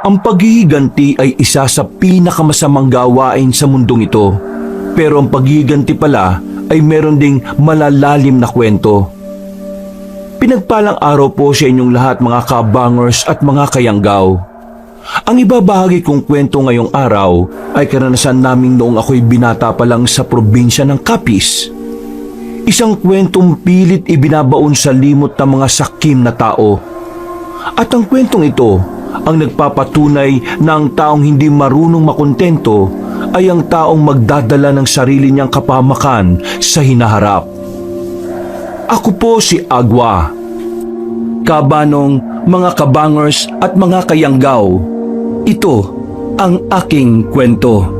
Ang paghihiganti ay isa sa pinakamasamang gawain sa mundong ito. Pero ang paghihiganti pala ay meron ding malalalim na kwento. Pinagpalang araw po sa inyong lahat mga kabangers at mga kayanggaw. Ang ibabahagi kong kwento ngayong araw ay karanasan naming noong ako'y binata pa lang sa probinsya ng Capiz. Isang kwentong pilit ibinabaon sa limot ng mga sakim na tao. At ang kwentong ito ang nagpapatunay na ang taong hindi marunong makontento ay ang taong magdadala ng sarili niyang kapahamakan sa hinaharap. Ako po si Agwa. Kabanong, mga kabangers at mga kayanggaw, ito ang aking kwento.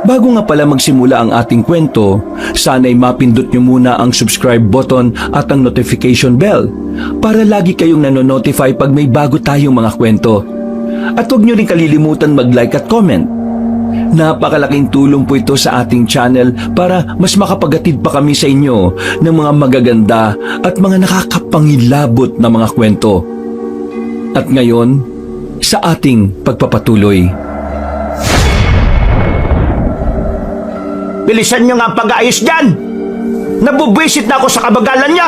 Bago nga pala magsimula ang ating kwento, sana'y mapindot nyo muna ang subscribe button at ang notification bell para lagi kayong nanonotify pag may bago tayong mga kwento. At huwag nyo rin kalilimutan mag-like at comment. Napakalaking tulong po ito sa ating channel para mas makapagatid pa kami sa inyo ng mga magaganda at mga nakakapangilabot na mga kwento. At ngayon, sa ating pagpapatuloy. Bilisan niyo nga ang pag-aayos dyan! Nabubwisit na ako sa kabagalan niya!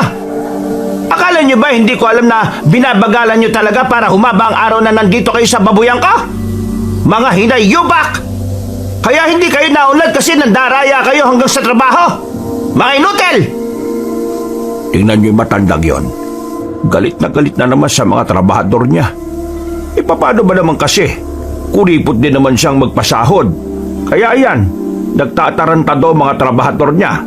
Akala niyo ba hindi ko alam na binabagalan niyo talaga para humaba ang araw na nandito kayo sa babuyan ka? Mga hinay yubak! Kaya hindi kayo naunlad kasi nandaraya kayo hanggang sa trabaho! Mga inutil! Tingnan niyo yung matandang yon. Galit na naman sa mga trabahador niya. E paano ba naman kasi? Kuripot din naman siyang magpasahod. Kaya ayan, nagtatarantado mga trabahador niya.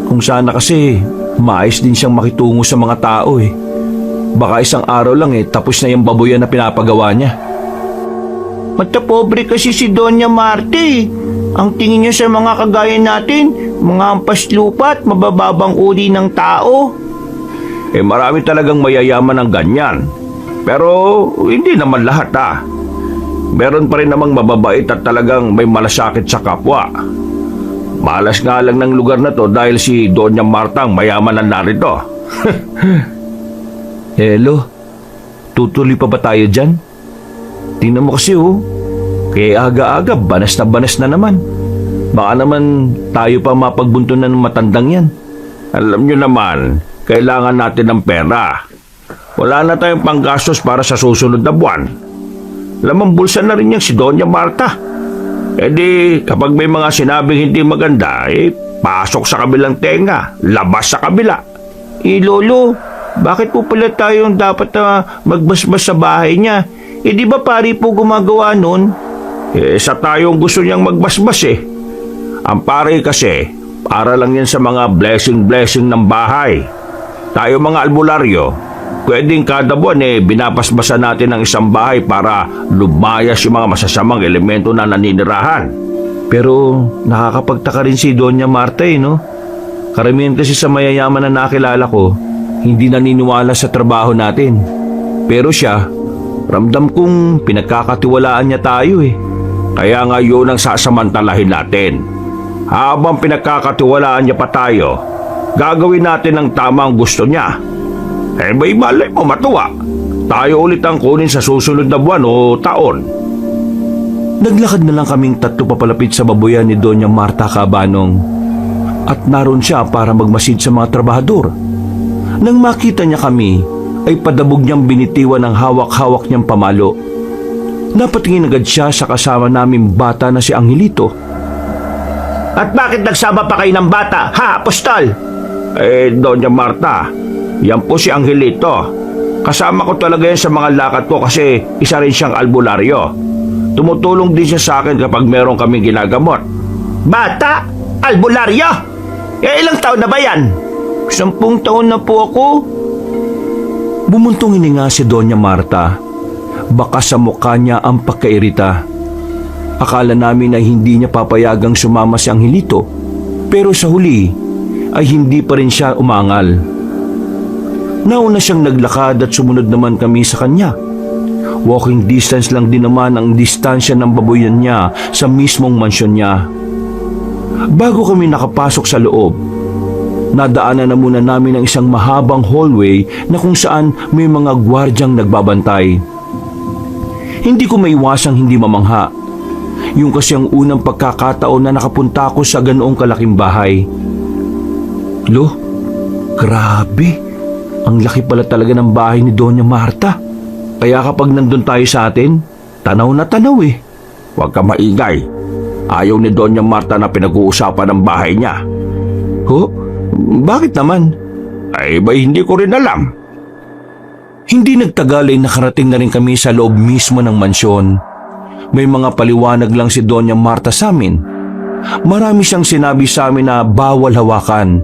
Kung sana kasi, maayos din siyang makitungo sa mga tao eh. Baka isang araw lang tapos na yung babuyan na pinapagawa niya. Matapobre kasi si Doña Marte. Ang tingin niya sa mga kagaya natin, mga ampas lupa at mabababang uri ng tao. Marami talagang mayayaman ng ganyan. Pero hindi naman lahat Meron pa rin namang mababait at talagang may malasakit sa kapwa. Malas nga lang ng lugar na to dahil si Doña Marta ang mayaman na narito. Hello, tutuloy pa ba tayo dyan? Tingnan mo kasi kaya aga-aga banas na naman. Baka naman tayo pa mapagbuntunan ng matandang yan. Alam nyo naman, kailangan natin ng pera. Wala na tayong panggastos para sa susunod na buwan. Lamang bulsa na rin yan si Doña Marta. Di kapag may mga sinabing hindi maganda, pasok sa kabilang tenga, labas sa kabila. Lolo, bakit po pala tayong dapat magbasbas sa bahay niya? Di ba pari po gumagawa nun? Sa tayong gusto niyang magbasbas Ang pare kasi, para lang yan sa mga blessing ng bahay. Tayo mga albularyo, pwedeng kada buwan binabasbasan natin ang isang bahay para lumayas yung mga masasamang elemento na naninirahan. Pero nakakapagtaka rin si Doña Marta no? Karamihan kasi sa mayayaman na nakilala ko, hindi naniniwala sa trabaho natin. Pero siya, ramdam kong pinagkakatiwalaan niya tayo Kaya nga yun ang sasamantalahin natin. Habang pinagkakatiwalaan niya pa tayo, gagawin natin ang tamang gusto niya. May malay mo matuwa. Tayo ulit ang kunin sa susunod na buwan o taon. Naglakad na lang kaming tatlo papalapit sa babuyan ni Doña Marta Cabanong. At naroon siya para magmasid sa mga trabahador. Nang makita niya kami, ay padabog niyang binitiwan ang hawak-hawak niyang pamalo. Napatingin agad siya sa kasama naming bata na si Angelito. At bakit nagsama pa kayo ng bata, ha, Apostol? Doña Marta, yan po si Angelito. Kasama ko talaga yan sa mga lakad ko kasi isa rin siyang albularyo. Tumutulong din siya sa akin kapag meron kaming ginagamot. Bata? Albularyo? Ilang taon na ba yan? 10 taon na po ako. Bumuntong hininga si Doña Marta. Baka sa mukha niya ang pagkairita. Akala namin ay hindi niya papayagang sumama si Angelito. Pero sa huli ay hindi pa rin siya umangal. Nauna siyang naglakad at sumunod naman kami sa kanya. Walking distance lang din naman ang distansya ng babuyan niya sa mismong mansyon niya. Bago kami nakapasok sa loob, Nadaanan na muna namin ang isang mahabang hallway na kung saan may mga gwardyang nagbabantay. Hindi ko maiwasang hindi mamangha. Yung kasi ang unang pagkakataon na nakapunta ako sa ganoong kalaking bahay. Lo, grabe. Ang laki pala talaga ng bahay ni Doña Marta. Kaya kapag nandun tayo sa atin, tanaw na tanaw eh. Huwag ka maingay. Ayaw ni Doña Marta na pinag-uusapan ang bahay niya. Ho? Bakit naman? Ay, ba hindi ko rin alam. Hindi nagtagal ay nakarating na rin kami sa loob mismo ng mansyon. May mga paliwanag lang si Doña Marta sa amin. Marami siyang sinabi sa amin na bawal hawakan.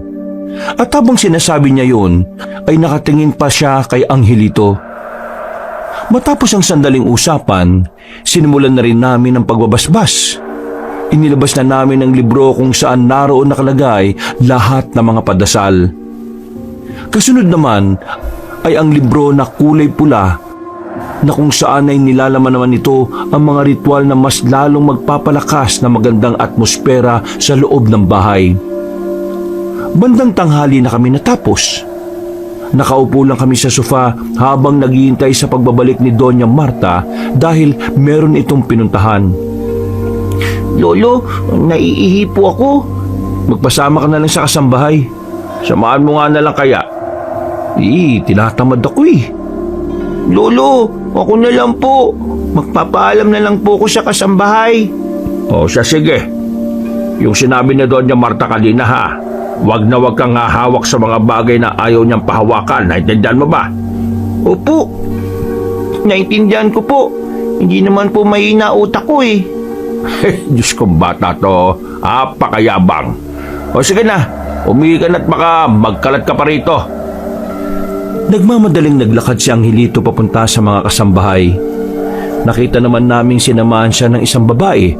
At habang sinasabi niya yun, ay nakatingin pa siya kay Angelito. Matapos ang sandaling usapan, sinimulan na rin namin ang pagbabasbas. Inilabas na namin ang libro kung saan naroon nakalagay lahat ng mga padasal. Kasunod naman ay ang libro na kulay pula na kung saan ay nilalaman naman ito ang mga ritual na mas lalong magpapalakas na magandang atmosfera sa loob ng bahay. Bandang tanghali na kami natapos. Nakaupo lang kami sa sofa habang naghihintay sa pagbabalik ni Doña Marta dahil meron itong pinuntahan. Lolo, naiihi po ako. Magpasama ka na lang sa kasambahay. Samahan mo nga na lang kaya. Tinatamad ako eh. Lolo, ako na lang po. Magpapaalam na lang po ko sa kasambahay. O siya, sige. Yung sinabi ni Doña Marta kanina ha. Wag na wag kang hahawak sa mga bagay na ayaw niyang pahawakan. Naintindihan mo ba? Opo. Naintindihan ko po. Hindi naman po mahina utak ko eh. Diyos kong bata to. Apakayabang. O sige na. Umihi ka na't baka magkalat ka pa rito. Nagmamadaling naglakad si Angelito papunta sa mga kasambahay. Nakita naman naming sinamahan siya ng isang babae.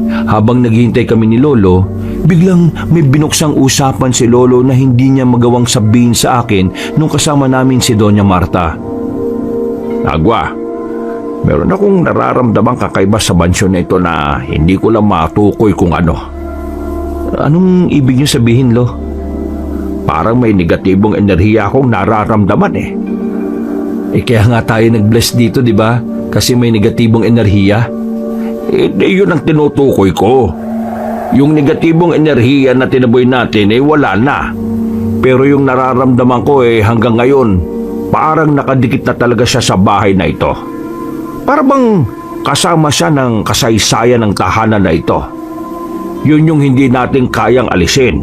Habang naghihintay kami ni Lolo, biglang may binuksang usapan si Lolo na hindi niya magawang sabihin sa akin nung kasama namin si Doña Marta. Agwa, meron akong nararamdamang kakaiba sa mansyon na ito na hindi ko lang matukoy kung ano. Anong ibig niyo sabihin, Lo? Parang may negatibong enerhiya akong nararamdaman eh. Kaya nga tayo nag-bless dito, di ba? Kasi may negatibong enerhiya. Yun ang tinutukoy ko. Yung negatibong enerhiya na tinaboy natin wala na. Pero yung nararamdaman ko hanggang ngayon, parang nakadikit na talaga siya sa bahay na ito. Para bang kasama siya ng kasaysayan ng tahanan na ito. Yun yung hindi natin kayang alisin.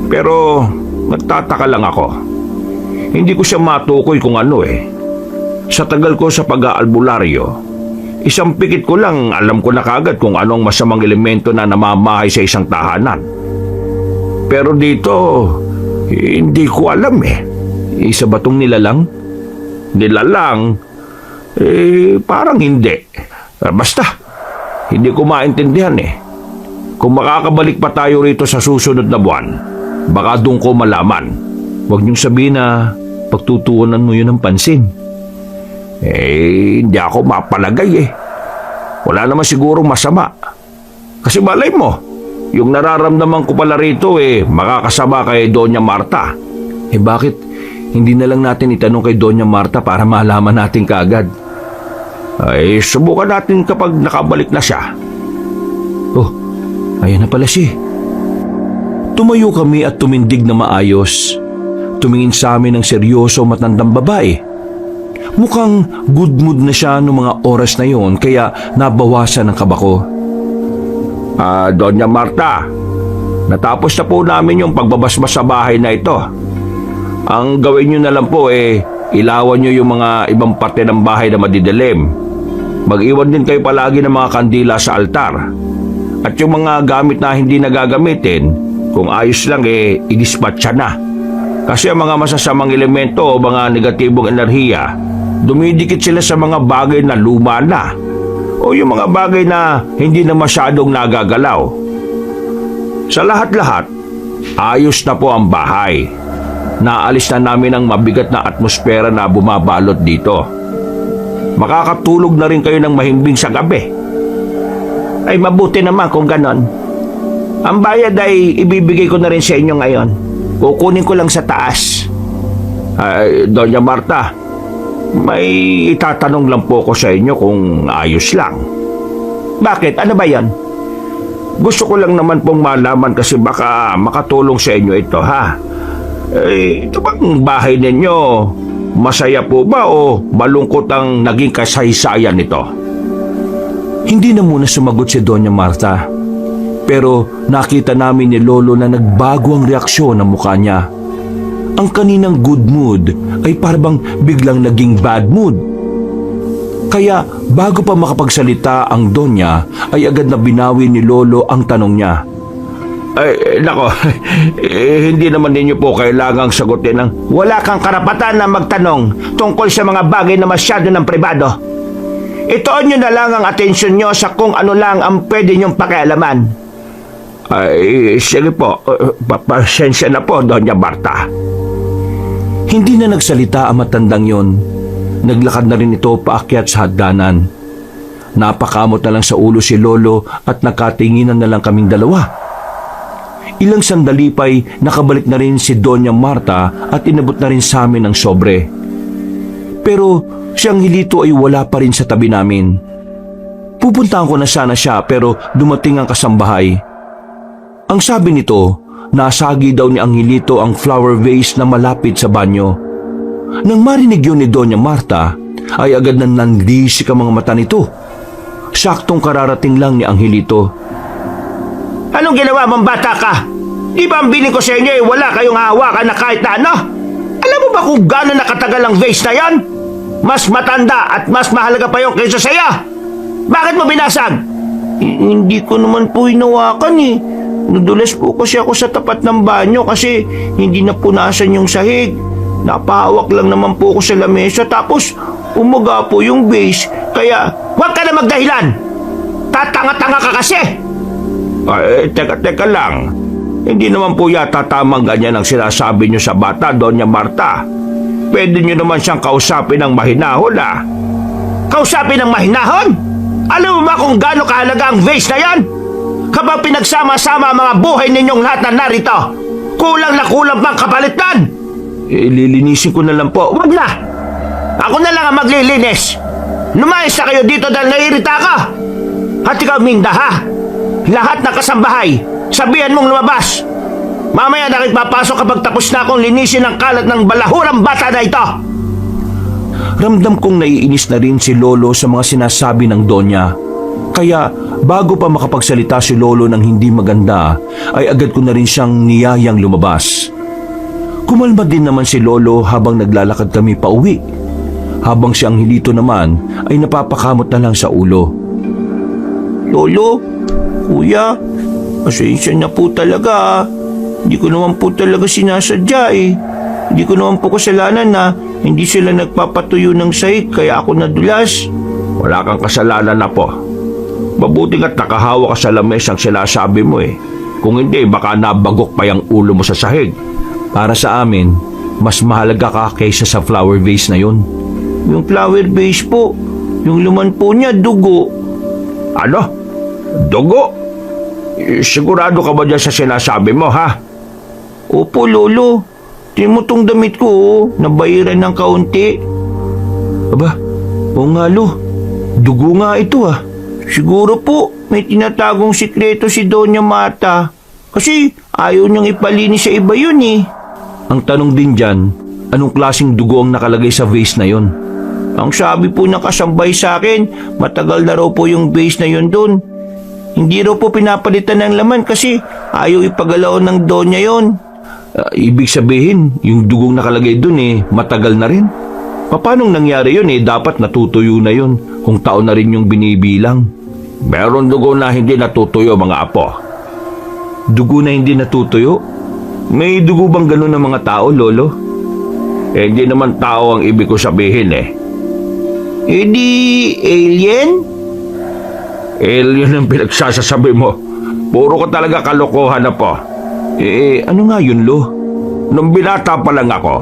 Pero nagtataka lang ako. Hindi ko siya matukoy kung ano Sa tagal ko sa pag-aalbularyo, isang pikit ko lang alam ko na kagad kung anong masamang elemento na namamahay sa isang tahanan. Pero dito, hindi ko alam Isa ba tong nilalang? Nilalang? Parang hindi. Basta, hindi ko maintindihan Kung makakabalik pa tayo rito sa susunod na buwan, baka doon ko malaman. Huwag niyong sabihin na pagtutuunan mo yun ng pansin. Hindi ako mapalagay Wala naman sigurong masama. Kasi malay mo, yung nararamdaman ko pala rito makakasama kay Doña Marta. Bakit hindi na lang natin itanong kay Doña Marta para malaman natin kaagad? Subukan natin kapag nakabalik na siya. Oh, ayan na pala siya. Tumayo kami at tumindig na maayos. Tumingin sa amin ng seryoso matandang babae. Mukhang good mood na siya noong mga oras na yon kaya nabawasan ang kaba ko. Doña Marta, natapos na po namin yung pagbabasbas sa bahay na ito. Ang gawin nyo na lang po ilawan nyo yung mga ibang parte ng bahay na madidilim. Mag-iwan din kayo palagi ng mga kandila sa altar. At yung mga gamit na hindi nagagamitin, kung ayos lang i-dispatcha na. Kasi ang mga masasamang elemento o mga negatibong enerhiya, dumidikit sila sa mga bagay na luma na o yung mga bagay na hindi na masyadong nagagalaw. Sa lahat-lahat, ayos na po ang bahay. Naalis na namin ang mabigat na atmosfera na bumabalot dito. Makakatulog na rin kayo ng mahimbing sa gabi. Ay mabuti naman kung ganon. Ang bayad ay ibibigay ko na rin sa inyo ngayon. Kukunin ko lang sa taas. Ay, Doña Marta, may itatanong lang po ko sa inyo kung ayos lang. Bakit? Ano ba yan? Gusto ko lang naman pong malaman kasi baka makatulong sa inyo ito, ha? Ito bang bahay ninyo, masaya po ba o malungkot ang naging kasaysayan nito? Hindi na muna sumagot si Doña Marta. Pero nakita namin ni Lolo na nagbago ang reaksyon ng mukha niya. Ang kaninang good mood ay parang biglang naging bad mood. Kaya bago pa makapagsalita ang Donya ay agad na binawi ni Lolo ang tanong niya. Ay, nako, hindi naman ninyo po kailangang sagutin ng... Wala kang karapatan na magtanong tungkol sa mga bagay na masyado ng pribado. Itoon nyo na lang ang atensyon nyo sa kung ano lang ang pwede nyong pakialaman. Ay, sige po, pasensya na po, Doña Marta. Hindi na nagsalita ang matandang yon. Naglakad na rin ito paakyat sa hagdanan. Napakamot na lang sa ulo si Lolo at nakatinginan na lang kaming dalawa. Ilang sandali pa'y nakabalik na rin si Doña Marta at inabot na rin sa amin ang sobre. Pero siyang Hilito ay wala pa rin sa tabi namin. Pupuntahan ko na sana siya pero dumating ang kasambahay. Ang sabi nito, nasagi daw ni Angelito ang flower vase na malapit sa banyo. Nang marinig yun ni Doña Marta, ay agad na nandisik ang mga mata nito. Saktong kararating lang ni Angelito. Anong ginawa mong bata ka? Di ba ang biling ko sa inyo ay wala kayong hawakan na kahit na ano? Alam mo ba kung gano'n nakatagal ang vase na yan? Mas matanda at mas mahalaga pa yung kaysa sa'yo. Bakit mo binasag? Hindi ko naman po hinawakan eh. Nadulas po kasi ako sa tapat ng banyo kasi hindi na punasan yung sahig. Napahawak lang naman po ako sa lamesa tapos umaga po yung vase. Kaya huwag ka na magdahilan. Tatanga-tanga ka kasi. Ay, teka lang. Hindi naman po yata tamang ganyan ang sinasabi nyo sa bata, Doña Marta. Pwede nyo naman siyang kausapin ng mahinahon, ah. Kausapin ng mahinahon? Alam mo ba kung gaano kahalaga ang vase na yan? Kapag pinagsama-sama ang mga buhay ninyong lahat na narito, kulang na kulang pang kapalitan. Lilinisin ko na lang po. Wag na! Ako na lang ang maglilinis. Lumayas na kayo dito dahil naiirita ka. At ikaw, Minda, ha? Lahat na kasambahay, sabihan mong lumabas. Mamaya na rin papasok kapag tapos na akong linisin ang kalat ng balahurang bata na ito. Ramdam kong naiinis na rin si Lolo sa mga sinasabi ng Donya. Kaya bago pa makapagsalita si Lolo ng hindi maganda, ay agad ko na rin siyang niyayang lumabas. Kumalma din naman si Lolo habang naglalakad kami pa uwi. Habang si Angelito naman ay napapakamot na lang sa ulo. Lolo, Kuya, pasensya na po talaga. Hindi ko naman po talaga sinasadya eh. Hindi ko naman po kasalanan na hindi sila nagpapatuyo ng sahig kaya ako nadulas. Wala kang kasalanan na po. Mabuti nga't nakahawa ka sa lamesang sinasabi mo eh. Kung hindi, baka nabagok pa yung ulo mo sa sahig. Para sa amin, mas mahalaga ka kaysa sa flower vase na yun. Yung flower vase po, yung laman po niya, dugo. Ano? Dugo? Sigurado ka ba dyan sa sinasabi mo, ha? Opo, Lolo. Tingnan mo tong damit ko, oh. Nabayaran ng kaunti. Aba, oo nga Lo. Dugo nga ito ah. Siguro po, may tinatagong sikreto si Doña Marta. Kasi ayaw niyang ipalinis sa iba yun eh. Ang tanong din dyan, anong klaseng dugo ang nakalagay sa vase na yon? Ang sabi po ng kasambay sa akin, matagal na raw po yung vase na yun doon. Hindi raw po pinapalitan ng laman kasi ayaw ipagalaw ng Donya yon. Ibig sabihin, yung dugong nakalagay dun matagal na rin. Paano nangyari yun dapat natutuyo na yun kung taon na rin yung binibilang. Meron dugo na hindi natutuyo, mga apo. Dugo na hindi natutuyo? May dugo bang ganun ng mga tao, Lolo? Hindi naman tao ang ibig ko sabihin Di alien? Alien ang pinagsasasabi mo. Puro ko talaga kalokohan na po. Ano nga yun, Lo? Nung binata pa lang ako,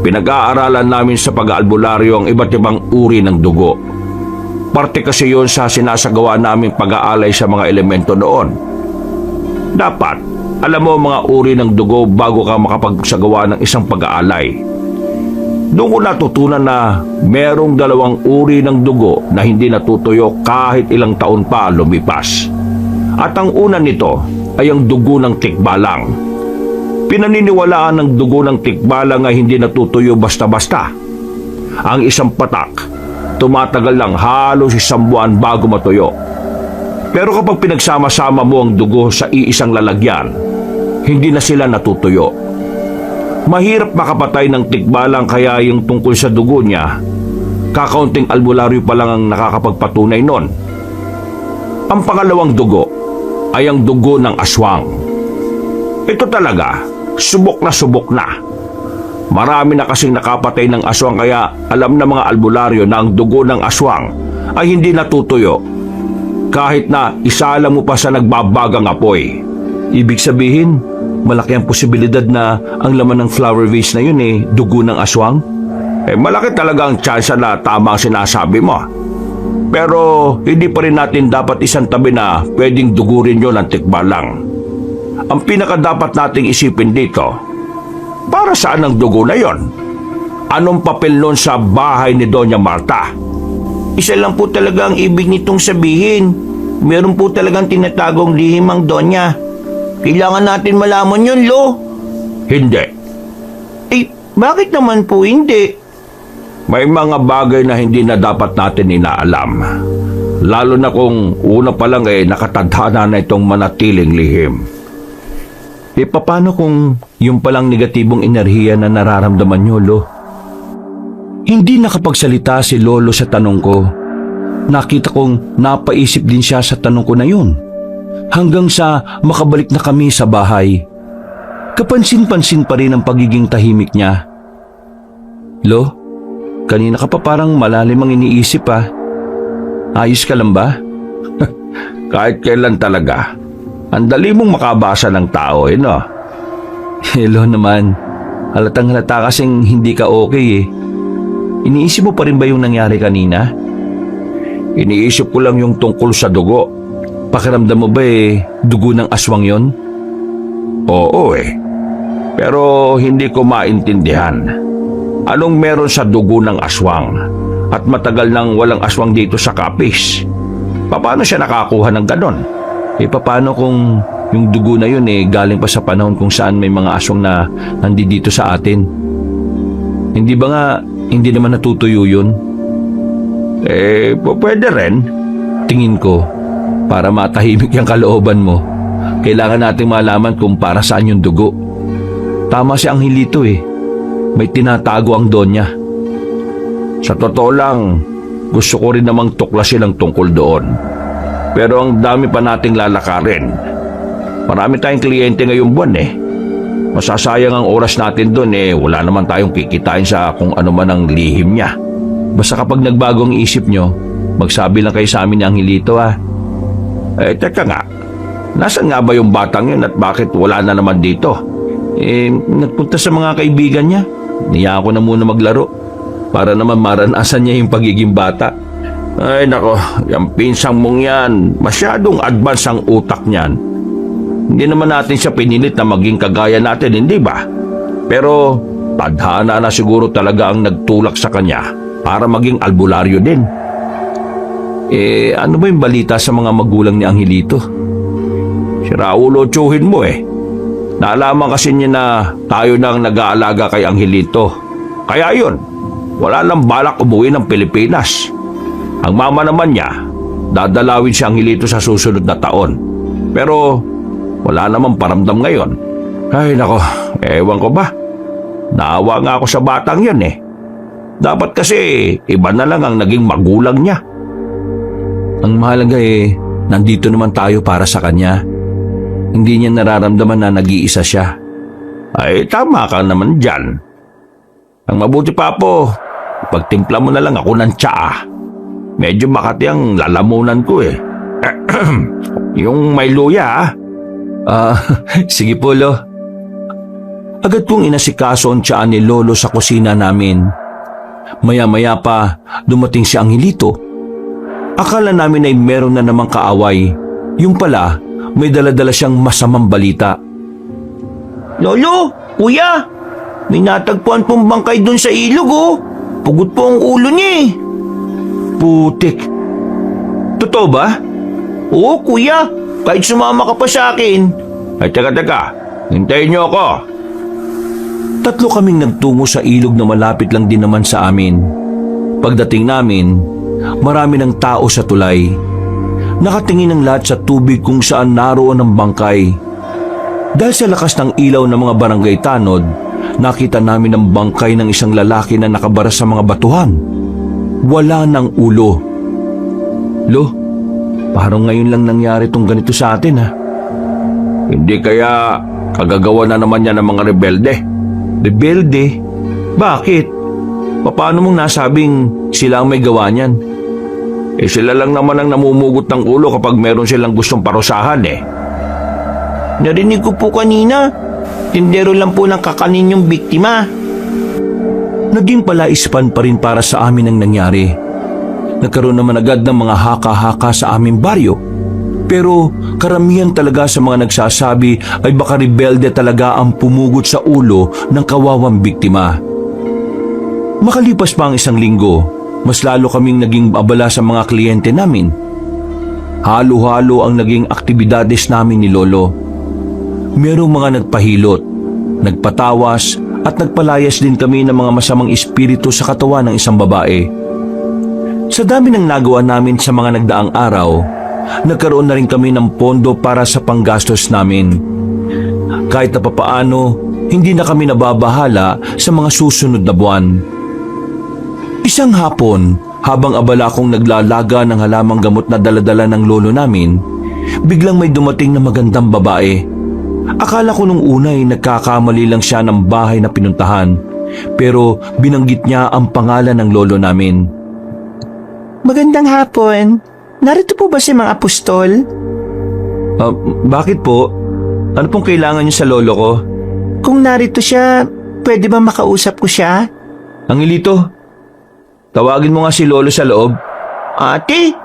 pinag-aaralan namin sa pag-aalbularyo ang iba't ibang uri ng dugo. Parte kasi yun sa sinasagawa naming pag-aalay sa mga elemento noon. Dapat, Alam mo mga uri ng dugo bago ka makapagsagawa ng isang pag-aalay. Doon ko natutunan na merong 2 uri ng dugo na hindi natutuyo kahit ilang taon pa lumipas. At ang una nito ay ang dugo ng tikbalang. Pinaniniwalaan ng dugo ng tikbalang ay hindi natutuyo basta-basta. Ang isang patak, tumatagal lang halos 1 buwan bago matuyo. Pero kapag pinagsama-sama mo ang dugo sa iisang lalagyan, hindi na sila natutuyo. Mahirap makapatay ng tikbalang kaya yung tungkol sa dugo niya, kakaunting albularyo pa lang ang nakakapagpatunay nun. Ang pangalawang dugo ay ang dugo ng aswang. Ito talaga, subok na. Marami na kasing nakapatay ng aswang kaya alam na mga albularyo na ang dugo ng aswang ay hindi natutuyo. Kahit na isala mo pa sa nagbabagang apoy. Ibig sabihin, malaki ang posibilidad na ang laman ng flower vase na yun dugo ng aswang? Malaki talaga ang tsansa na tama ang sinasabi mo. Pero hindi pa rin natin dapat isantabi na pwedeng dugurin yun ng tikbalang. Ang pinakadapat nating isipin dito, para saan ang dugo na yon? Anong papel nun sa bahay ni Doña Marta? Isa lang po talaga ang ibig nitong sabihin. Meron po talagang tinatagong lihim ang Donya. Kailangan natin malaman yun, Lo. Hindi. Bakit naman po hindi? May mga bagay na hindi na dapat natin inaalam. Lalo na kung una pa lang nakatadhana na itong manatiling lihim. Paano kung yung palang negatibong enerhiya na nararamdaman nyo, Lo? Hindi nakapagsalita si Lolo sa tanong ko. Nakita kong napaisip din siya sa tanong ko na yun. Hanggang sa makabalik na kami sa bahay. Kapansin-pansin pa rin ang pagiging tahimik niya. Lo, kanina ka pa parang malalim ang iniisip ah. Ayos ka lang ba? Kahit kailan talaga. Ang dali mong makabasa ng tao, no? Lo naman, halatang halata kasing hindi ka okay eh. Iniisip mo pa rin ba yung nangyari kanina? Iniisip ko lang yung tungkol sa dugo. Pakiramdam mo ba dugo ng aswang yon? Oo Pero hindi ko maintindihan. Anong meron sa dugo ng aswang? At matagal nang walang aswang dito sa Capiz. Paano siya nakakuha ng ganon? Paano kung yung dugo na yun galing pa sa panahon kung saan may mga aswang na nandito sa atin? Hindi ba nga, hindi naman natutuyo yun? Pwede rin. Tingin ko, para matahimik yung kalooban mo, kailangan nating malaman kung para saan yung dugo. Tama si Angelito may tinatago ang Donya. Sa totoo lang, gusto ko rin namang tuklasin ang tungkol doon. Pero ang dami pa nating lalakarin. Marami tayong kliyente ngayong buwan Masasayang ang oras natin doon wala naman tayong kikitain sa kung ano man ang lihim niya. Basta kapag nagbago ang isip nyo, magsabi lang kayo sa amin ni Angelito Teka nga. Nasaan nga ba yung batang yun at bakit wala na naman dito? Nagpunta sa mga kaibigan niya. Niya ako na muna maglaro para naman maranasan niya yung pagiging bata. Ay nako, yung pinsang mong yan, masyadong advance ang utak niyan. Hindi naman natin siya pinilit na maging kagaya natin, hindi ba? Pero tadhana na siguro talaga ang nagtulak sa kanya para maging albularyo din. Ano ba yung balita sa mga magulang ni Angelito? Si Raulo tsuhin mo Naalaman kasi niya na tayo nang nag-aalaga kay Angelito. Kaya yun, wala lang balak umuwi ng Pilipinas. Ang mama naman niya, dadalawin si Angelito sa susunod na taon. Pero wala namang paramdam ngayon. Ay nako, ewan ko ba. Naawa nga ako sa batang yun Dapat kasi iba na lang ang naging magulang niya. Ang mahalaga nandito naman tayo para sa kanya. Hindi niya nararamdaman na nag-iisa siya. Ay tama ka naman dyan. Ang mabuti pa po, pagtimpla mo na lang ako ng tsaa. Medyo makati ang lalamunan ko Yung may luya Sige po, Lo. Agad kong inasikaso ang tiyaan ni Lolo sa kusina namin. Maya-maya pa, dumating si Angelito. Akala namin ay meron na namang kaaway. Yung pala, may dala-dala siyang masamang balita. Lolo, kuya, may natagpuan pong bangkay doon sa ilog oh. Pugot po ang ulo niya eh. Putik. Totoo ba? Oo kuya, kahit sumama ka pa sa akin. Ay, teka. Hintayin niyo ako. Tatlo kaming nagtungo sa ilog na malapit lang din naman sa amin. Pagdating namin, marami ng tao sa tulay. Nakatingin ang lahat sa tubig kung saan naroon ang bangkay. Dahil sa lakas ng ilaw ng mga barangay tanod, nakita namin ang bangkay ng isang lalaki na nakabara sa mga batuhan. Wala ng ulo. Lo, parang ngayon lang nangyari tong ganito sa atin ha. Hindi kaya kagagawa na naman yan ng mga rebelde? Rebelde? Bakit? Paano mong nasabing sila ang may gawa niyan? Eh sila lang naman ang namumugot ng ulo kapag meron silang gustong parusahan eh. Narinig ko po kanina, tindero lang po ng kakanin yung biktima. Naging palaispan pa rin para sa amin ang nangyari. Nagkaroon naman agad ng mga haka-haka sa aming baryo. Pero karamihan talaga sa mga nagsasabi ay baka rebelde talaga ang pumugot sa ulo ng kawawang biktima. Makalipas pa ang isang linggo, mas lalo kaming naging abala sa mga kliyente namin. Halo-halo ang naging aktibidades namin ni Lolo. Merong mga nagpahilot, nagpatawas at nagpalayas din kami ng mga masamang espiritu sa katawan ng isang babae. Sa dami ng nagawa namin sa mga nagdaang araw, nagkaroon na rin kami ng pondo para sa panggastos namin. Kahit na papaano, hindi na kami nababahala sa mga susunod na buwan. Isang hapon, habang abala kong naglalaga ng halamang gamot na daladala ng lolo namin, biglang may dumating na magandang babae. Akala ko nung una ay nagkakamali lang siya ng bahay na pinuntahan, pero binanggit niya ang pangalan ng lolo namin. Magandang hapon. Narito po ba si mga apostol? Bakit po? Ano pong kailangan niyo sa lolo ko? Kung narito siya, pwede ba makausap ko siya? Angelito, tawagin mo nga si lolo sa loob. Ate,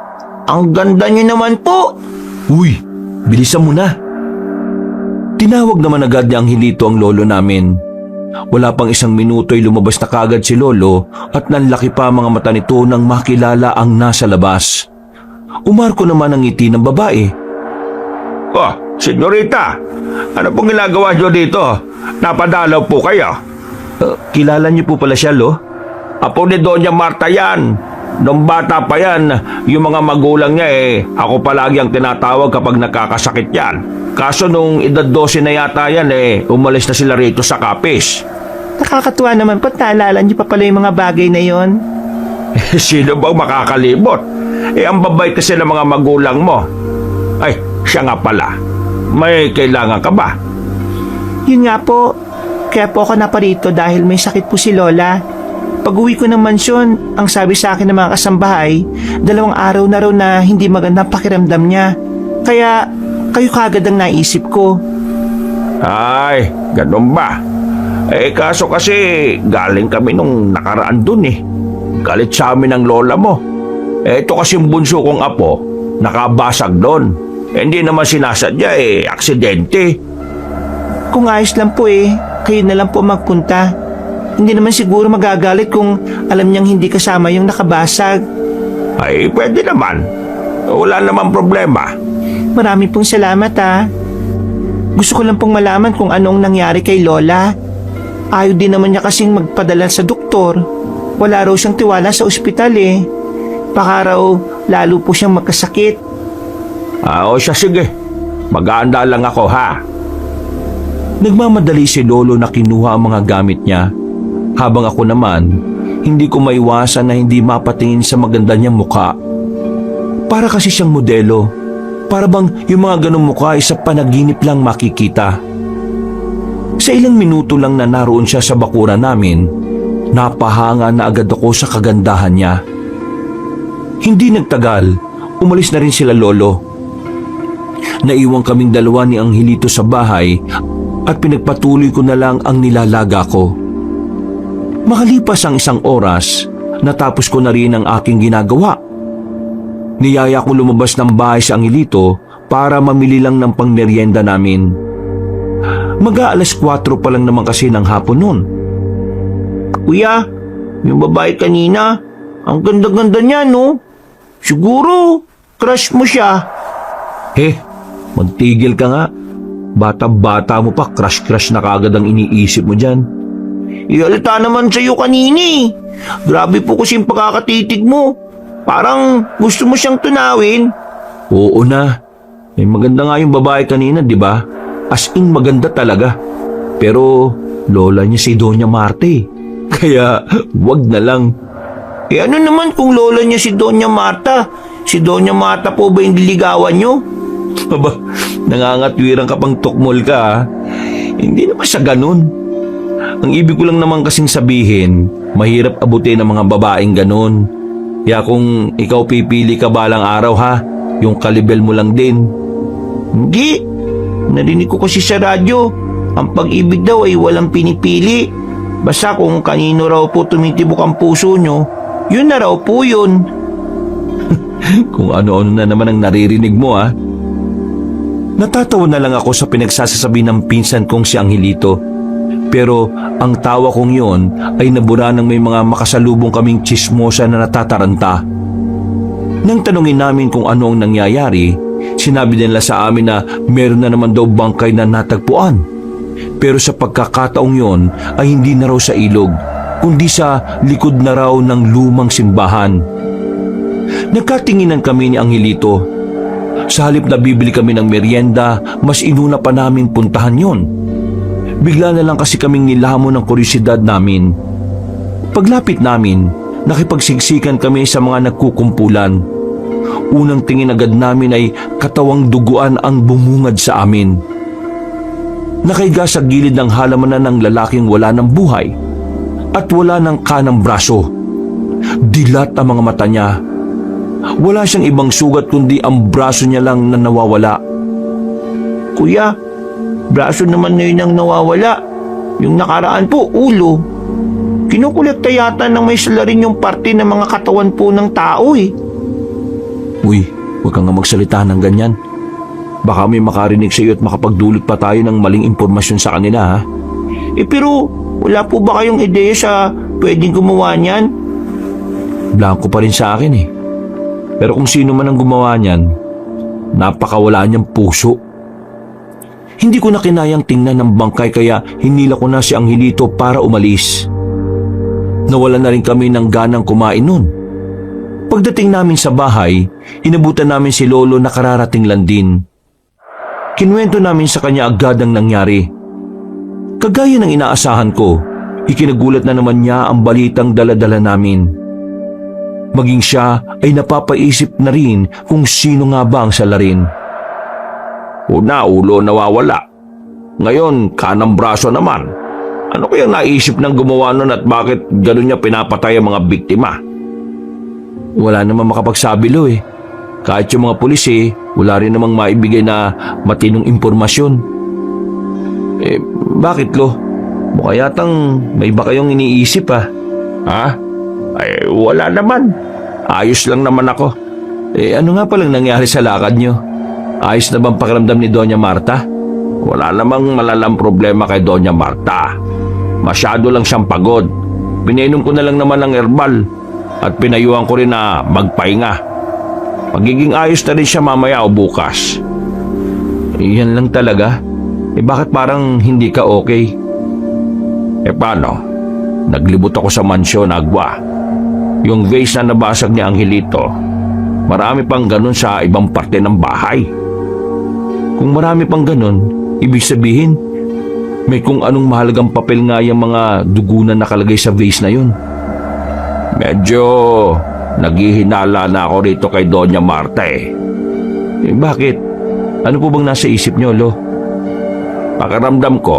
ang ganda niyo naman po. Uy, bilisan mo na. Tinawag naman agad ni Angelito ang lolo namin. Wala pang isang minuto ay lumabas na kagad si lolo at nanlaki pa mga mata nito nang makilala ang nasa labas. Umarko naman ang ngiti ng babae. Oh, senyorita, ano pong ginagawa niyo dito? Napadalaw po kayo. Kilala niyo po pala siya, lo? Apo ni Doña Marta yan. Nung bata pa yan, yung mga magulang niya ako palagi ang tinatawag kapag nagkakasakit yan. Kaso nung edad 12 na yata yan umalis na sila rito sa Capiz. Nakakatuwa naman po, naalala niyo pa pala yung mga bagay na yon. Sino bang makakalimot? Ang babait kasi ng mga magulang mo. Ay, siya nga pala. May kailangan ka ba? Yun nga po, kaya po ako naparito dahil may sakit po si Lola. Pag-uwi ko ng mansyon, ang sabi sa akin ng mga kasambahay, 2 araw na raw na hindi magandang pakiramdam niya. Kaya kayo kagad ang naisip ko. Ay, ganun ba? Kaso kasi galing kami nung nakaraan dun Galit sa amin ang lola mo. Ito kasi yung bunso kong apo, nakabasag doon. Hindi naman sinasadya aksidente. Kung ayos lang po kayo na lang po magpunta. Hindi naman siguro magagalit kung alam niyang hindi kasama yung nakabasag. Ay, pwede naman. Wala namang problema. Marami pong salamat Gusto ko lang pong malaman kung anong nangyari kay Lola. Ayaw din naman niya kasing magpadala sa doktor. Wala raw siyang tiwala sa ospital Baka raw lalo po siyang magkasakit. O siya, sige. Mag-aanda lang ako ha. Nagmamadali si lolo na kinuha ang mga gamit niya. Habang ako naman, hindi ko maiwasan na hindi mapatingin sa maganda niyang mukha. Para kasi siyang modelo. Para bang yung mga ganong mukha ay sa panaginip lang makikita. Sa ilang minuto lang na naroon siya sa bakuran namin, napahanga na agad ako sa kagandahan niya. Hindi nagtagal, umalis na rin sila lolo. Naiwan kaming dalawa ni Angelito sa bahay at pinagpatuloy ko na lang ang nilalaga ko. Makalipas ang 1 oras, natapos ko na rin ang aking ginagawa. Niyaya ko lumabas ng bahay sa Angelito para mamili lang ng pangmeryenda namin. Mag-aalas 4 pa lang naman kasi ng hapon noon. Kuya, yung babae kanina, ang ganda-ganda niya, no? Siguro, crush mo siya. Magtigil ka nga. Bata-bata mo pa, crush-crush na kagad ang iniisip mo dyan. Ihalata naman sa'yo kanina eh. Grabe po kasi yung pagkakatitig mo. Parang gusto mo siyang tunawin. Oo na. Maganda nga yung babae kanina, di ba? As in maganda talaga. Pero lola niya si Doña Marta eh. Kaya wag na lang. Ano naman kung lola niya si Doña Marta? Si Doña Marta po ba yung diligawan niyo? Aba, nangangatwiran ka pang tukmol ka ha? Hindi naman sa ganun. Ang ibig ko lang naman kasing sabihin, mahirap abutin ng mga babaeng ganun. Kaya kung ikaw pipili ka balang araw ha, yung kalibel mo lang din. Hindi. Narinig ko kasi sa radyo, ang pag-ibig daw ay walang pinipili. Basta kung kanino raw po tumitibok ang puso nyo, yun na raw po yun. Kung ano-ano na naman ang naririnig mo ha. Natatawa na lang ako sa pinagsasasabi ng pinsan kong si Angelito. Pero ang tawa kong yon ay nabura ng may mga makasalubong kaming tsismosa na natataranta. Nang tanungin namin kung ano ang nangyayari, sinabi nila sa amin na meron na naman daw bangkay na natagpuan. Pero sa pagkakataong yon ay hindi na raw sa ilog, kundi sa likod na raw ng lumang simbahan. Nagkatinginan kami ni Angelito. Sa halip na bibili kami ng merienda, mas inuna pa namin puntahan yon. Bigla na lang kasi kaming nilamon ng kuryosidad namin. Paglapit namin, nakipagsiksikan kami sa mga nagkukumpulan. Unang tingin agad namin ay katawang duguan ang bumungad sa amin. Nakaiga sa gilid ng halamanan ng lalaking wala ng buhay at wala ng kanang braso. Dilat ang mga mata niya. Wala siyang ibang sugat kundi ang braso niya lang na nawawala. Kuya, braso naman ngayon ang nawawala. Yung nakaraan po, ulo. Kinukulekta yata ng may salarin yung parte ng mga katawan po ng tao eh. Uy, huwag kang nga magsalita ng ganyan. Baka may makarinig sa iyo at makapagdulot pa tayo ng maling impormasyon sa kanila ha. Pero wala po ba kayong ideya sa pwedeng gumawa niyan? Blanco pa rin sa akin eh. Pero kung sino man ang gumawa niyan, napakawala niyang puso. Hindi ko na kinayang tingnan ng bangkay kaya hinila ko na si Angelito para umalis. Nawala na rin kami ng ganang kumain nun. Pagdating namin sa bahay, inabutan namin si Lolo na kararating lang din. Kinuwento namin sa kanya agad ang nangyari. Kagaya ng inaasahan ko, ikinagulat na naman niya ang balitang dala-dala namin. Maging siya ay napapaisip na rin kung sino nga ba ang salarin. Una, ulo nawawala. Ngayon, kanang braso naman. Ano kayang naisip ng gumawa nun at bakit gano'n niya pinapatay ang mga biktima? Wala namang makapagsabi lo eh. Kahit yung mga pulis eh, wala rin namang maibigay na matinong impormasyon. Bakit lo? Mukha yatang may iba kayong iniisip ah. Ha? Ay, wala naman. Ayos lang naman ako. Ano nga palang nangyari sa lakad nyo? Ayos na bang pakiramdam ni Doña Marta? Wala namang malalang problema kay Doña Marta. Masyado lang siyang pagod. Pinainom ko na lang naman ng herbal at pinayuhan ko rin na magpahinga. Magiging ayos na rin siya mamaya o bukas. Yan lang talaga? Bakit parang hindi ka okay? Paano? Naglibot ako sa mansyon, Agwa. Yung vase na nabasag ni Angelito, marami pang ganun sa ibang parte ng bahay. Kung marami pang ganun, ibig sabihin, may kung anong mahalagang papel nga yung mga dugo na nakalagay sa vase na yun. Medyo naghihinala na ako rito kay Doña Marta eh. Bakit? Ano po bang nasa isip nyo, Lo? Pakiramdam ko,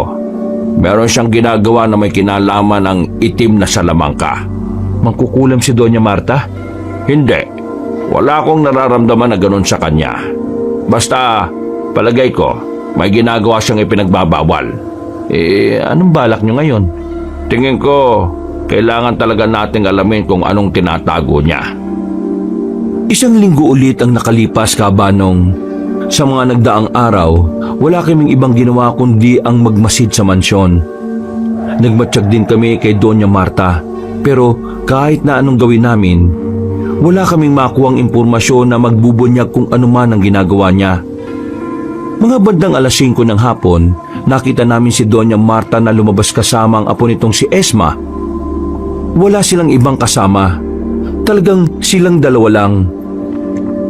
meron siyang ginagawa na may kinalaman ng itim na salamangka. Mangkukulam si Doña Marta? Hindi. Wala akong nararamdaman na ganun sa kanya. Basta, palagay ko, may ginagawa siyang ipinagbabawal. Anong balak nyo ngayon? Tingin ko, kailangan talaga nating alamin kung anong tinatago niya. Isang linggo ulit ang nakalipas, Kabanong. Sa mga nagdaang araw, wala kaming ibang ginawa kundi ang magmasid sa mansyon. Nagmatsyag din kami kay Doña Marta, pero kahit na anong gawin namin, wala kaming makuhang impormasyon na magbubunyag kung ano man ang ginagawa niya. Mga bandang alas 5 ng hapon, nakita namin si Doña Marta na lumabas kasama ang apo nitong si Esma. Wala silang ibang kasama. Talagang silang dalawa lang.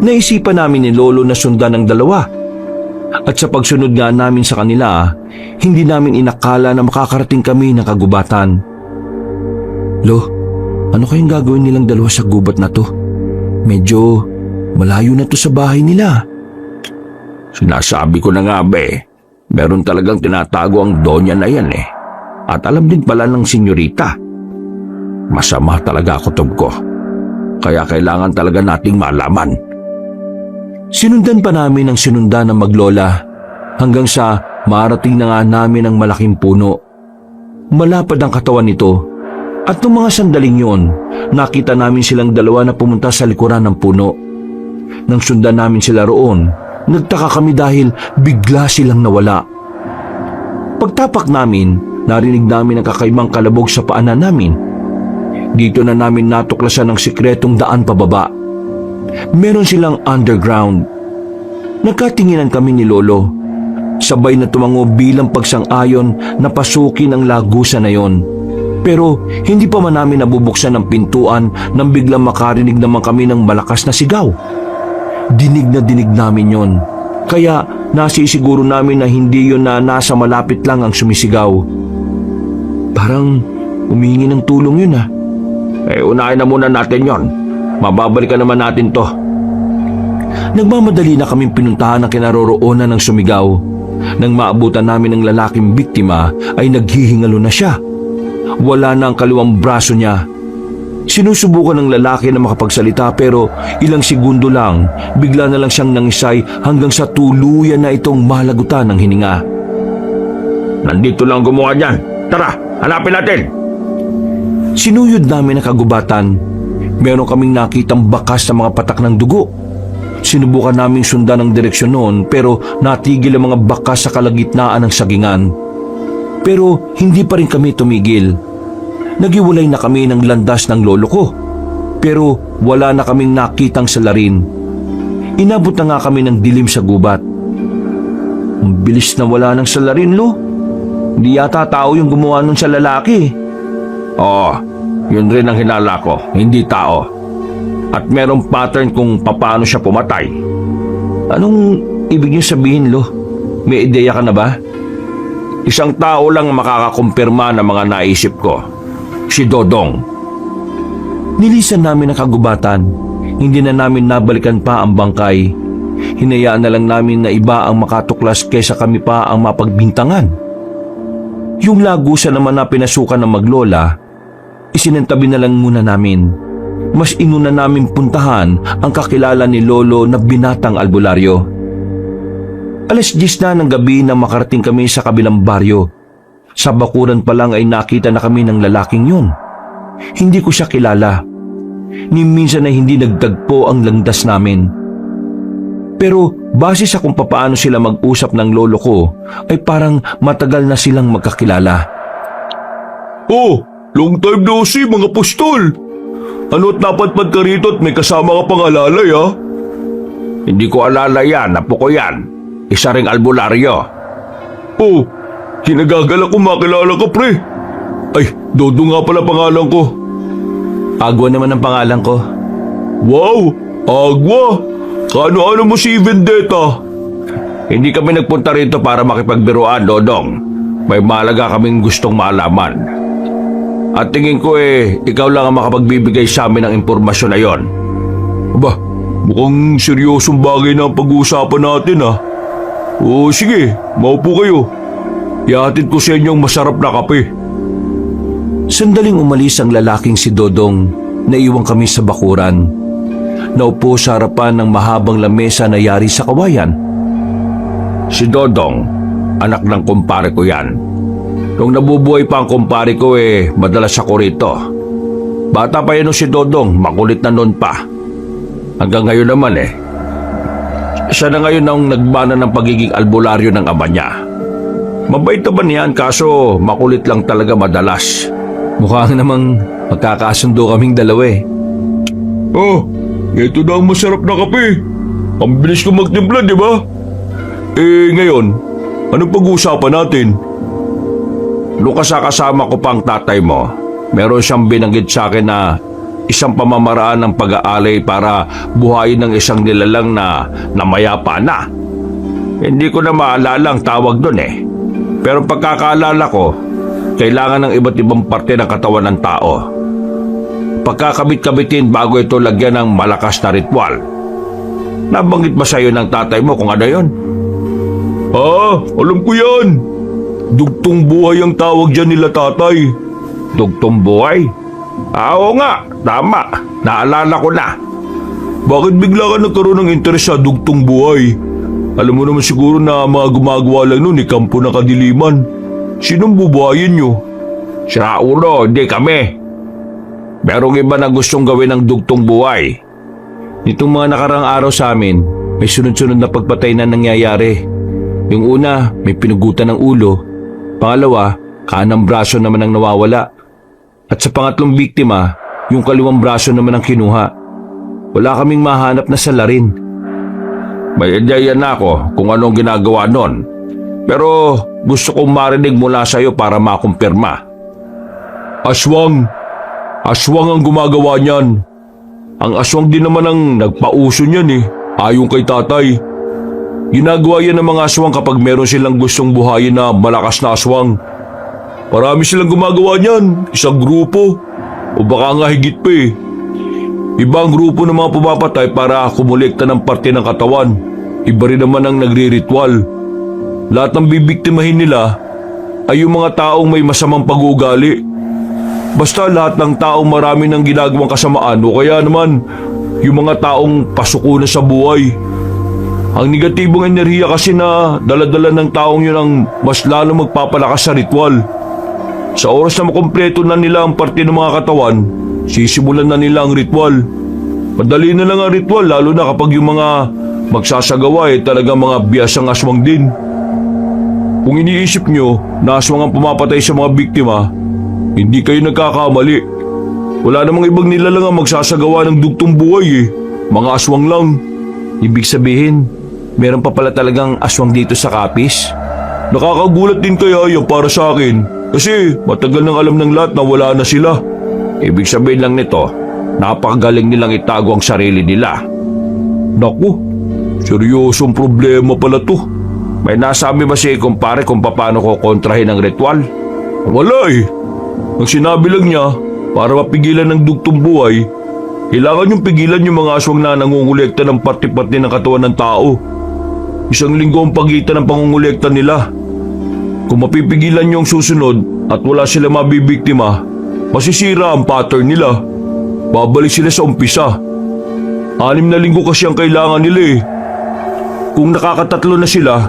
Naisipan namin ni Lolo na sundan ng dalawa. At sa pagsunod nga namin sa kanila, hindi namin inakala na makakarating kami ng kagubatan. Lo, ano kayang gagawin nilang dalawa sa gubat na to? Medyo malayo na to sa bahay nila. Sinasabi ko na nga meron talagang tinatago ang donya na yan eh. At alam din pala ng senyorita. Masama talaga kutob ko. Kaya kailangan talaga nating malaman. Sinundan pa namin ang sinundan ng maglola hanggang sa marating na nga namin ang malaking puno. Malapad ang katawan nito at noong mga sandaling yon, nakita namin silang dalawa na pumunta sa likuran ng puno. Nang sundan namin sila roon, nagtaka kami dahil bigla silang nawala. Pagtapak namin, narinig namin ang kakaibang kalabog sa paanan namin. Dito na namin natuklasan ang sikretong daan pababa. Meron silang underground. Nagkatinginan kami ni Lolo. Sabay na tumango bilang pagsang-ayon na pasukin ang lagusan na yon. Pero hindi pa man namin nabubuksan ang pintuan nang biglang makarinig naman kami ng malakas na sigaw. Dinig na dinig namin yon. Kaya nasisiguro namin na hindi yon na nasa malapit lang ang sumisigaw. Parang humingi ng tulong yun ah. Unahin na muna natin yon. Mababalikan naman natin to. Nagmamadali na kaming pinuntahan ang kinaroroonan ng sumigaw. Nang maabutan namin ng lalaking biktima ay naghihingalo na siya. Wala na ang kaliwang braso niya. Sinusubukan ng lalaki na makapagsalita pero ilang segundo lang, bigla na lang siyang nangisay hanggang sa tuluyan na itong malagutan ng hininga. Nandito lang gumawa niyan. Tara, hanapin natin. Sinuyod namin ang kagubatan. Meron kaming nakitang bakas sa mga patak ng dugo. Sinubukan naming sundan ang direksyon noon pero natigil ang mga bakas sa kalagitnaan ng sagingan. Pero hindi pa rin kami tumigil. Nagiwalay na kami ng landas ng lolo ko. Pero wala na kaming nakitang salarin. Inabot na nga kami ng dilim sa gubat. Ang bilis na wala ng salarin, Lo. Hindi yata tao yung gumawa nun sa lalaki. Oo, yun rin ang hinala ko, hindi tao. At merong pattern kung paano siya pumatay. Anong ibig niyo sabihin, Lo? May ideya ka na ba? Isang tao lang ang makakakumpirma ng mga naisip ko. Si Dodong. Nilisan namin ang kagubatan. Hindi na namin nabalikan pa ang bangkay. Hinayaan na lang namin na iba ang makatuklas kaysa kami pa ang mapagbintangan. Yung lagusan naman na pinasukan ng maglola, isinantabi na lang muna namin. Mas inuna namin puntahan ang kakilala ni Lolo na binatang albularyo. Alas 10 na ng gabi nang makarating kami sa kabilang baryo. Sa bakuran pa lang ay nakita na kami ng lalaking yun. Hindi ko siya kilala. Ni minsan ay hindi nagtagpo ang landas namin. Pero base sa kung papaano sila mag-usap ng lolo ko, ay parang matagal na silang magkakilala. Oh, long time no see mga pustol. Ano't napadpad ka rito at may kasama ka pang alalay ha? Hindi ko alala yan, apo ko yan. Isa ring albularyo. Oh, kinagagala ko makilala ka pre. Ay, Dodo nga pala pangalan ko. Agwa naman ang pangalan ko. Wow, Agwa. Kaano-ano mo si Vendetta? Hindi kami nagpunta rito para makipagbiruan, Dodong. May malaga kaming gustong malaman. At tingin ko ikaw lang ang makapagbibigay sa amin ng impormasyon na yon. Aba, mukhang seryosong bagay na ang pag-uusapan natin ha. O sige, maupo kayo. Ihatid ko sa inyo ang masarap na kape. Sandaling umalis ang lalaking si Dodong. Naiwan kami sa bakuran. Naupo sa harapan ng mahabang lamesa na yari sa kawayan. Si Dodong, anak ng kumpare ko yan. Nung nabubuhay pa ang kumpare ko madalas ako rito. Bata pa yan si Dodong, makulit na noon pa. Hanggang ngayon naman Siya na ngayon ang nagmana ng pagiging albularyo ng ama niya. Mabait naman yan kaso makulit lang talaga madalas. Mukhang namang magkakasundo kaming dalawa eh. Oh, ito na ang masarap na kape. Ang bilis ko magtimpla, di ba? Ngayon, anong pag-uusapan natin? Nung kasama ko pang tatay mo, meron siyang binanggit sa akin na isang pamamaraan ng pag-aalay para buhayin ng isang nilalang na namayapa na. Hindi ko na maalala ang tawag doon eh. Pero pagkakaalala ko, kailangan ng iba't ibang parte ng katawan ng tao. Pagkakabit-kabitin bago ito lagyan ng malakas na ritual. Nabanggit ba sa'yo ng tatay mo kung ano yon? Alam ko yan. Dugtong buhay ang tawag dyan nila tatay. Dugtong buhay? Oo nga, tama. Naalala ko na. Bakit bigla ka nagkaroon ng interes sa dugtong buhay? Alam mo naman siguro na mga gumagawa lang nun kampo ng kadiliman. Sinong bubuhayin nyo? Sa ulo, hindi kami. Merong iba na gustong gawin ng dugtong buhay. Nitong mga nakarang araw sa amin, may sunod-sunod na pagpatay na nangyayari. Yung una, may pinugutan ng ulo. Pangalawa, kanang braso naman ang nawawala. At sa pangatlong biktima, yung kaliwang braso naman ang kinuha. Wala kaming mahanap na salarin. May ideya na ako kung anong ginagawa nun. Pero gusto kong marinig mula sa'yo para makumpirma. Aswang. Aswang ang gumagawa niyan. Ang aswang din naman ang nagpauso niyan eh. Ayon kay tatay. Ginagawa yan ng mga aswang kapag meron silang gustong buhayin na malakas na aswang. Marami silang gumagawa niyan. Isang grupo. O baka nga higit pa eh. Ibang grupo ng mga pumapatay para kumulekta ng parte ng katawan. Iba rin naman ang nagre-ritual. Lahat ng bibiktimahin nila ay yung mga taong may masamang pag-uugali. Basta lahat ng taong marami ng ginagawang kasamaan o kaya naman yung mga taong pasuko na sa buhay. Ang negatibong enerhiya kasi na daladala ng taong yun ang mas lalo magpapalakas sa ritual. Sa oras na makumpleto na nila ang parte ng mga katawan, sisimulan na nila ang ritual. Madali na lang ang ritual lalo na kapag yung mga magsasagawa ay talagang mga biyasang aswang din. Kung iniisip nyo na aswang ang pumapatay sa mga biktima, hindi kayo nagkakamali. Wala namang ibang nilalang ang magsasagawa ng dugtong buhay eh. Mga aswang lang. Ibig sabihin, meron pa pala talagang aswang dito sa Capiz? Nakakagulat din kaya yan para sa akin. Kasi matagal nang alam ng lahat na wala na sila. Ibig sabihin lang nito, napakagaling nilang itago ang sarili nila. Naku, seryosong problema pala to. May nasabi ba si kumpare kung paano ko kontrahin ang ritual? Wala eh. Ang sinabi lang niya, para mapigilan ng dugtong buhay, kailangan yung pigilan yung mga aswang na nangungulekta ng parte-parte ng katawan ng tao. Isang linggo ang pagitan ng pangungulekta nila. Kung mapipigilan yung susunod at wala sila mabibiktima, masisira ang pattern nila. Babalik sila sa umpisa. 6 na linggo kasi ang kailangan nila eh. Kung nakakatatlo na sila,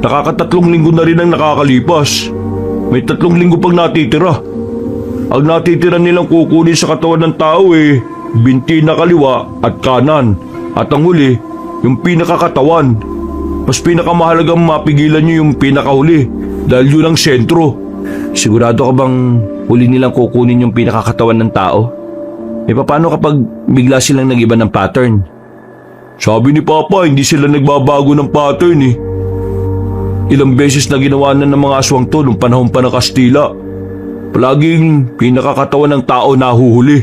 nakakatatlong linggo na rin ang nakakalipas. May 3 linggo pang natitira. Ang natitira nilang kukunin sa katawan ng tao eh, binti na kaliwa at kanan. At ang huli, yung pinakakatawan. Mas pinakamahalagang mapigilan nyo yung pinakahuli dahil yun ang sentro. Sigurado ka bang huli nilang kukunin yung pinakakatawan ng tao? Paano kapag bigla silang nag-iba ng pattern? Sabi ni Papa, hindi sila nagbabago ng pattern eh. Ilang beses na ginawa na ng mga aswang to nung panahon pa ng Kastila. Palaging pinakakatawan ng tao nahuhuli.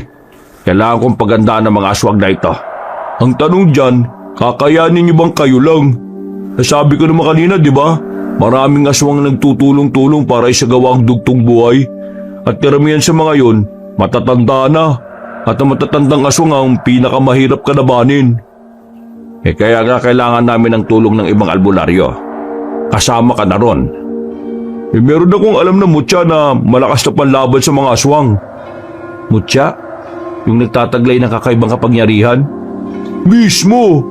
Kailangan kong pagandaan ng mga aswang na ito. Ang tanong dyan, kakayanin niyo bang kayo lang? Nasabi ko naman kanina, di ba? Maraming aswang nagtutulong-tulong para isagawa ang dugtong buhay. At karamihan sa mga yon, matatanda na. At ang matatandang aswang ang pinakamahirap kalabanin. Kaya nga kailangan namin ng tulong ng ibang albularyo. Kasama ka na ron. Meron akong alam na mutya na malakas na panlaban sa mga aswang. Mutya? Yung nagtataglay ng kakaibang kapangyarihan? Mismo!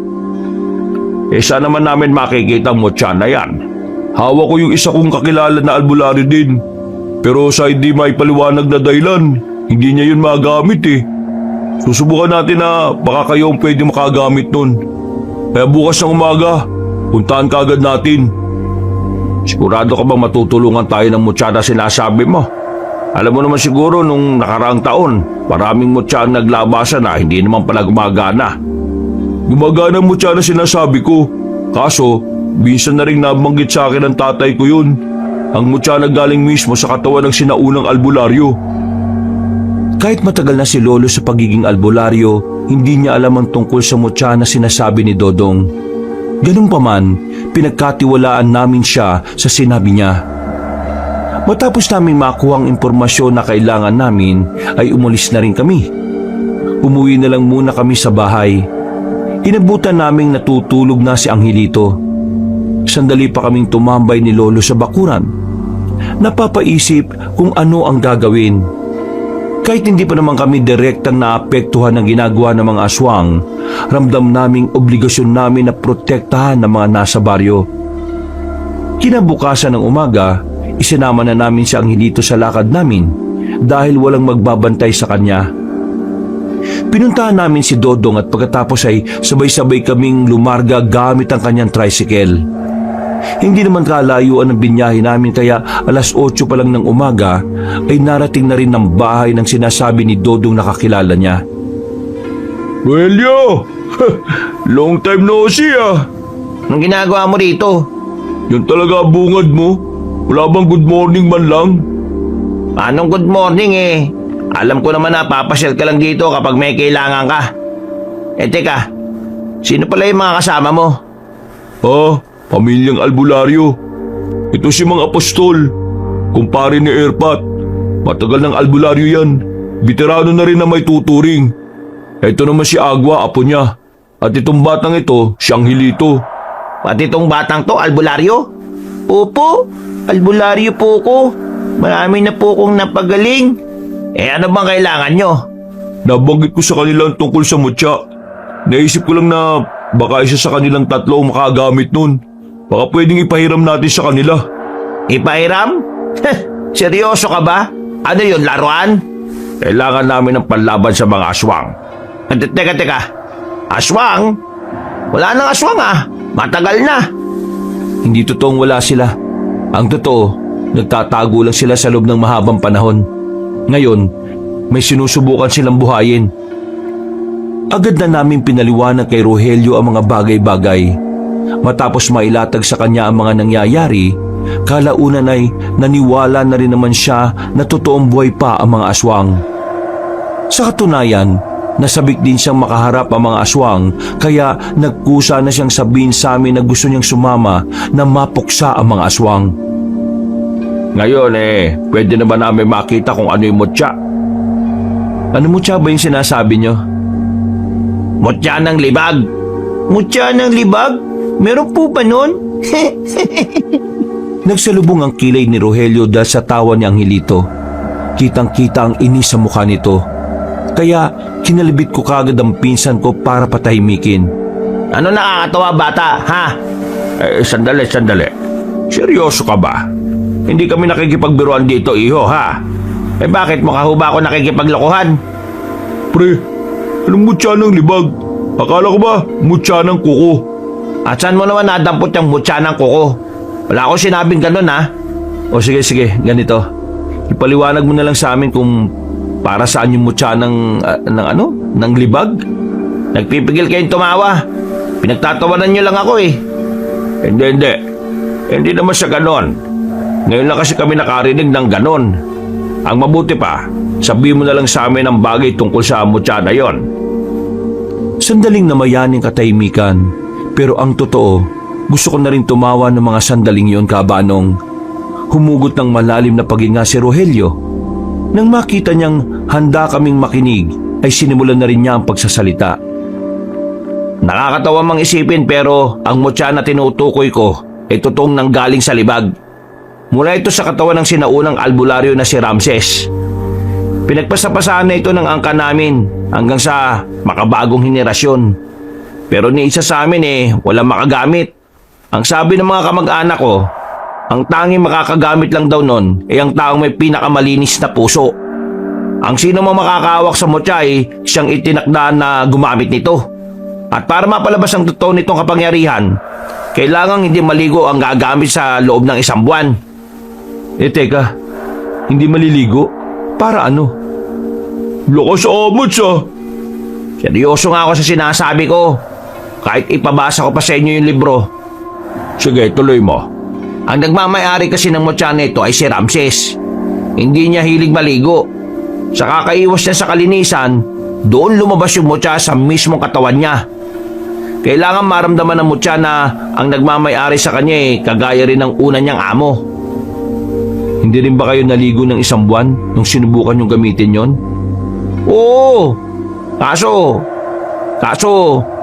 Saan naman namin makikita ang mutya na yan? Hawak ko yung isa kong kakilala na albularyo din. Pero sa hindi maipaliwanag na dahilan, hindi niya yun magamit eh. Susubukan natin na baka kayo ang pwede makagamit nun. Kaya bukas ng umaga, puntahan ka agad natin. Sigurado ka bang matutulungan tayo ng mutya na sinasabi mo? Alam mo naman siguro nung nakaraang taon, maraming mutya ang naglabasan na hindi naman pala gumagana. Gumagana ang mutya na sinasabi ko. Kaso, minsan na rin nabanggit sa akin ng tatay ko yun. Ang mutya na galing mismo sa katawan ng sinaunang albularyo. Kahit matagal na si Lolo sa pagiging albularyo, hindi niya alam ang tungkol sa mutya na sinasabi ni Dodong. Ganun pa man, pinagkatiwalaan namin siya sa sinabi niya. Matapos namin makuha ang impormasyon na kailangan namin, ay umalis na rin kami. Umuwi na lang muna kami sa bahay. Inabutan naming natutulog na si Angelito. Sandali pa kaming tumambay ni Lolo sa bakuran. Napapaisip kung ano ang gagawin. Kahit hindi pa naman kami direktang naapektuhan ng ginagawa ng mga aswang, ramdam naming obligasyon namin na protektahan ng mga nasa baryo. Kinabukasan ng umaga, isinama na namin si Angelito sa lakad namin dahil walang magbabantay sa kanya. Pinuntahan namin si Dodong at pagkatapos ay sabay-sabay kaming lumarga gamit ang kanyang tricycle. Hindi naman kalayuan ang binyahe namin kaya 8:00 pa lang ng umaga ay narating na rin ng bahay ng sinasabi ni Dodong na kakilala niya. Rogelio! Long time no see ah! Anong ginagawa mo rito? Yan talaga ang bungad mo? Wala bang good morning man lang? Anong good morning eh? Alam ko naman na papasyal ka lang dito kapag may kailangan ka. Teka, sino pala yung mga kasama mo? Pamilyang albularyo. Ito si Mang Apostol, kumpare ni Erpat. Matagal ng albularyo yan. Veterano na rin na may tuturing. Ito naman si Agua, apo niya. At itong batang ito, si Angelito. Pati itong batang to, albularyo? Opo, albularyo po ko. Marami na po kong napagaling. Ano bang kailangan nyo? Nabanggit ko sa kanilang tungkol sa mutya. Naisip ko lang na baka isa sa kanilang 3 ang makagamit nun. Baka pwedeng ipahiram natin sa kanila. Ipahiram? Seryoso ka ba? Ano yun, laruan? Kailangan namin ng panlaban sa mga aswang. Teka. Aswang? Wala nang aswang ah. Matagal na. Hindi totoong wala sila. Ang totoo, nagtatago lang sila sa loob ng mahabang panahon. Ngayon, may sinusubukan silang buhayin. Agad na namin pinaliwanag kay Rogelio ang mga bagay-bagay. Matapos mailatag sa kanya ang mga nangyayari, kalaunan ay naniwala na rin naman siya na totoong buhay pa ang mga aswang. Sa katunayan, nasabik din siyang makaharap ang mga aswang kaya nagkusa na siyang sabihin sa amin na gusto niyang sumama na mapuksa ang mga aswang. Ngayon pwede na ba namin makita kung ano yung mutya? Ano mutya ba yung sinasabi niyo? Mutya ng libag. Mutya ng libag? Meron po ba nun? Nagsalubong ang kilay ni Rogelio dahil sa tawa ni Angelito. Kitang-kita ang inis sa mukha nito. Kaya kinalibit ko kagad ang pinsan ko para patahimikin. Ano nakakatawa bata, ha? Sandali. Seryoso ka ba? Hindi kami nakikipagbiruan dito, iho, ha? Bakit mukha ho ba ako nakikipaglokohan? Pre, anong mutya ng libag? Akala ko ba mutya ng kuko? At saan mo naman nadampot yung mutya ng kuko? Wala akong sinabing ganun ha. O sige, ganito. Ipaliwanag mo na lang sa amin kung para saan yung mutya ng libag? Nagpipigil kayong tumawa. Pinagtatawanan nyo lang ako eh. Hindi. Hindi naman sa ganon. Ngayon lang kasi kami nakarinig ng ganon. Ang mabuti pa, sabihin mo na lang sa amin ang bagay tungkol sa mutya na yon. Sandaling namayaning katahimikan. Pero ang totoo, gusto ko na rin tumawa ng mga sandaling yon, kabanong. Humugot ng malalim na paghinga si Rogelio. Nang makita niyang handa kaming makinig, ay sinimulan na rin niya ang pagsasalita. Nakakatawa mang isipin pero ang mutya na tinutukoy ko ay totoong nanggaling sa libag. Mula ito sa katawan ng sinaunang albularyo na si Ramses. Pinagpasapasahan na ito ng angka namin hanggang sa makabagong henerasyon. Pero ni isa sa amin walang makagamit. Ang sabi ng mga kamag-anak ko, ang tanging makakagamit lang daw nun ay ang taong may pinakamalinis na puso. Ang sino mang makakahawak sa mutya ay siyang itinakdaan na gumamit nito. At para mapalabas ang totoo nitong kapangyarihan, kailangang hindi maligo ang gagamit sa loob ng 1 buwan. Teka, hindi maliligo? Para ano? Lakas amot sa. Seryoso nga ako sa sinasabi ko. Kahit ipabasa ko pa sa inyo yung libro. Sige, tuloy mo. Ang nagmamayari kasi ng mutya nito ay si Ramses. Hindi niya hilig maligo. Sa kakaiwas niya sa kalinisan, doon lumabas yung mutya sa mismong katawan niya. Kailangan maramdaman ng mutya na ang nagmamayari sa kanya kagaya rin ng una niyang amo. Hindi rin ba kayo naligo ng 1 buwan nung sinubukan yung gamitin yon? Oo, kaso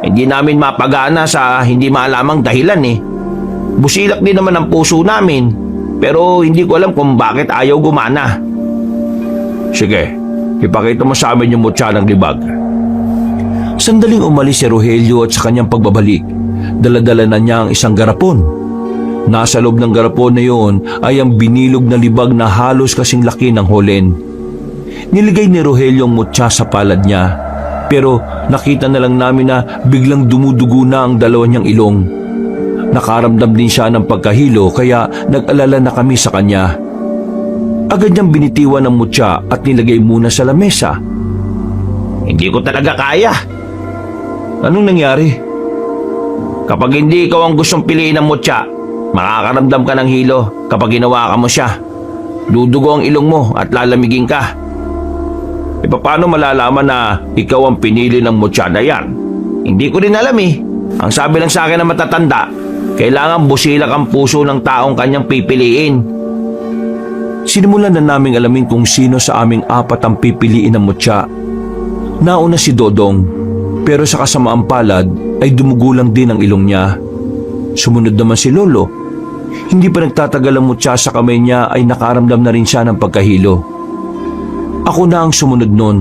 hindi namin mapagana sa hindi maalamang dahilan eh. Busilak din naman ang puso namin, pero hindi ko alam kung bakit ayaw gumana. Sige, ipakita mo sa amin yung mutya ng libag. Sandaling umalis si Rogelio at sa kanyang pagbabalik, daladala na niya ang isang garapon. Nasa loob ng garapon na yun ay ang binilog na libag na halos kasing laki ng holen. Niligay ni Rogelio ang mutya sa palad niya, pero nakita na lang namin na biglang dumudugo na ang dalawa niyang ilong. Nakaramdam din siya ng pagkahilo kaya nag-alala na kami sa kanya. Agad niyang binitiwan ang mutya at nilagay muna sa lamesa. Hindi ko talaga kaya. Anong nangyari? Kapag hindi ikaw ang gustong piliin ng mutya, makakaramdam ka ng hilo kapag ginawa ka mo siya. Dudugo ang ilong mo at lalamigin ka. E paano malalaman na ikaw ang pinili ng mutya na yan? Hindi ko rin alam eh. Ang sabi lang sa akin na matatanda, kailangan busilak ang puso ng taong kanyang pipiliin. Sinimulan na naming alamin kung sino sa aming 4 ang pipiliin ng mutya. Nauna si Dodong, pero sa kasamaang palad ay dumugulang din ang ilong niya. Sumunod naman si Lolo. Hindi pa nagtatagal ang mutya sa kamay niya ay nakaramdam na rin siya ng pagkahilo. Ako na ang sumunod nun.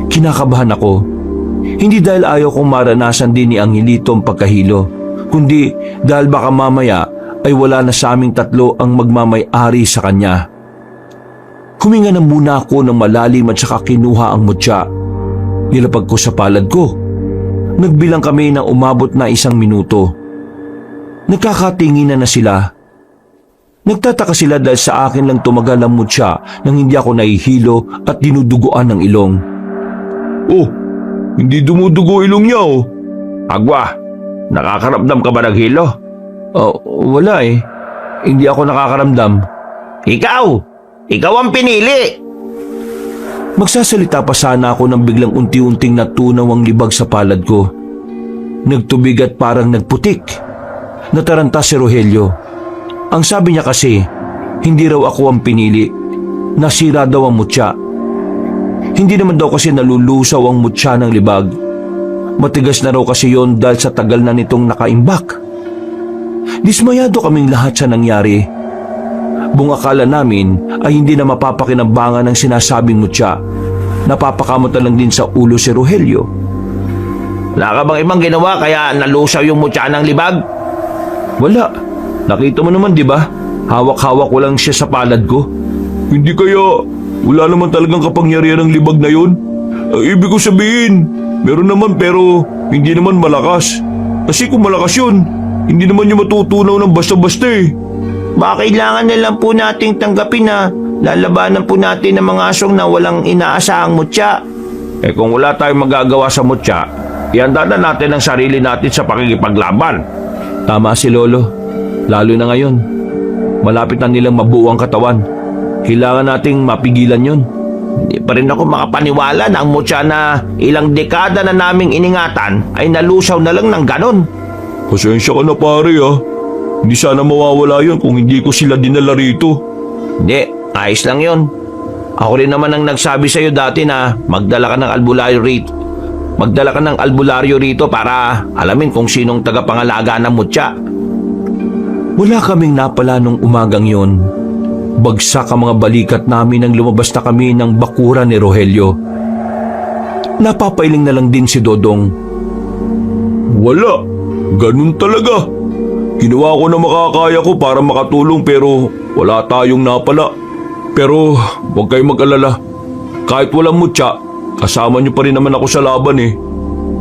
Kinakabahan ako. Hindi dahil ayaw kong maranasan din ni Angelito ang pagkahilo, kundi dahil baka mamaya ay wala na sa aming 3 ang magmamay-ari sa kanya. Huminga na muna ako ng malalim at saka kinuha ang mutya. Nilapag ko sa palad ko. Nagbilang kami na umabot na 1 minuto. Nagkakatinginan na sila. Nagtataka sila dahil sa akin lang tumagal ang mutya nang hindi ako nahihilo at dinuduguan ng ilong. Oh, hindi dumudugo ilong niya oh. Agwa, nakakaramdam ka ba ng hilo? Wala eh. Hindi ako nakakaramdam. Ikaw ang pinili. Magsasalita pa sana ako nang biglang unti-unting natunaw ang libag sa palad ko. Nagtubig at parang nagputik. Nataranta si Rogelio. Ang sabi niya kasi, hindi raw ako ang pinili. Nasira daw ang mutya. Hindi naman daw kasi nalulusaw ang mutya ng libag. Matigas na raw kasi yon dahil sa tagal na nitong nakaimbak. Dismayado kaming lahat sa nangyari. Buong akala namin ay hindi na mapapakinabangan ang sinasabing mutya. Napapakamot na lang din sa ulo si Rogelio. Wala ka bang ibang ginawa kaya nalusaw yung mutya ng libag? Wala. Nakita mo naman, di ba? Hawak-hawak ko lang siya sa palad ko. Hindi kaya wala naman talagang kapangyarihan ng libag na yun? Ang ibig ko sabihin, meron naman pero hindi naman malakas. Kasi kung malakas yun, hindi naman yung matutunaw ng basta-basta eh. Baka kailangan na lang po nating tanggapin na lalabanan po natin ng mga asong na walang inaasahang mutya. Eh kung wala tayong magagawa sa mutya, ihanda na natin ang sarili natin sa pakikipaglaban. Tama si Lolo. Lalo na ngayon. Malapit na nilang mabuo ang katawan. Kailangan nating mapigilan yon. Hindi pa rin ako makapaniwala na ang mutya na ilang dekada na naming iningatan ay nalusaw na lang ng ganon. Pasensya ka na pare ah. Hindi sana mawawala yun kung hindi ko sila dinala rito. Hindi, ayos lang yun. Ako rin naman ang nagsabi sa'yo dati na magdala ka ng albularyo rito para alamin kung sinong tagapangalaga ng mutya. Wala kaming napala nung umagang yon. Bagsak ang mga balikat namin nang lumabas na kami ng bakuran ni Rogelio. Napapailing na lang din si Dodong. Wala, ganun talaga. Ginawa ko na makakaya ko para makatulong pero wala tayong napala. Pero huwag kayong mag-alala. Kahit walang mutya, kasama niyo pa rin naman ako sa laban eh.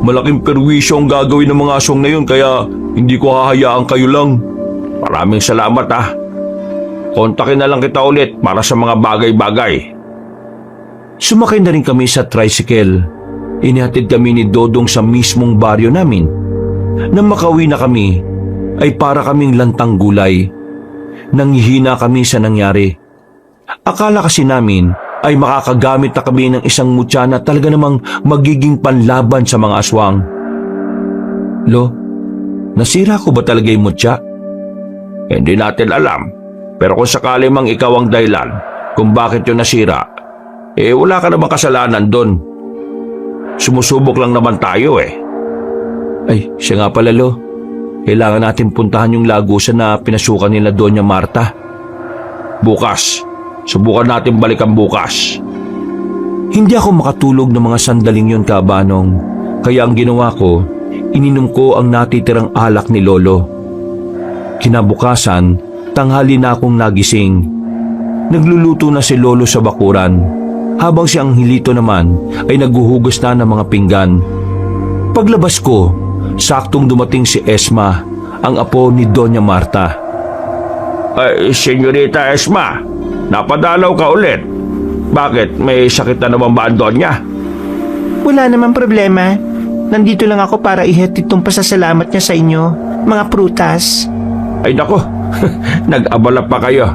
malaking perwisyo ang gagawin ng mga aswang na yun kaya hindi ko hahayaan kayo lang. Maraming salamat ah. Kontakin na lang kita ulit para sa mga bagay-bagay. Sumakay na rin kami sa tricycle. Inihatid kami ni Dodong sa mismong baryo namin. Nang makauwi na kami, ay para kaming lantang gulay. Nanghihina kami sa nangyari. Akala kasi namin ay makakagamit na kami ng isang mutya na talaga namang magiging panlaban sa mga aswang. Lo, nasira ko ba talaga yung mutya? Hindi natin alam. Pero kung sakali mang ikaw ang dahilan kung bakit yun nasira, wala ka namang kasalanan doon. Sumusubok lang naman tayo eh. Ay, siya nga pala, Lo. Kailangan natin puntahan yung lagusan na pinasukan nila Doña Marta. Bukas. Subukan natin balikan bukas. Hindi ako makatulog ng mga sandaling yon, Kabanong. Kaya ang ginawa ko, ininom ko ang natitirang alak ni Lolo. Kinabukasan, tanghali na akong nagising. Nagluluto na si Lolo sa bakuran, habang si Angelito naman ay naghuhugas na ng mga pinggan. Paglabas ko, saktong dumating si Esma, ang apo ni Doña Marta. Ay, Senyorita Esma, napadalaw ka ulit. Bakit? May sakit na naman ba ang Donya? Wala naman problema. Nandito lang ako para ihatid itong pasasalamat niya sa inyo, mga prutas. Ay nako, nag-abala pa kayo.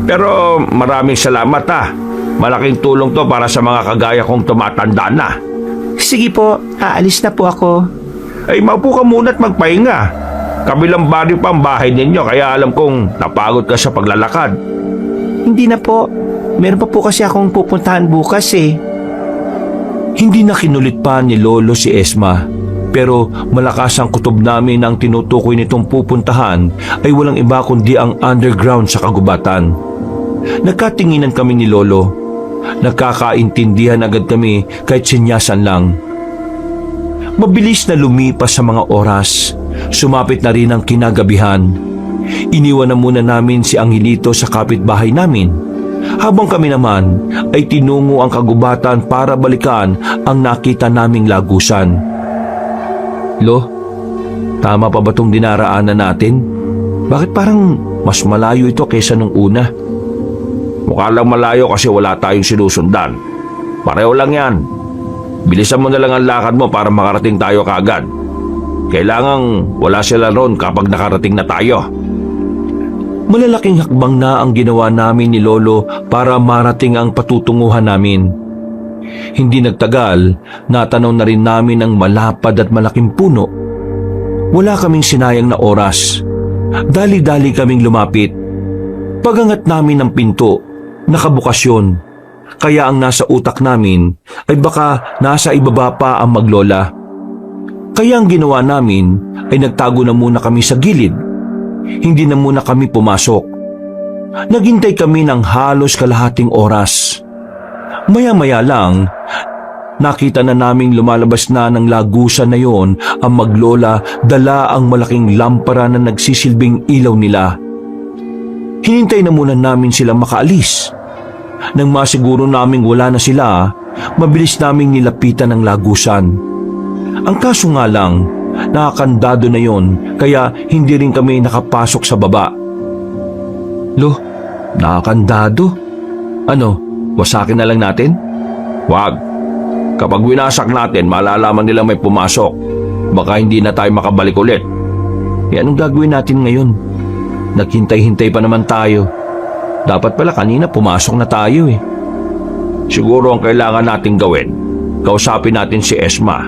Pero maraming salamat ah. Malaking tulong to para sa mga kagaya kong tumatanda na. Sige po, aalis na po ako. Ay maupo ka muna at magpahinga. Kabilang baryo pa ang bahay ninyo kaya alam kong napagod ka sa paglalakad. Hindi na po. Meron pa po kasi akong pupuntahan bukas eh. Hindi na kinulit pa ni Lolo si Esma, pero malakas ang kutob namin ang tinutukoy nitong pupuntahan ay walang iba kundi ang underground sa kagubatan. Nagkatinginan kami ni Lolo. Nagkakaintindihan agad kami kahit sinyasan lang. Mabilis na lumipas sa mga oras. Sumapit na rin ang kinagabihan. Iniwan na muna namin si Angelito sa kapitbahay namin, habang kami naman ay tinungo ang kagubatan para balikan ang nakita naming lagusan. Lo, tama pa ba itong dinaraanan natin? Bakit parang mas malayo ito kaysa nung una? Mukha lang malayo kasi wala tayong sinusundan. Pareho lang yan. Bilisan mo na lang ang lakad mo para makarating tayo kaagad. Kailangang wala sila ron kapag nakarating na tayo. Malalaking hakbang na ang ginawa namin ni Lolo para marating ang patutunguhan namin. Hindi nagtagal, natanaw na rin namin ang malapad at malaking puno. Wala kaming sinayang na oras. Dali-dali kaming lumapit. Pagangat namin ng pinto, nakabukas yun. Kaya ang nasa utak namin ay baka nasa ibaba pa ang maglola. Kaya ang ginawa namin ay nagtago na muna kami sa gilid. Hindi na muna kami pumasok. Naghintay kami ng halos kalahating oras. Maya-maya lang, nakita na naming lumalabas na ng lagusan na yon ang maglola, dala ang malaking lampara na nagsisilbing ilaw nila. Hinintay na muna namin silang makaalis. Nang masiguro naming wala na sila, mabilis naming nilapitan ang lagusan. Ang kaso nga lang, nakakandado na yon kaya hindi rin kami nakapasok sa baba. Lo, nakakandado? Ano, wasakin na lang natin? Wag. Kapag winasak natin, malalaman nila may pumasok. Baka hindi na tayo makabalik ulit. Anong gagawin natin ngayon? Naghintay-hintay pa naman tayo. Dapat pala kanina pumasok na tayo eh. Siguro ang kailangan nating gawin, kausapin natin si Esma.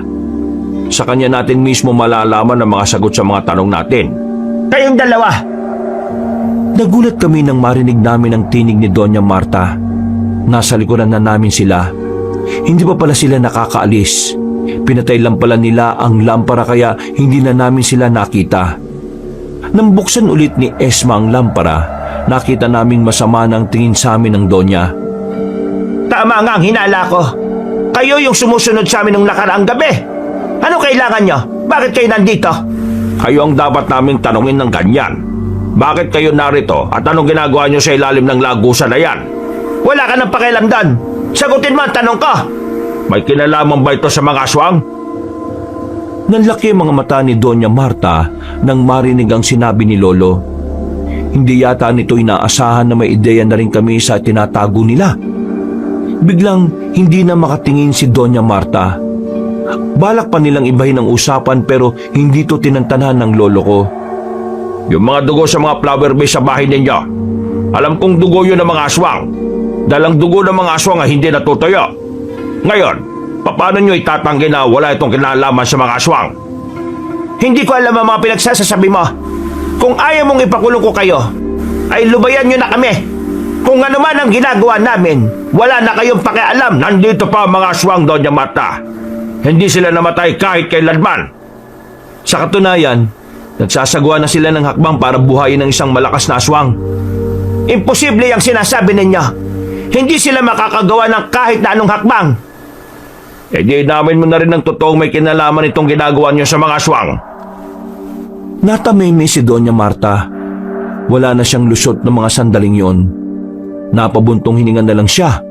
Sa kanya natin mismo malalaman ang mga sagot sa mga tanong natin. Kayong dalawa! Nagulat kami nang marinig namin ang tinig ni Doña Marta. Nasa likuran na namin sila. Hindi pa pala sila nakakaalis. Pinatay lang pala nila ang lampara kaya hindi na namin sila nakita. Nang buksan ulit ni Esma ang lampara, nakita naming masama ng tingin sa amin ng Donya. Tama nga ang hinala ko. Kayo yung sumusunod sa amin nung nakaraang gabi. Ano kailangan nyo? Bakit kayo nandito? Kayo ang dapat naming tanungin ng ganyan. Bakit kayo narito at anong ginagawa nyo sa ilalim ng lagusan na yan? Wala ka nang pakialam doon. Sagutin mo ang tanong ko. May kinalaman ba ito sa mga aswang? Nanlaki ang mga mata ni Doña Marta nang marinig ang sinabi ni Lolo. Hindi yata nito inaasahan na may ideya na rin kami sa tinatago nila. Biglang hindi na makatingin si Doña Marta. Balak pa nilang ibahin ang usapan pero hindi to tinantanan ng lolo ko. Yung mga dugo sa mga flower base sa bahay ninyo, alam kong dugo yun ng mga aswang. Dalang dugo ng mga aswang ay hindi natutuyo. Ngayon, paano nyo itatanggi na wala itong kinalaman sa mga aswang? Hindi ko alam ang mga pinagsasasabi mo. Kung ayaw mong ipakulong ko kayo, ay lubayan nyo na kami. Kung ano man ang ginagawa namin, wala na kayong pakialam. Nandito pa ang mga aswang, Doña Marta. Hindi sila namatay kahit kailanman. Sa katunayan, nagsasagawa na sila ng hakbang para buhayin ng isang malakas na aswang. Imposible ang sinasabi ninyo. Hindi sila makakagawa ng kahit na anong hakbang. E di namin mo na rin ng totoong may kinalaman itong ginagawa nyo sa mga aswang. Natamimi si Doña Marta. Wala na siyang lusot ng mga sandaling yon. Napabuntong hininga na lang siya.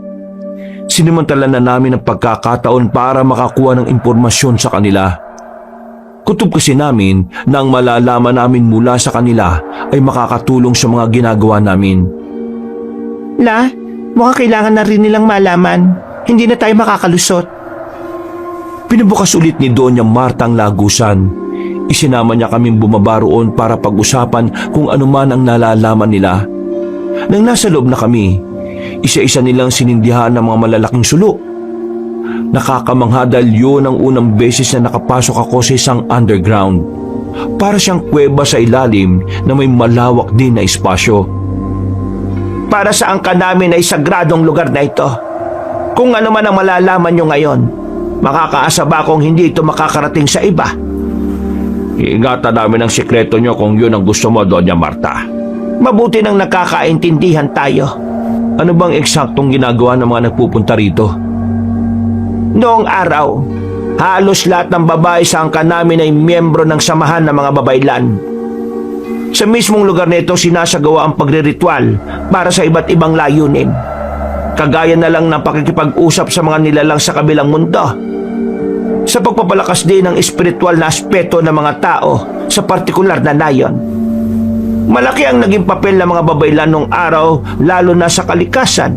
Sinimantala na namin ang pagkakataon para makakuha ng impormasyon sa kanila. Kutob kasi namin na ang malalaman namin mula sa kanila ay makakatulong sa mga ginagawa namin. Mukhang kailangan na rin nilang malaman. Hindi na tayo makakalusot. Pinubukas ulit ni Doña Marta ang lagusan. Isinama niya kaming bumaba roon para pag-usapan kung ano man ang nalalaman nila. Nang nasa loob na kami, isa-isa nilang sinindihan ng mga malalaking sulok. Nakakamangha dahil yun ang unang beses na nakapasok ako sa isang underground. Para siyang kuweba sa ilalim na may malawak din na espasyo. Para saan ka namin ay sagradong lugar na ito? Kung ano man ang malalaman nyo ngayon, makakaasa ba kung hindi ito makakarating sa iba? Iingatan namin ang sikreto nyo kung yun ang gusto mo, Doña Marta. Mabuti nang nakakaintindihan tayo. Ano bang eksaktong ginagawa ng mga nagpupunta rito? Noong araw, halos lahat ng babae sa angkan namin ay miyembro ng samahan ng mga babaylan. Sa mismong lugar na ito sinasagawa ang pagriritual para sa iba't ibang layunin. Kagaya na lang ng pakikipag-usap sa mga nilalang sa kabilang mundo. Sa pagpapalakas din ng espiritual na aspeto ng mga tao sa partikular na layon. Malaki ang naging papel ng mga babaylan noong araw, lalo na sa kalikasan.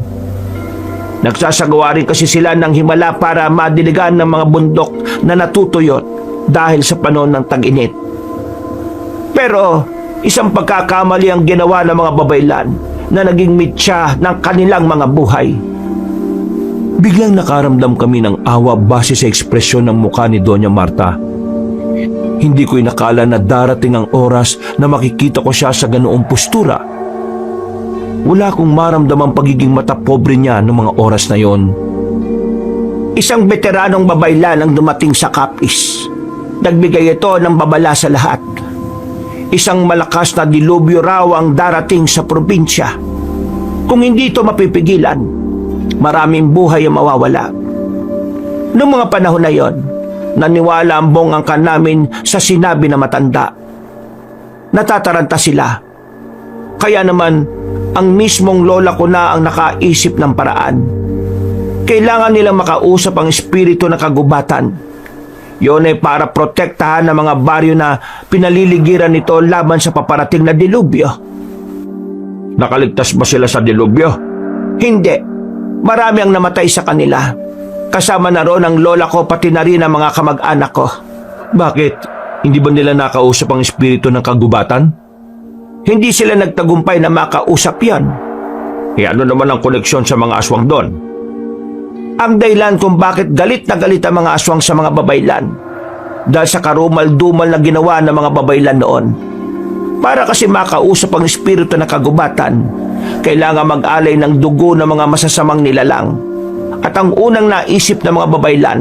Nagsasagawa rin kasi sila ng himala para madiligan ng mga bundok na natutuyot dahil sa panahon ng tag-init. Pero isang pagkakamali ang ginawa ng mga babaylan na naging mitya ng kanilang mga buhay. Biglang nakaramdam kami ng awa base sa ekspresyon ng mukha ni Doña Marta. Hindi ko inakala na darating ang oras na makikita ko siya sa ganoong postura. Wala akong maramdamang pagiging matapobre niya noong mga oras na yon. Isang veteranong babaylan ang dumating sa Capiz. Nagbigay ito ng babala sa lahat. Isang malakas na dilubyo raw ang darating sa probinsya. Kung hindi ito mapipigilan, maraming buhay ang mawawala. Noong mga panahon na yon, naniwala ang buong angkan namin sa sinabi na matanda. Natataranta sila. Kaya naman, ang mismong lola ko na ang nakaisip ng paraan. Kailangan nilang makausap ang espiritu ng kagubatan. Yun ay para protektahan ang mga baryo na pinaliligiran nito laban sa paparating na dilubyo. Nakaligtas ba sila sa dilubyo? Hindi. Marami ang namatay sa kanila. Kasama na roon ang lola ko pati na rin ang mga kamag-anak ko. Bakit? Hindi ba nila nakausap ang espiritu ng kagubatan? Hindi sila nagtagumpay na makausap yan. E ano naman ang koneksyon sa mga aswang doon? Ang dahilan kung bakit galit na galit ang mga aswang sa mga babaylan dahil sa karumal-dumal na ginawa ng mga babaylan noon. Para kasi makausap ang espiritu ng kagubatan, kailangan mag-alay ng dugo ng mga masasamang nilalang. At ang unang naisip ng mga babaylan,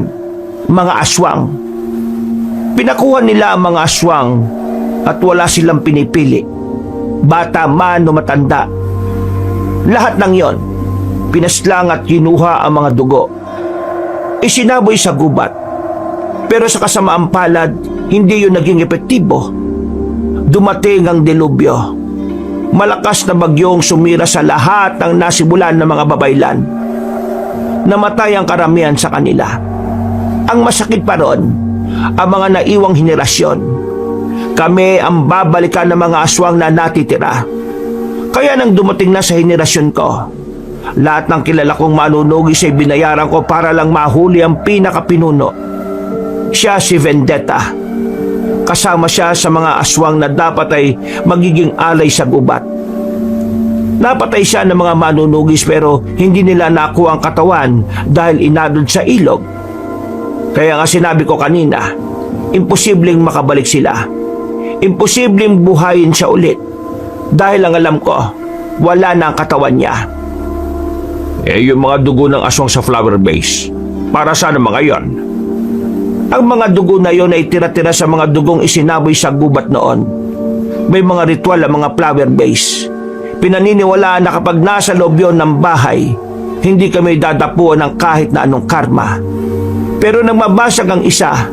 mga aswang. Pinakuha nila ang mga aswang at wala silang pinipili. Bata man o matanda. Lahat ng yon, pinaslang at kinuha ang mga dugo. Isinaboy sa gubat. Pero sa kasamaang palad, hindi yun naging epektibo. Dumating ang dilubyo. Malakas na bagyong sumira sa lahat ng nasibulan ng mga babaylan. Namatay ang karamihan sa kanila. Ang masakit pa ron, ang mga naiwang henerasyon. Kami ang babalikan ng mga aswang na natitira. Kaya nang dumating na sa henerasyon ko, lahat ng kilala kong manunugis ay binayaran ko para lang mahuli ang pinakapinuno. Siya si Vendetta. Kasama siya sa mga aswang na dapat ay magiging alay sa gubat. Napatay siya ng mga manunugis pero hindi nila nakuha ang katawan dahil inadod sa ilog. Kaya nga sinabi ko kanina, imposibleng makabalik sila. Imposibleng buhayin siya ulit. Dahil ang alam ko, wala na ang katawan niya. Yung mga dugo ng aswang sa flower base, para saan naman ngayon? Ang mga dugo na yon ay tira-tira sa mga dugong isinaboy sa gubat noon. May mga ritual ang mga flower base. Pinaniniwalaan na kapag nasa loob yon ng bahay, hindi kami dadapuan ng kahit na anong karma. Pero nang mabasag ang isa,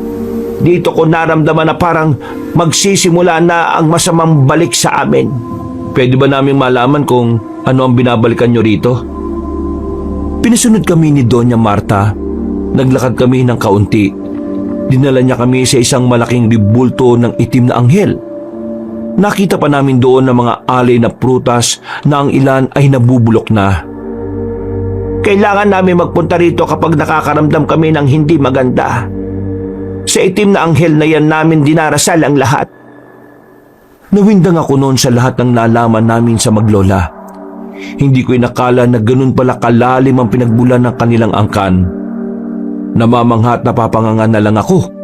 dito ko naramdaman na parang magsisimula na ang masamang balik sa amin. Pwede ba namin malaman kung ano ang binabalikan nyo rito? Pinasunod kami ni Doña Marta. Naglakad kami ng kaunti. Dinala niya kami sa isang malaking ribulto ng itim na anghel. Nakita pa namin doon ng mga alay na prutas na ang ilan ay nabubulok na. Kailangan namin magpunta rito kapag nakakaramdam kami ng hindi maganda. Sa itim na anghel na yan namin dinarasal ang lahat. Nawindang ako noon sa lahat ng nalaman namin sa maglola. Hindi ko inakala na ganun pala kalalim ang pinagbulan ng kanilang angkan. Namamangha at napapanganga na lang ako.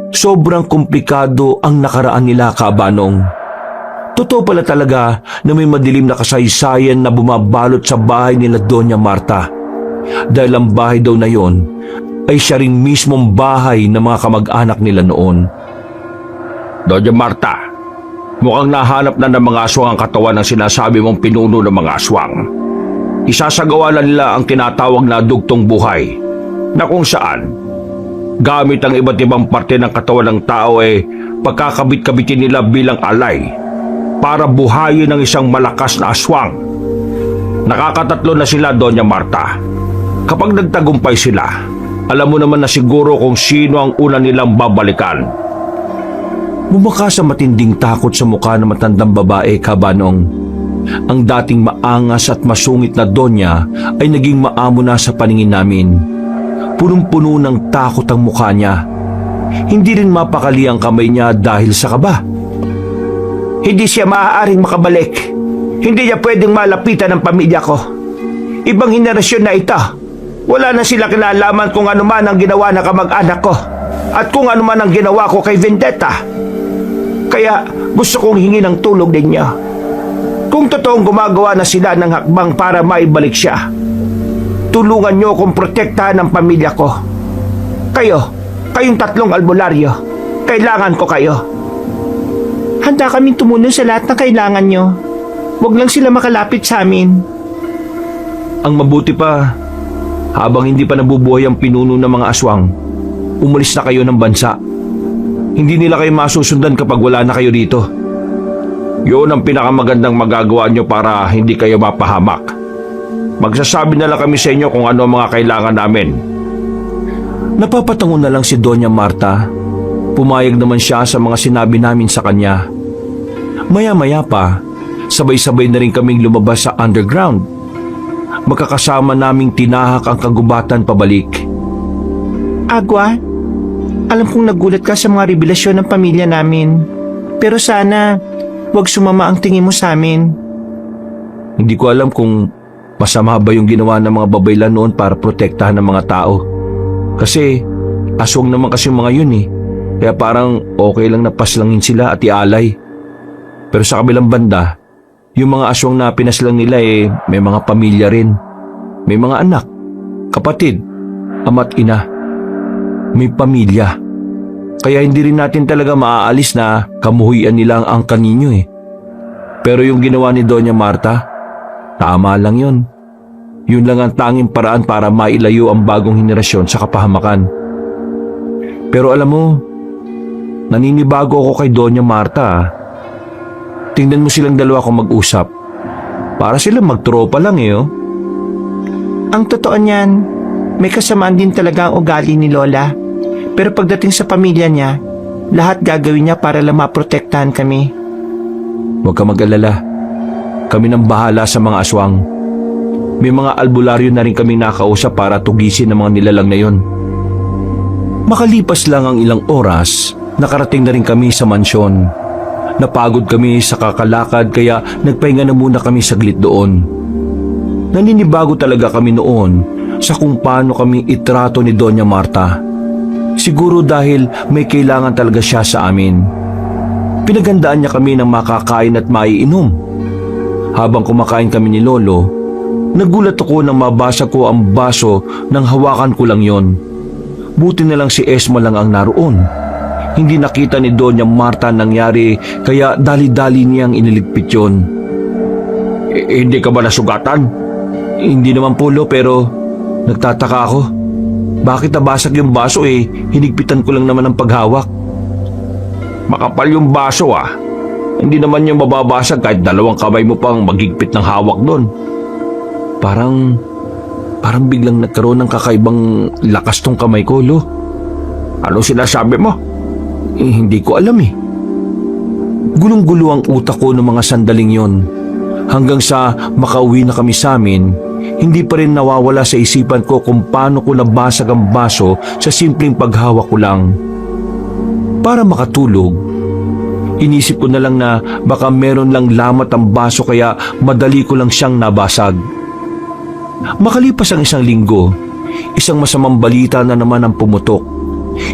Sobrang komplikado ang nakaraan nila, Kabanong. Totoo pala talaga na may madilim na kasaysayan na bumabalot sa bahay nila Doña Marta. Dahil ang bahay daw na yon ay siya rin mismong bahay ng mga kamag-anak nila noon. Doña Marta, mukhang nahanap na ng mga aswang ang katawan ng sinasabi mong pinuno ng mga aswang. Isasagawa na nila ang tinatawag na dugtong buhay, na kung saan gamit ang iba't ibang parte ng katawan ng tao pagkakabit-kabitin nila bilang alay para buhayin ng isang malakas na aswang. Nakakatatlo na sila, Doña Marta. Kapag nagtagumpay sila, alam mo naman na siguro kung sino ang una nilang babalikan. Bumaka sa matinding takot sa mukha ng matandang babae, Kabanong. Ang dating maangas at masungit na Donya ay naging maamo na sa paningin namin. Punong-puno ng takot ang mukha niya. Hindi rin mapakali ang kamay niya dahil sa kaba. Hindi siya maaaring makabalik. Hindi niya pwedeng malapitan ng pamilya ko. Ibang henerasyon na ito. Wala na sila kinalaman kung ano man ang ginawa ng kamag-anak ko at kung ano man ang ginawa ko kay Vendetta. Kaya gusto kong hingi ng tulong ninyo. Kung totoong gumagawa na sila ng hakbang para maibalik siya, tulungan niyo akong protektahan ng pamilya ko. Kayong tatlong albularyo, kailangan ko kayo. Handa kaming tumulong sa lahat ng kailangan niyo. Huwag lang sila makalapit sa amin. Ang mabuti pa, habang hindi pa nabubuhay ang pinuno ng mga aswang, umalis na kayo ng bansa. Hindi nila kayo masusundan kapag wala na kayo dito. Yun ang pinakamagandang magagawa nyo para hindi kayo mapahamak. Magsasabi na lang kami sa inyo kung ano ang mga kailangan namin. Napapatango na lang si Doña Marta. Pumayag naman siya sa mga sinabi namin sa kanya. Maya-maya pa, sabay-sabay na rin kaming lumabas sa underground. Magkakasama naming tinahak ang kagubatan pabalik. Agwa, alam kong nagulat ka sa mga revelasyon ng pamilya namin. Pero sana, huwag sumama ang tingin mo sa amin. Hindi ko alam kung masama ba yung ginawa ng mga babaylan noon para protektahan ng mga tao. Kasi aswang naman kasi yung mga yun eh. Kaya parang okay lang na paslangin sila at ialay. Pero sa kabilang banda, yung mga aswang na pinaslang nila may mga pamilya rin. May mga anak, kapatid, ama't ina. May pamilya. Kaya hindi rin natin talaga maaalis na kamuhuyan nila ang angkan ninyo eh. Pero yung ginawa ni Doña Marta, tama lang yun. Yun lang ang tanging paraan para mailayo ang bagong henerasyon sa kapahamakan. Pero alam mo, naninibago ako kay Doña Marta. Tingnan mo silang dalawa kung mag-usap. Para silang magtropa lang oh. Ang totoo niyan, may kasamaan din talaga ang ugali ni Lola. Pero pagdating sa pamilya niya, lahat gagawin niya para lang maprotektahan kami. Huwag ka mag-alala. Kami nang bahala sa mga aswang. May mga albularyo na rin kaming nakausap para tugisin ang mga nilalang na yon. Makalipas lang ang ilang oras, nakarating na rin kami sa mansyon. Napagod kami sa kakalakad kaya nagpahinga na muna kami saglit doon. Naninibago talaga kami noon sa kung paano kami itrato ni Doña Marta. Siguro dahil may kailangan talaga siya sa amin. Pinaghandaan niya kami ng makakain at maiinom. Habang kumakain kami ni Lolo, nagulat ako nang mabasa ko ang baso nang hawakan ko lang yon. Buti na lang si Esma lang ang naroon. Hindi nakita ni Doña Marta nangyari kaya dali-dali niyang iniligpit yon. Hindi ka ba nasugatan? Hindi naman po, Lo, pero nagtataka ako. Bakit nabasag yung baso hinigpitan ko lang naman ang paghawak. Makapal yung baso ah. Hindi naman yung mababasag kahit 2 kamay mo pang maghigpit ng hawak doon. Parang biglang nagkaroon ng kakaibang lakas tong kamay ko, Lo. Anong sinasabi mo? Hindi ko alam eh. Gulong-gulo ang utak ko ng mga sandaling yon. Hanggang sa makauwi na kami sa amin, hindi pa rin nawawala sa isipan ko kung paano ko nabasag ang baso sa simpleng paghawak ko lang. Para makatulog, inisip ko na lang na baka meron lang lamat ang baso kaya madali ko lang siyang nabasag. Makalipas ang 1 linggo, isang masamang balita na naman ang pumutok.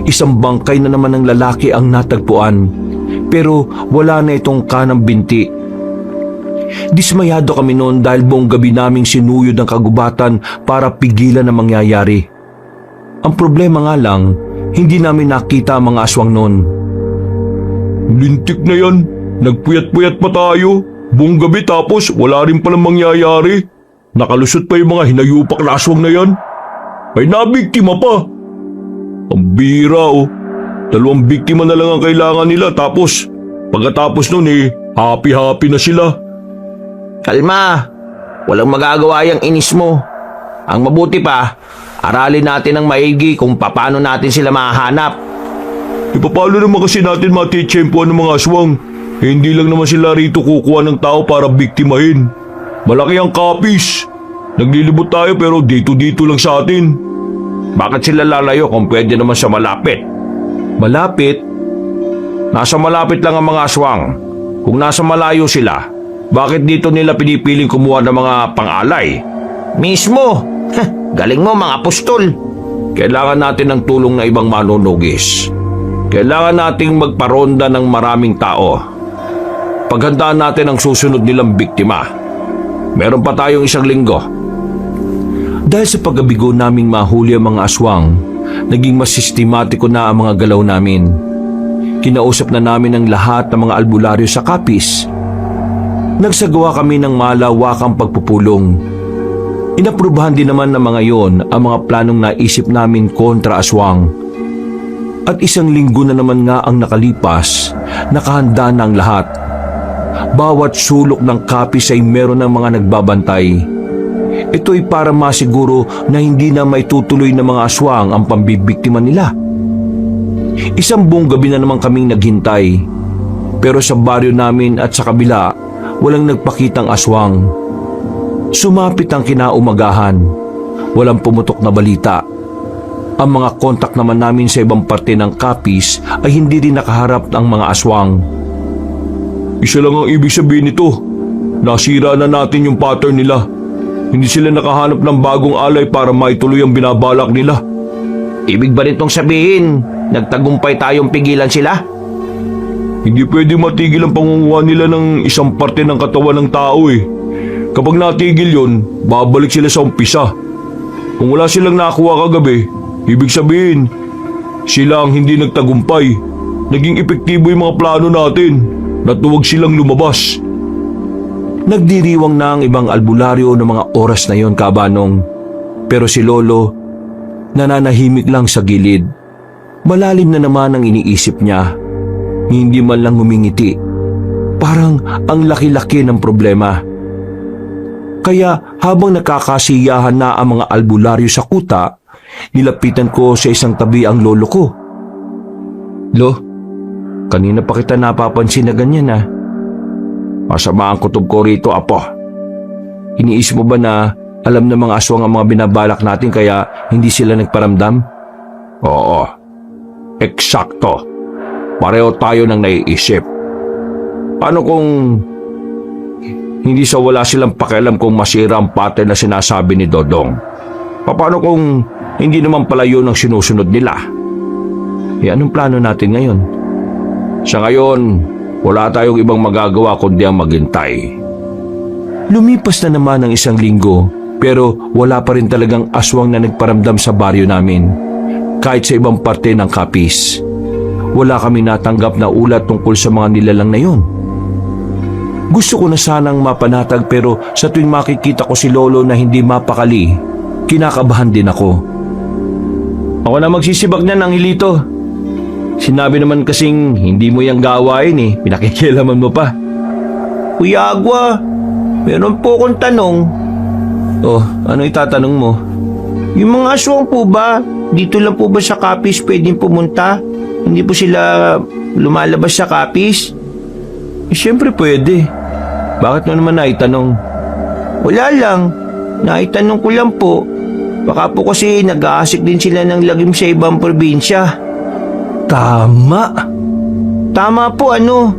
Isang bangkay na naman ng lalaki ang natagpuan, pero wala na itong kanang binti. Dismayado kami noon dahil buong gabi naming sinuyod ang kagubatan para pigilan ang mangyayari. Ang problema nga lang, hindi namin nakita ang mga aswang noon. Lintik na yan. Nagpuyat-puyat pa tayo. Buong gabi tapos wala rin palang mangyayari. Nakalusot pa yung mga hinayupak na aswang na yan. May nabiktima pa. Ang bira oh. 2 biktima na lang ang kailangan nila tapos pagkatapos nun happy-happy na sila. Kalma, walang magagawa yung inis mo. Ang mabuti pa, aralin natin ng maigi kung paano natin sila mahanap. Paano naman kasi natin matitsyempoan ng mga aswang? Hindi lang naman sila rito kukuha ng tao para biktimahin. Malaki ang kapis. Naglilibot tayo pero dito-dito lang sa atin. Bakit sila lalayo kung pwede naman sa malapit? Malapit? Nasa malapit lang ang mga aswang. Kung nasa malayo sila, bakit dito nila pinipiling kumuha ng mga pang-alay? Mismo! Galing mo mga apostol! Kailangan natin ng tulong na ibang manunugis. Kailangan nating magparonda ng maraming tao. Paghandaan natin ang susunod nilang biktima. Meron pa tayong 1 linggo. Dahil sa paggabigo naming mahuli ang mga aswang, naging mas sistematiko na ang mga galaw namin. Kinausap na namin ang lahat ng mga albularyo sa kapis. Nagsagawa kami ng malawakang pagpupulong. Inaprubahan din naman ng mga yon ang mga planong naisip namin kontra aswang. At 1 linggo na naman nga ang nakalipas, nakahanda na ang lahat. Bawat sulok ng kapis ay meron ng mga nagbabantay. Ito'y para masiguro na hindi na maitutuloy ng mga aswang ang pambibiktima nila. 1 buong gabi na naman kaming naghintay. Pero sa baryo namin at sa kabila, walang nagpakitang aswang. Sumapit ang kinaumagahan. Walang pumutok na balita. Ang mga kontak naman namin sa ibang parte ng kapis ay hindi rin nakaharap ng mga aswang. Isa lang ang ibig sabihin nito. Nasira na natin yung pattern nila. Hindi sila nakahanap ng bagong alay para maituloy ang binabalak nila. Ibig ba nitong sabihin, nagtagumpay tayong pigilan sila? Hindi pwede matigil ang pangunguha nila ng isang parte ng katawan ng tao Kapag natigil yon, babalik sila sa umpisa. Kung wala silang nakuha kagabi, ibig sabihin, sila ang hindi nagtagumpay. Naging epektibo yung mga plano natin. Natuwag silang lumabas. Nagdiriwang na ang ibang albularyo ng mga oras na yon, Kabanong. Pero si Lolo, nananahimik lang sa gilid. Malalim na naman ang iniisip niya. Hindi man lang humingiti. Parang ang laki-laki ng problema. Kaya habang nakakasiyahan na ang mga albularyo sa kuta, nilapitan ko sa isang tabi ang lolo ko. Lo, kanina pa kita napapansin na ganyan ah. Masama ang kutob ko rito, Apo. Iniisip mo ba na alam ng mga aswang ang mga binabalak natin kaya hindi sila nagparamdam? Oo. Eksakto. Pareho tayo ng naiisip. Paano kung hindi sa wala silang pakialam kung masira ang pattern na sinasabi ni Dodong? Paano kung hindi naman pala yun ang sinusunod nila? Anong plano natin ngayon? Sa ngayon, wala tayong ibang magagawa kundi ang maghintay. Lumipas na naman ang 1 linggo pero wala pa rin talagang aswang na nagparamdam sa baryo namin. Kahit sa ibang parte ng Capiz. Wala kami natanggap na ulat tungkol sa mga nilalang na yun. Gusto ko na sanang mapanatag pero sa tuwing makikita ko si Lolo na hindi mapakali, kinakabahan din ako. Ako na magsisibak niyan, Angelito. Sinabi naman kasing hindi mo yung gawain eh, pinakikialaman mo pa. Kuya Agua, meron po akong tanong. Oh, ano itatanong mo? Yung mga aswang po ba, dito lang po ba sa Capiz pwedeng pumunta? Hindi po sila lumalabas sa Capiz? Siyempre pwede. Bakit mo naman naitanong? Wala lang. Naitanong ko lang po. Baka po kasi nag-aasik din sila ng lagim sa ibang probinsya. Tama. Tama po, ano?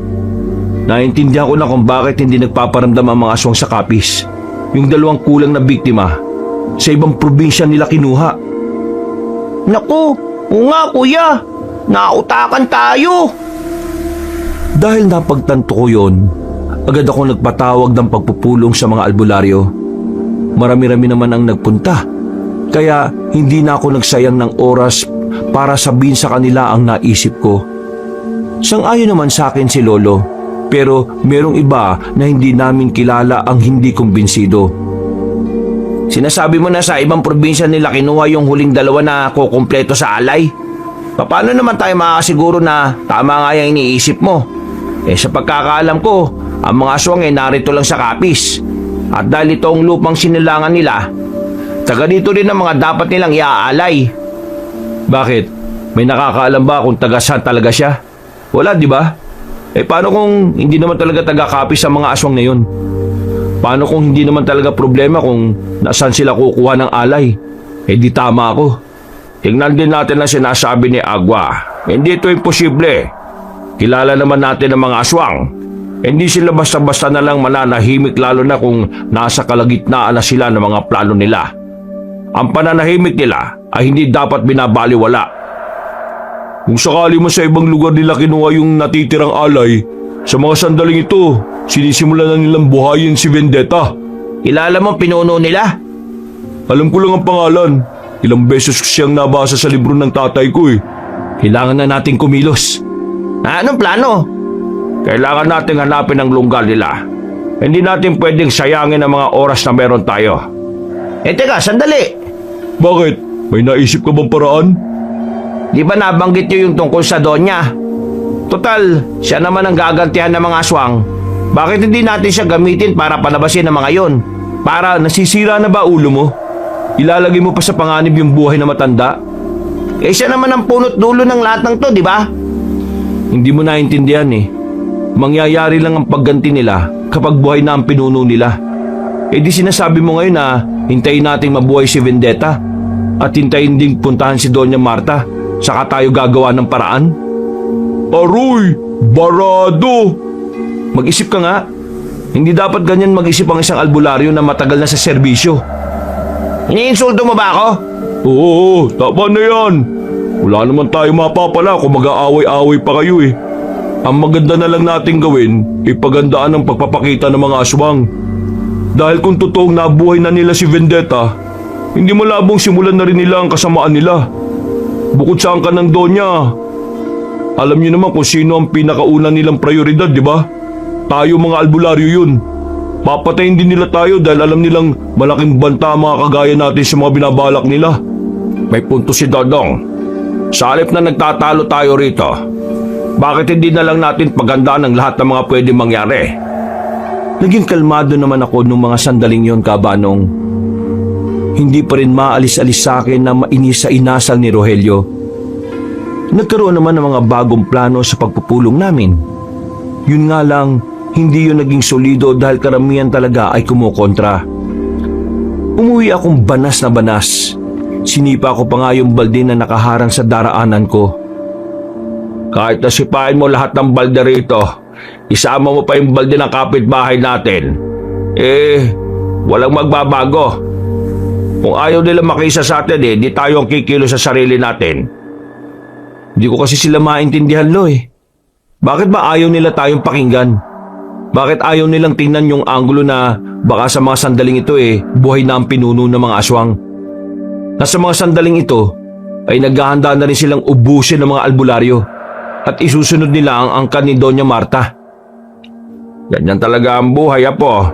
Naintindihan ko na kung bakit hindi nagpaparamdam ang mga aswang sa Capiz. Yung 2 kulang na biktima, sa ibang probinsya nila kinuha. Naku, oo nga kuya. Nautakan tayo. Dahil napagtanto ko yon, agad ako nagpatawag ng pagpupulong sa mga albularyo. Marami-rami naman ang nagpunta, kaya hindi na ako nagsayang ng oras para sabihin sa kanila ang naisip ko. Sang-ayon naman sa akin si Lolo, pero merong iba na hindi namin kilala ang hindi kumbinsido. Sinasabi mo na sa ibang probinsya nila kinuha yung huling 2 na kukumpleto sa alay. Paano naman tayo makakasiguro na tama nga yung iniisip mo? Sa pagkakaalam ko, ang mga aswang narito lang sa Capiz. At dahil ito ang lupang sinilangan nila, taga dito rin ang mga dapat nilang iaalay. Bakit? May nakakaalam ba kung taga saan talaga siya? Wala, di ba? Paano kung hindi naman talaga taga Capiz ang mga aswang na yun? Paano kung hindi naman talaga problema kung nasaan sila kukuha ng alay? Di tama ako. Tingnan din natin ang sinasabi ni Agua. Hindi ito imposible. Kilala naman natin ang mga aswang. Hindi sila basta-basta na lang mananahimik lalo na kung nasa kalagitnaan na sila ng mga plano nila. Ang pananahimik nila ay hindi dapat binabaliwala. Kung sakali mo sa ibang lugar nila kinuha yung natitirang alay, sa mga sandaling ito, sinisimulan na nilang buhayin si Vendetta. Kilala mo pinuno nila? Alam ko lang ang pangalan. Ilang beses siyang nabasa sa libro ng tatay ko eh. Kailangan na nating kumilos. Anong plano? Kailangan nating hanapin ang lunggal nila. Hindi natin pwedeng sayangin ang mga oras na meron tayo. Teka, sandali. Bakit? May naisip ka bang paraan? Di ba nabanggit niyo yung tungkol sa Donya? Total, siya naman ang gagantihan ng mga aswang. Bakit hindi natin siya gamitin para palabasin ang mga yon? Para nasisira na ba ulo mo? Ilalagay mo pa sa panganib yung buhay na matanda? Siya naman ang punot dulo ng lahat ng to, di ba? Hindi mo naintindihan eh. Mangyayari lang ang pagganti nila kapag buhay na ang pinuno nila. Di sinasabi mo ngayon na hintayin nating mabuhay si Vendetta at hintayin ding puntahan si Doña Marta saka tayo gagawa ng paraan? Aroy! Barado! Mag-isip ka nga. Hindi dapat ganyan mag-isip ang isang albularyo na matagal na sa serbisyo. Iniinsulto mo ba ako? Oo, tama na yan. Wala naman tayo mapapala kung mag-aaway-aaway pa kayo eh. Ang maganda na lang nating gawin, ipagandaan ang pagpapakita ng mga aswang. Dahil kung totoong nabuhay na nila si Vendetta, hindi malabong simulan na rin nila ang kasamaan nila. Bukod sa angkan ng Donya, alam niyo naman kung sino ang pinakauna nilang prioridad, di ba? Tayo mga albularyo yun. Papatayin din nila tayo dahil alam nilang malaking banta ang mga kagaya natin sa mga binabalak nila. May punto si Dodong. Sa halip na nagtatalo tayo rito, bakit hindi na lang natin pagandaan ang lahat ng mga pwedeng mangyari? Naging kalmado naman ako nung mga sandaling yon, Kabanong. Hindi pa rin maalis-alis sa akin na mainis sa inasal ni Rogelio. Nagkaroon naman ng mga bagong plano sa pagpupulong namin. Yun nga lang, hindi yun naging solido dahil karamihan talaga ay kumukontra. Umuwi akong banas na banas. Sinipa ko pa nga yung balde na nakaharang sa daraanan ko. Kahit nasipain mo lahat ng balde rito, isama mo pa yung balde ng kapitbahay natin, walang magbabago. Kung ayaw nila makisa sa atin di tayo ang kikilo sa sarili natin. Hindi ko kasi sila maintindihan, Lo eh. Bakit ba ayaw nila tayong pakinggan? Bakit ayaw nilang tingnan yung anggulo na baka sa mga sandaling ito buhay na ang pinuno ng mga aswang? Nasa mga sandaling ito ay naghahanda na rin silang ubusin ng mga albularyo at isusunod nila ang angkan ni Doña Marta. Ganyan talaga ang buhay, Apo.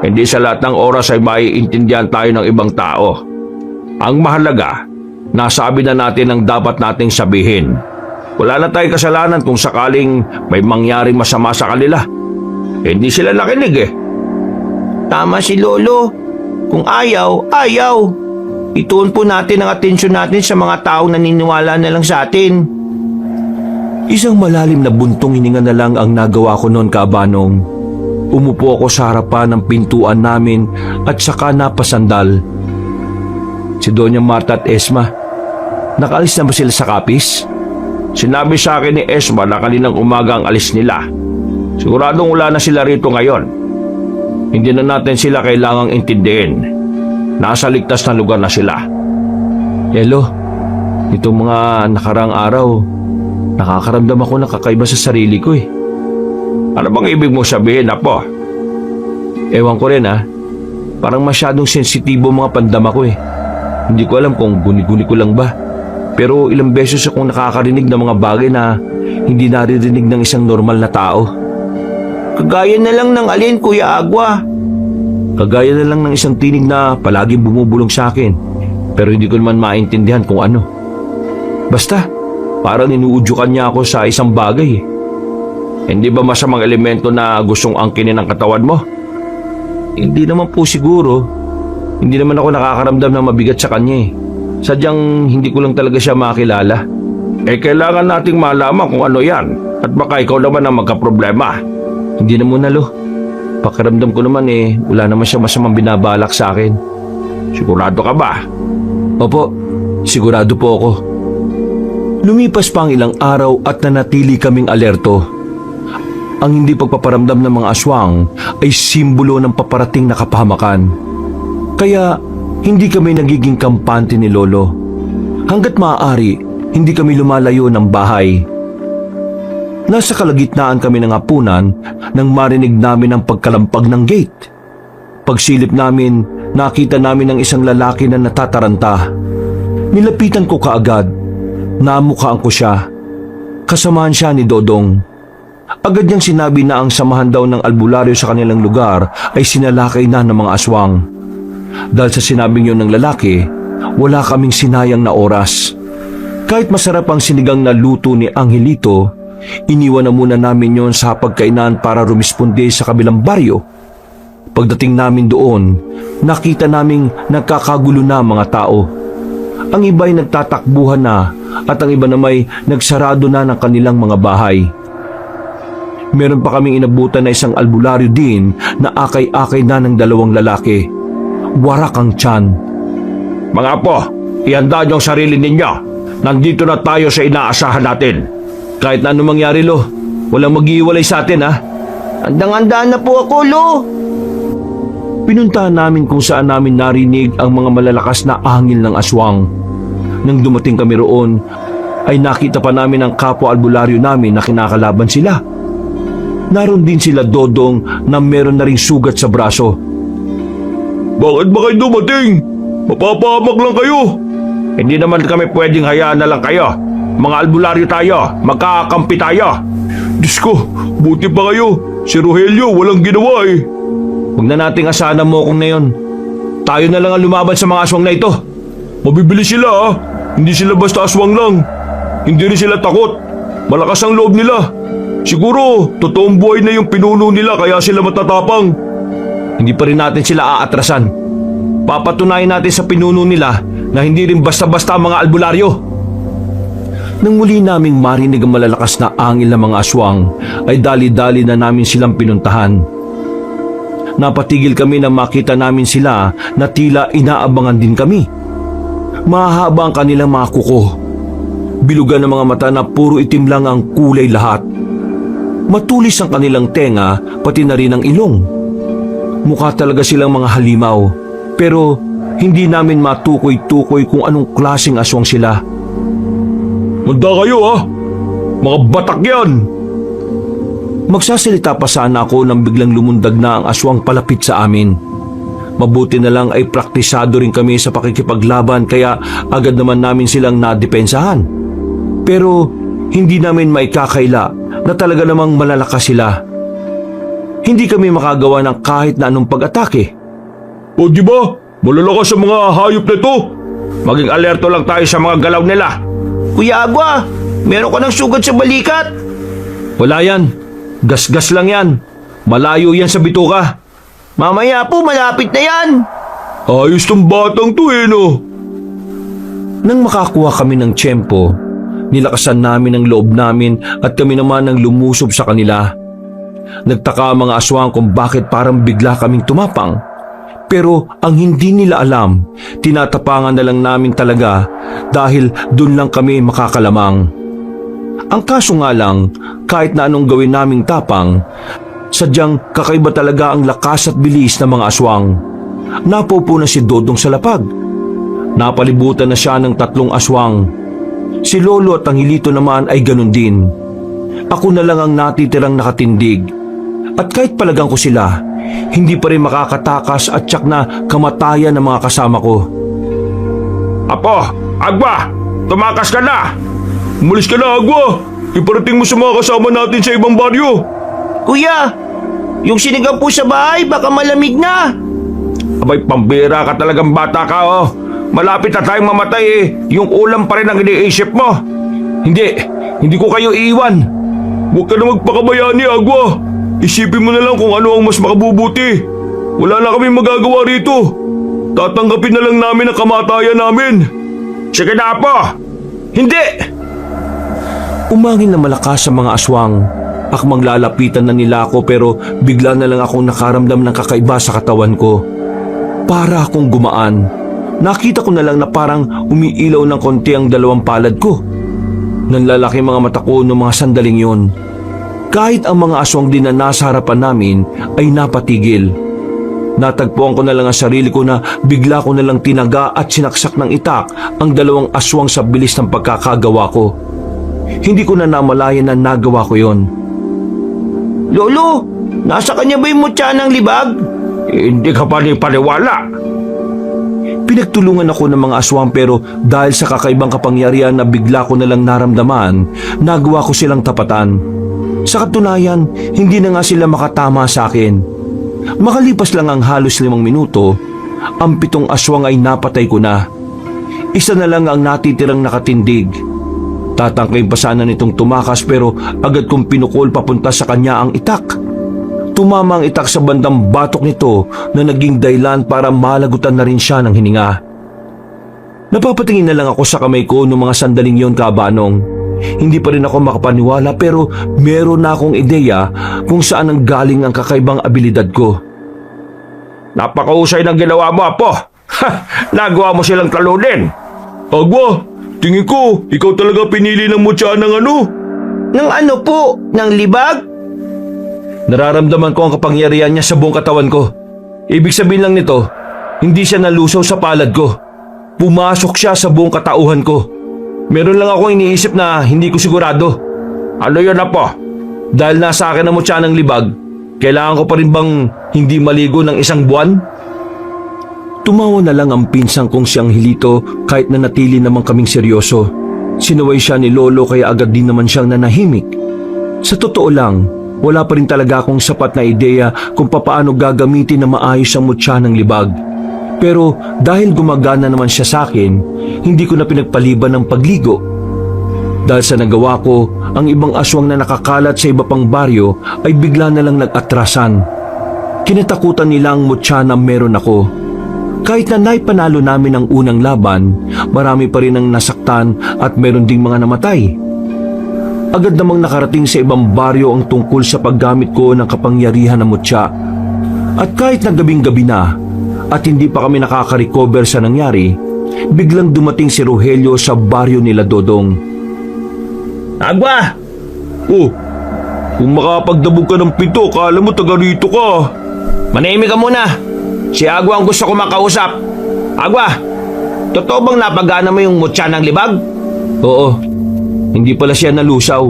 Hindi sa lahat ng oras ay maiintindihan tayo ng ibang tao. Ang mahalaga, nasabi na natin ang dapat nating sabihin. Wala na tayong kasalanan kung sakaling may mangyaring masama sa kanila. Hindi sila nakinig. Tama si Lolo. Kung ayaw, ayaw. Ituon po natin ang atensyon natin sa mga taong naniniwala na lang sa atin. Isang malalim na buntong hininga na lang ang nagawa ko noon, Kabanong. Umupo ako sa harapan ng pintuan namin at saka napasandal. Si Doña Marta at Esma, nakaalis na ba sila sa kapis? Sinabi sa akin ni Esma na kaninang umaga ang alis nila. Siguradong wala na sila rito ngayon. Hindi na natin sila kailangang intindihin. Nasa ligtas na lugar na sila. Hello, itong mga nakarang araw, nakakaramdam ako ng kakaiba sa sarili ko eh. Ano bang ibig mo sabihin, Apo? Ewan ko rin parang masyadong sensitibo mga pandama ko eh. Hindi ko alam kung guni-guni ko lang ba. Pero ilang beses akong nakakarinig ng mga bagay na hindi naririnig ng isang normal na tao. Kagaya na lang ng alin, Kuya Agua. Kagaya na lang ng isang tinig na palaging bumubulong sa akin. Pero hindi ko naman maintindihan kung ano. Basta, parang inuudyukan niya ako sa isang bagay eh. Hindi ba masamang elemento na gustong angkinin ang katawan mo? Hindi naman po siguro. Hindi naman ako nakakaramdam ng mabigat sa kanya eh. Sadyang hindi ko lang talaga siya makilala. Kailangan nating malaman kung ano yan. At baka ikaw naman ang magkaproblema. Hindi na muna, Lo. Pakiramdam ko naman wala naman siya masamang binabalak sa akin. Sigurado ka ba? Opo, sigurado po ako. Lumipas pa ang ilang araw at nanatili kaming alerto. Ang hindi pagpaparamdam ng mga aswang ay simbolo ng paparating na kapahamakan. Kaya hindi kami nagiging kampante ni Lolo. Hanggat maaari, hindi kami lumalayo ng bahay. Nasa kalagitnaan kami ng hapunan nang marinig namin ang pagkalampag ng gate. Pagsilip namin, nakita namin ang isang lalaki na natataranta. Nilapitan ko kaagad. Namukhaan ko siya. Kasamaan siya ni Dodong. Agad niyang sinabi na ang samahan daw ng albularyo sa kanilang lugar ay sinalakay na ng mga aswang. Dahil sa sinabing yun ng lalaki, wala kaming sinayang na oras. Kahit masarap ang sinigang na luto ni Angelito, iniwan na muna namin yon sa pagkainan para rumisponde sa kabilang baryo. Pagdating namin doon, nakita naming nagkakagulo na mga tao. Ang iba'y nagtatakbuhan na at ang iba namay nagsarado na ng kanilang mga bahay. Meron pa kaming inabutan na isang albularyo din na akay-akay na ng dalawang lalaki. Warak ang tiyan. Mga Apo, ihanda niyo ang sarili ninyo. Nandito na tayo sa inaasahan natin. Kahit na anong mangyari, Lo, walang mag-iiwalay sa atin, ha? Handang-handa na po ako, Lo. Pinuntahan namin kung saan namin narinig ang mga malalakas na ahangil ng aswang. Nang dumating kami roon, ay nakita pa namin ang kapwa albularyo namin na kinakalaban sila. Naroon din sila Dodong na meron na ring sugat sa braso. Bakit ba kayo dumating? Mapapahamak lang kayo. Hindi naman kami pwedeng hayaan na lang kayo. Mga albularyo tayo, magkakampi tayo. Diyos ko, buti pa kayo. Si Rogelio walang ginawa eh. Huwag na nating asahan mo kung na yun. Tayo na lang ang lumaban sa mga aswang na ito. Mabibili sila ah. Hindi sila basta aswang lang. Hindi rin sila takot. Malakas ang loob nila. Siguro, totoong buhay na yung pinuno nila kaya sila matatapang. Hindi pa rin natin sila aatrasan. Papatunayan natin sa pinuno nila na hindi rin basta-basta ang mga albularyo. Nang muli naming marinig ang malalakas na angil ng mga aswang, ay dali-dali na namin silang pinuntahan. Napatigil kami nang makita namin sila na tila inaabangan din kami. Mahaba ang kanilang mga kuko. Bilugan ng mga mata na puro itim lang ang kulay lahat. Matulis ang kanilang tenga, pati na rin ang ilong. Mukha talaga silang mga halimaw, pero hindi namin matukoy-tukoy kung anong klaseng aswang sila. Manda kayo ha! Mga batak yan! Magsasalita pa sana ako nang biglang lumundag na ang aswang palapit sa amin. Mabuti na lang ay praktisado rin kami sa pakikipaglaban kaya agad naman namin silang nadepensahan. Pero hindi namin maikakaila na talaga namang malalakas sila. Hindi kami makagawa ng kahit na anong pag-atake. O di ba? Malalakas ang mga hayop na to! Maging alerto lang tayo sa mga galaw nila. Kuya Agwa, meron ka ng sugat sa balikat. Wala yan. Gas-gas lang yan. Malayo yan sa bituka. Mamaya po, malapit na yan. Ayos tong batang to no? Nang makakuha kami ng tiyempo, nilakasan namin ang loob namin at kami naman ang lumusob sa kanila. Nagtaka ang mga aswang kung bakit parang bigla kaming tumapang. Pero ang hindi nila alam, tinatapangan na lang namin talaga dahil dun lang kami makakalamang. Ang kaso nga lang, kahit na anong gawin naming tapang, sadyang kakaiba talaga ang lakas at bilis ng mga aswang. Napupo na si Dodong sa lapag. Napalibutan na siya ng 3 aswang. Si Lolo at ang Hilito naman ay ganun din. Ako na lang ang natitirang nakatindig. At kahit palagang ko sila, hindi pa rin makakatakas at tiyak na kamatayan ng mga kasama ko. Apo, Agwa, tumakas ka na! Umalis ka na, Agwa! Iparating mo sa mga kasama natin sa ibang baryo! Kuya, yung sinigang po sa bahay, baka malamig na. Abay, pambira ka talagang bata ka oh. Malapit na tayong mamatay eh. Yung ulam pa rin ang iniisip mo. Hindi ko kayo iiwan. Huwag ka na magpakabayani, Agwa! Isipin mo na lang kung ano ang mas makabubuti. Wala na kami magagawa rito. Tatanggapin na lang namin ang kamatayan namin. Sige na, Apo! Hindi! Umangin na malakas sa mga aswang. Akmang lalapitan na nila ako pero bigla na lang akong nakaramdam ng kakaiba sa katawan ko. Para akong gumaan. Nakita ko na lang na parang umiilaw ng konti ang 2 palad ko. Nanlalaki mga mata ko noong mga sandaling yon. Kahit ang mga aswang din na nasa harapan namin ay napatigil. Natagpuan ko na lang ang sarili ko na bigla ko na lang tinaga at sinaksak ng itak ang 2 aswang sa bilis ng pagkakagawa ko. Hindi ko na namalayan na nagawa ko yon. Lolo, nasa kanya ba yung mutya ng libag? Hindi ka pa paniwala. Pinagtulungan ako ng mga aswang pero dahil sa kakaibang kapangyarihan na bigla ko na lang naramdaman, nagawa ko silang tapatan. Sa katunayan, hindi na nga sila makatama sa akin. Makalipas lang ang halos 5 minuto, ang 7 aswang ay napatay ko na. Isa na lang ang natitirang nakatindig. Tatangkain pa sana nitong tumakas pero agad kong pinukol papunta sa kanya ang itak. Tumama ang itak sa bandang batok nito na naging dahilan para malagutan na rin siya ng hininga. Napapatingin na lang ako sa kamay ko noong mga sandaling yon, Kabanong. Hindi pa rin ako makapaniwala pero meron na akong ideya kung saan ang galing ang kakaibang abilidad ko. Napakahusay ng ginawa mo, Apo. Nagawa mo silang talunin. Agwa, tingin ko, ikaw talaga pinili ng mutya ng ano? Ng ano po? Ng libag? Nararamdaman ko ang kapangyarihan niya sa buong katawan ko. Ibig sabihin lang nito, hindi siya nalusaw sa palad ko. Pumasok siya sa buong katauhan ko. Meron lang akong iniisip na hindi ko sigurado. Ano yun, Apo? Dahil nasa akin ang mutya ng libag, kailangan ko pa rin bang hindi maligo ng 1 buwan? Tumawa na lang ang pinsang kong siyang Hilito kahit na natili naman kaming seryoso. Sinuway siya ni Lolo kaya agad din naman siyang nanahimik. Sa totoo lang, wala pa rin talaga akong sapat na ideya kung papaano gagamitin na maayos ang mutya ng libag. Pero dahil gumagana naman siya sa akin, hindi ko na pinagpaliban ng pagligo. Dahil sa nagawa ko, ang ibang aswang na nakakalat sa iba pang baryo ay bigla na lang nag-atrasan. Kinatakutan nila ang mutya na meron ako. Kahit na naipanalo namin ang unang laban, marami pa rin ang nasaktan at meron ding mga namatay. Agad namang nakarating sa ibang baryo ang tungkol sa paggamit ko ng kapangyarihan ng mutya. At kahit na gabing-gabi na at hindi pa kami nakaka-recover sa nangyari, biglang dumating si Rogelio sa baryo nila Dodong. Agwa! Oh, kung makapagdabog ka ng pinto, kala mo taga rito ka. Manahimik ka muna. Si Agwa ang gusto ko makausap. Agwa, totoo bang napagana mo yung mutya ng libag? Oo, hindi pala siya nalusaw.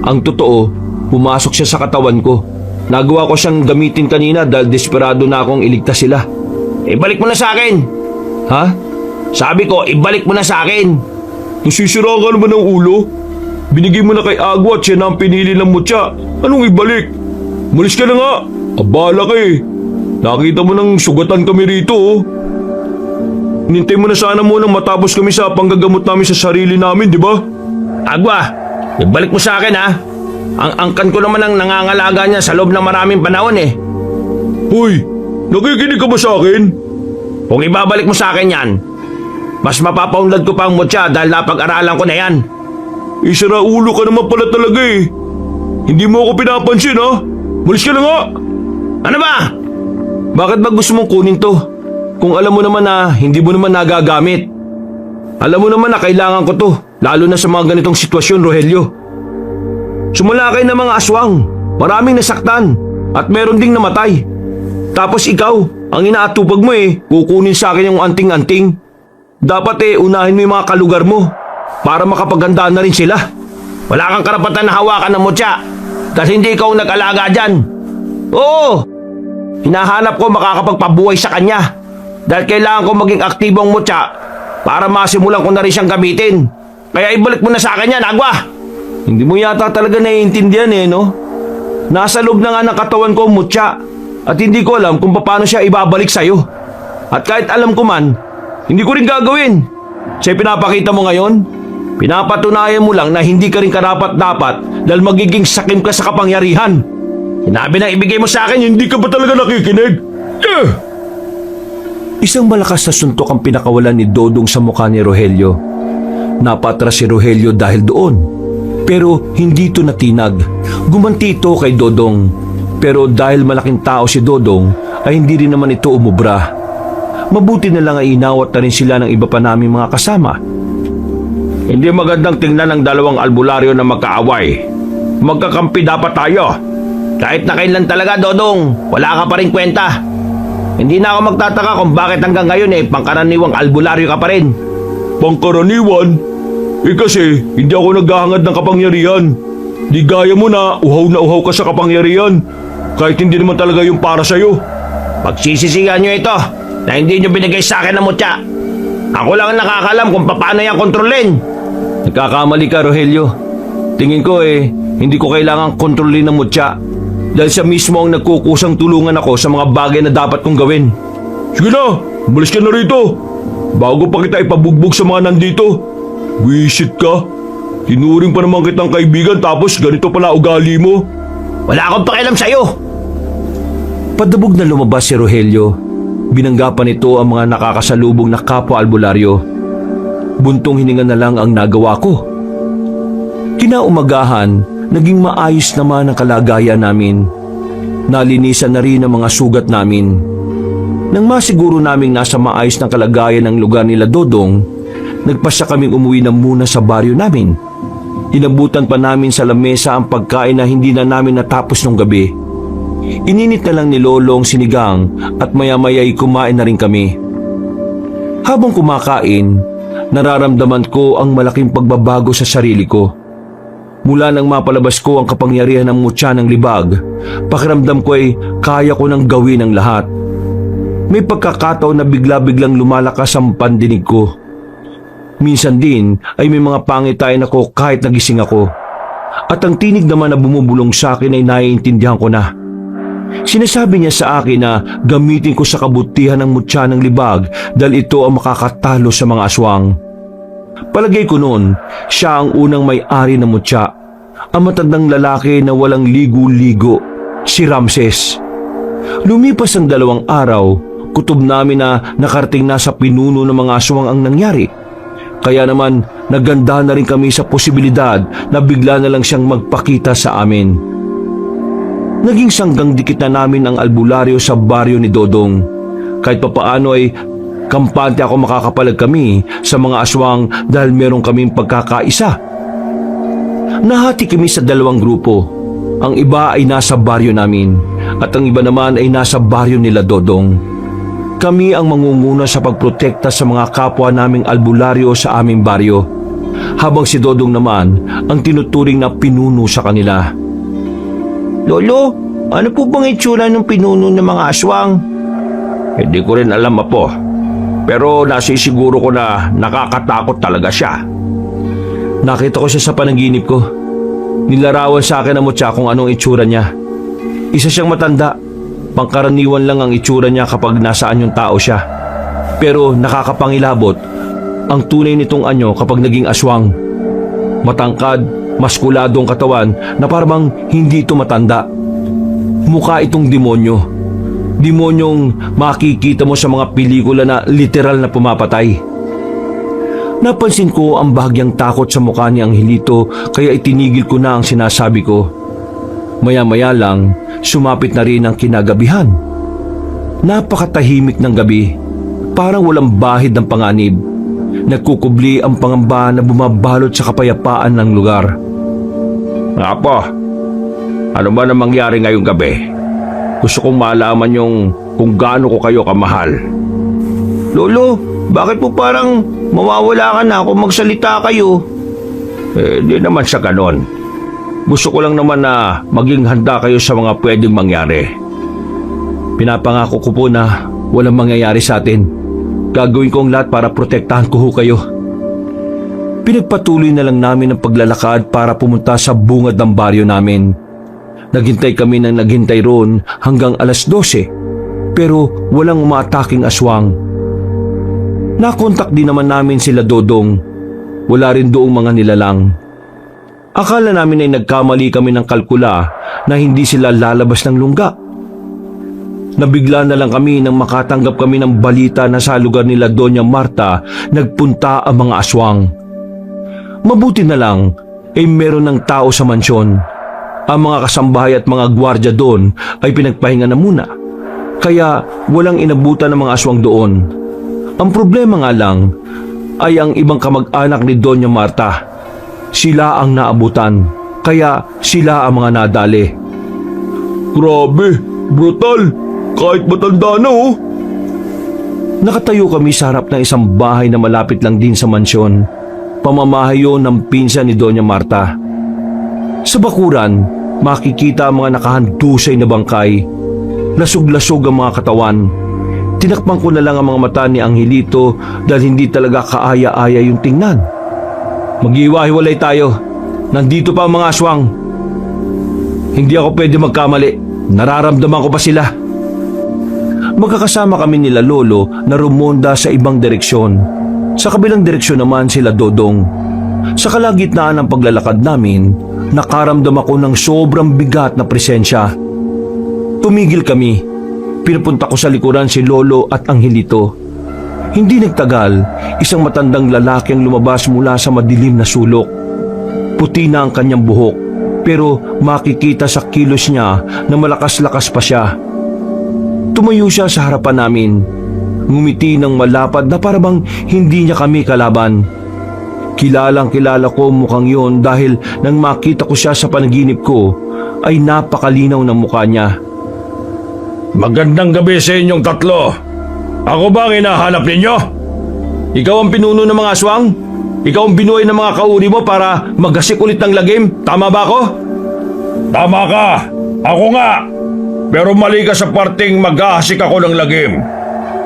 Ang totoo, pumasok siya sa katawan ko. Nagawa ko siyang gamitin kanina dahil desperado na akong iligtas sila. Ibalik mo na sa akin. Ha? Sabi ko, ibalik mo na sa akin. Nasisira ka naman ng ulo. Binigay mo na kay Agwa at siya na ang pinili ng mutya. Anong ibalik? Malis ka na nga. Abala ka eh. Nakita mo nang sugatan kami rito oh. Nintay mo na sana munang matapos kami sa panggagamot namin sa sarili namin, di ba? Agwa, ibalik mo sa akin ha. Ang angkan ko naman ang nangangalaga niya sa loob ng maraming panahon eh. Hoy, nakikinig ka ba sa akin? Kung ibabalik mo sa akin yan, mas mapapaunlad ko pa ang mutya dahil napag-aralan ko na yan. Isara ulo ka naman pala talaga eh. Hindi mo ako pinapansin ha. Malis ka na nga. Ano ba? Bakit ba gusto mong kunin to? Kung alam mo naman na hindi mo naman nagagamit. Alam mo naman na kailangan ko to, lalo na sa mga ganitong sitwasyon, Rogelio. Sumalakay ng mga aswang, maraming nasaktan, at meron ding namatay. Tapos ikaw, ang inaatupag mo kukunin sa akin yung anting-anting. Dapat unahin mo yung mga kalugar mo para makapaghandaan na rin sila. Wala kang karapatan na hawakan ng mutya dahil hindi ikaw nag-alaga dyan. Oo, hinahanap ko makakapagpabuhay sa kanya dahil kailangan ko maging aktibong mutya para masimulan ko na rin siyang gamitin. Kaya ibalik mo na sa akin yan, Agwa. Hindi mo yata talaga naiintindihan no? Nasa loob na nga ng katawan ko ang mutya at hindi ko alam kung paano siya ibabalik sa'yo. At kahit alam ko man, hindi ko rin gagawin. Sa pinapakita mo ngayon, pinapatunayan mo lang na hindi ka rin karapat-dapat dahil magiging sakim ka sa kapangyarihan. Sinabi na ibigay mo sa akin, Hindi ka ba talaga nakikinig? Isang malakas na suntok ang pinakawalan ni Dodong sa mukha ni Rogelio. Napatras si Rogelio dahil doon. Pero hindi ito natinag. Gumanti ito kay Dodong. Pero dahil malaking tao si Dodong, ay hindi rin naman ito umubra. Mabuti na lang ay inawat na rin sila ng iba pa naming mga kasama. Hindi magandang tingnan ng dalawang albularyo na magkaaway. Magkakampi dapat tayo. Kahit na kailan talaga, Dodong, wala ka pa rin kwenta. Hindi na ako magtataka kung bakit hanggang ngayon pangkaraniwang albularyo ka pa rin. Pangkaraniwan? Kasi hindi ako naghahangad ng kapangyarihan. Di gaya mo na uhaw ka sa kapangyarihan. Kahit hindi naman talaga yung para sa'yo. Pagsisisihan nyo ito na hindi nyo binigay sa akin ng mutya. Ako lang ang nakakalam kung paano yan kontrolin. Nagkakamali ka, Rogelio. Tingin ko hindi ko kailangang kontrolin ng mutya. Dahil siya mismo ang nagkukusang tulungan ako sa mga bagay na dapat kong gawin. Sige na, umalis ka na rito. Bago pa kita ipabugbog sa mga nandito. Wisit ka. Tinuring pa naman kitang kaibigan tapos ganito pala ugali mo. Wala akong pakialam sa'yo. Padabog na lumabas si Rogelio. Binanggapan nito ang mga nakakasalubong na kapwa albularyo. Buntong hininga na lang ang nagawa ko. Kinaumagahan, naging maayos naman ang kalagayan namin. Nalinisan na rin ang mga sugat namin. Nang masiguro naming nasa maayos ng kalagayan ng lugar nila Dodong, nagpasya kaming umuwi na muna sa baryo namin. Inabutan pa namin sa lamesa ang pagkain na hindi na namin natapos nung gabi. Ininit na lang ni Lolo ang sinigang at maya-maya'y kumain na rin kami. Habang kumakain, nararamdaman ko ang malaking pagbabago sa sarili ko. Mula nang mapalabas ko ang kapangyarihan ng mutya ng libag, pakiramdam ko ay kaya ko nang gawin ang lahat. May pagkakataon na bigla-biglang lumalakas ang pandinig ko. Minsan din ay may mga pangitain ako kahit nagising ako. At ang tinig naman na bumubulong sa akin ay naiintindihan ko na. Sinasabi niya sa akin na gamitin ko sa kabutihan ng mutya ng libag dahil ito ang makakatalo sa mga aswang. Palagay ko noon, siya ang unang may-ari ng mutya, ang matandang lalaki na walang ligo-ligo, si Ramses. Lumipas ang 2 araw, Kutob namin na nakarating na sa pinuno ng mga aswang ang nangyari. Kaya naman naganda na rin kami sa posibilidad na bigla na lang siyang magpakita sa amin. Naging sanggang dikit na namin ang albularyo sa baryo ni Dodong. Kahit papaano ay kampante ako makakapalag kami sa mga aswang dahil meron kaming pagkakaisa. Nahati kami sa dalawang grupo. Ang iba ay nasa baryo namin at ang iba naman ay nasa baryo nila Dodong. Kami ang mangunguna sa pagprotekta sa mga kapwa naming albularyo sa aming baryo, habang si Dodong naman ang tinuturing na pinuno sa kanila. Lolo, ano po bang itsura ng pinuno ng mga aswang? Hindi ko rin alam, Apo. Pero nasisiguro ko na nakakatakot talaga siya. Nakita ko siya sa panaginip ko. Nilarawan sa akin ng mutya kung anong itsura niya. Isa siyang matanda. Pangkaraniwan lang ang itsura niya kapag nasaan yung tao siya. Pero nakakapangilabot ang tunay nitong anyo kapag naging aswang. Matangkad, maskuladong katawan na parang hindi ito matanda. Mukha itong demonyo. Demonyong makikita mo sa mga pelikula na literal na pumapatay. Napansin ko ang bahagyang takot sa mukha ni Angelito kaya itinigil ko na ang sinasabi ko. Maya-maya lang, sumapit na rin ang kinagabihan. Napakatahimik ng gabi, parang walang bahid ng panganib. Nagkukubli ang pangamba na bumabalot sa kapayapaan ng lugar. Apo, ano ba na mangyari ngayong gabi? Gusto kong malaman yung kung gaano ko kayo kamahal. Lolo, bakit po parang mawawala ka na kung magsalita kayo? Di naman sa ganon. Gusto ko lang naman na maging handa kayo sa mga pwedeng mangyari. Pinapangako ko po na walang mangyayari sa atin. Gagawin ko ang lahat para protektahan ko kayo. Pinagpatuloy na lang namin ang paglalakad para pumunta sa bungad ng baryo namin. Naghintay kami ng naghintay roon hanggang alas 12, pero walang umaataking aswang. Nakontak din naman namin sila Dodong. Wala rin doong mga nilalang. Akala namin ay nagkamali kami ng kalkula na hindi sila lalabas ng lungga. Nabigla na lang kami nang makatanggap kami ng balita na sa lugar nila Doña Marta nagpunta ang mga aswang. Mabuti na lang ay meron ng tao sa mansyon. Ang mga kasambahay at mga gwardya doon ay pinagpahinga na muna. Kaya walang inabutan ng mga aswang doon. Ang problema nga lang ay ang ibang kamag-anak ni Doña Marta. Sila ang naabutan, kaya sila ang mga nadali. Grabe, brutal. Kahit matanda na oh. Nakatayo kami sa harap ng isang bahay na malapit lang din sa mansyon. Pamamahay yun ng pinsan ni Doña Marta. Sa bakuran, makikita ang mga nakahandusay na bangkay. Lasog-lasog ang mga katawan. Tinakpan ko na lang ang mga mata ni Angelito dahil hindi talaga kaaya-aya yung tingnan. Mag-iwahiwalay tayo. Nandito pa ang mga aswang. Hindi ako pwede magkamali. Nararamdaman ko pa sila. Magkakasama kami nila Lolo na rumonda sa ibang direksyon. Sa kabilang direksyon naman sila Dodong. Sa kalagitnaan ng paglalakad namin, nakaramdam ako ng sobrang bigat na presensya. Tumigil kami. Pinapunta ko sa likuran si Lolo at Angelito. Hindi nagtagal, isang matandang lalaki ang lumabas mula sa madilim na sulok. Puti na ang kanyang buhok, pero makikita sa kilos niya na malakas-lakas pa siya. Tumayo siya sa harapan namin. Ngumiti ng malapad na parabang hindi niya kami kalaban. Kilalang kilala ko mukhang yon dahil nang makita ko siya sa panaginip ko, ay napakalinaw ng mukha niya. Magandang gabi sa inyong tatlo. Ako ba ang hinahanap ninyo? Ikaw ang pinuno ng mga aswang? Ikaw ang binuhay ng mga kauri mo para magasik ulit ng lagim? Tama ba ako? Tama ka. Ako nga. Pero mali ka sa parting maghahasik ako ng lagim.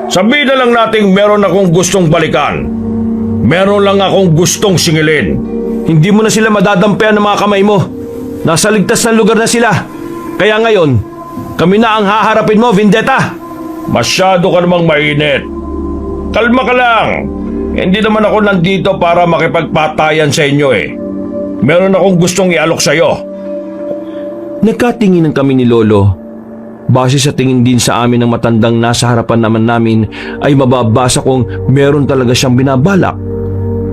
Sabihin na lang nating meron akong gustong balikan. Meron lang akong gustong singilin. Hindi mo na sila madadampian ng mga kamay mo. Nasa ligtas na lugar na sila. Kaya ngayon, kami na ang haharapin mo, Vendetta. Masyado ka namang mainit. Kalma ka lang. Hindi naman ako nandito para makipagpatayan sa inyo eh. Meron akong gustong ialok sa'yo. Nagkatinginan kami ni Lolo. Base sa tingin din sa amin ng matandang nasa harapan naman namin ay mababasa kong meron talaga siyang binabalak.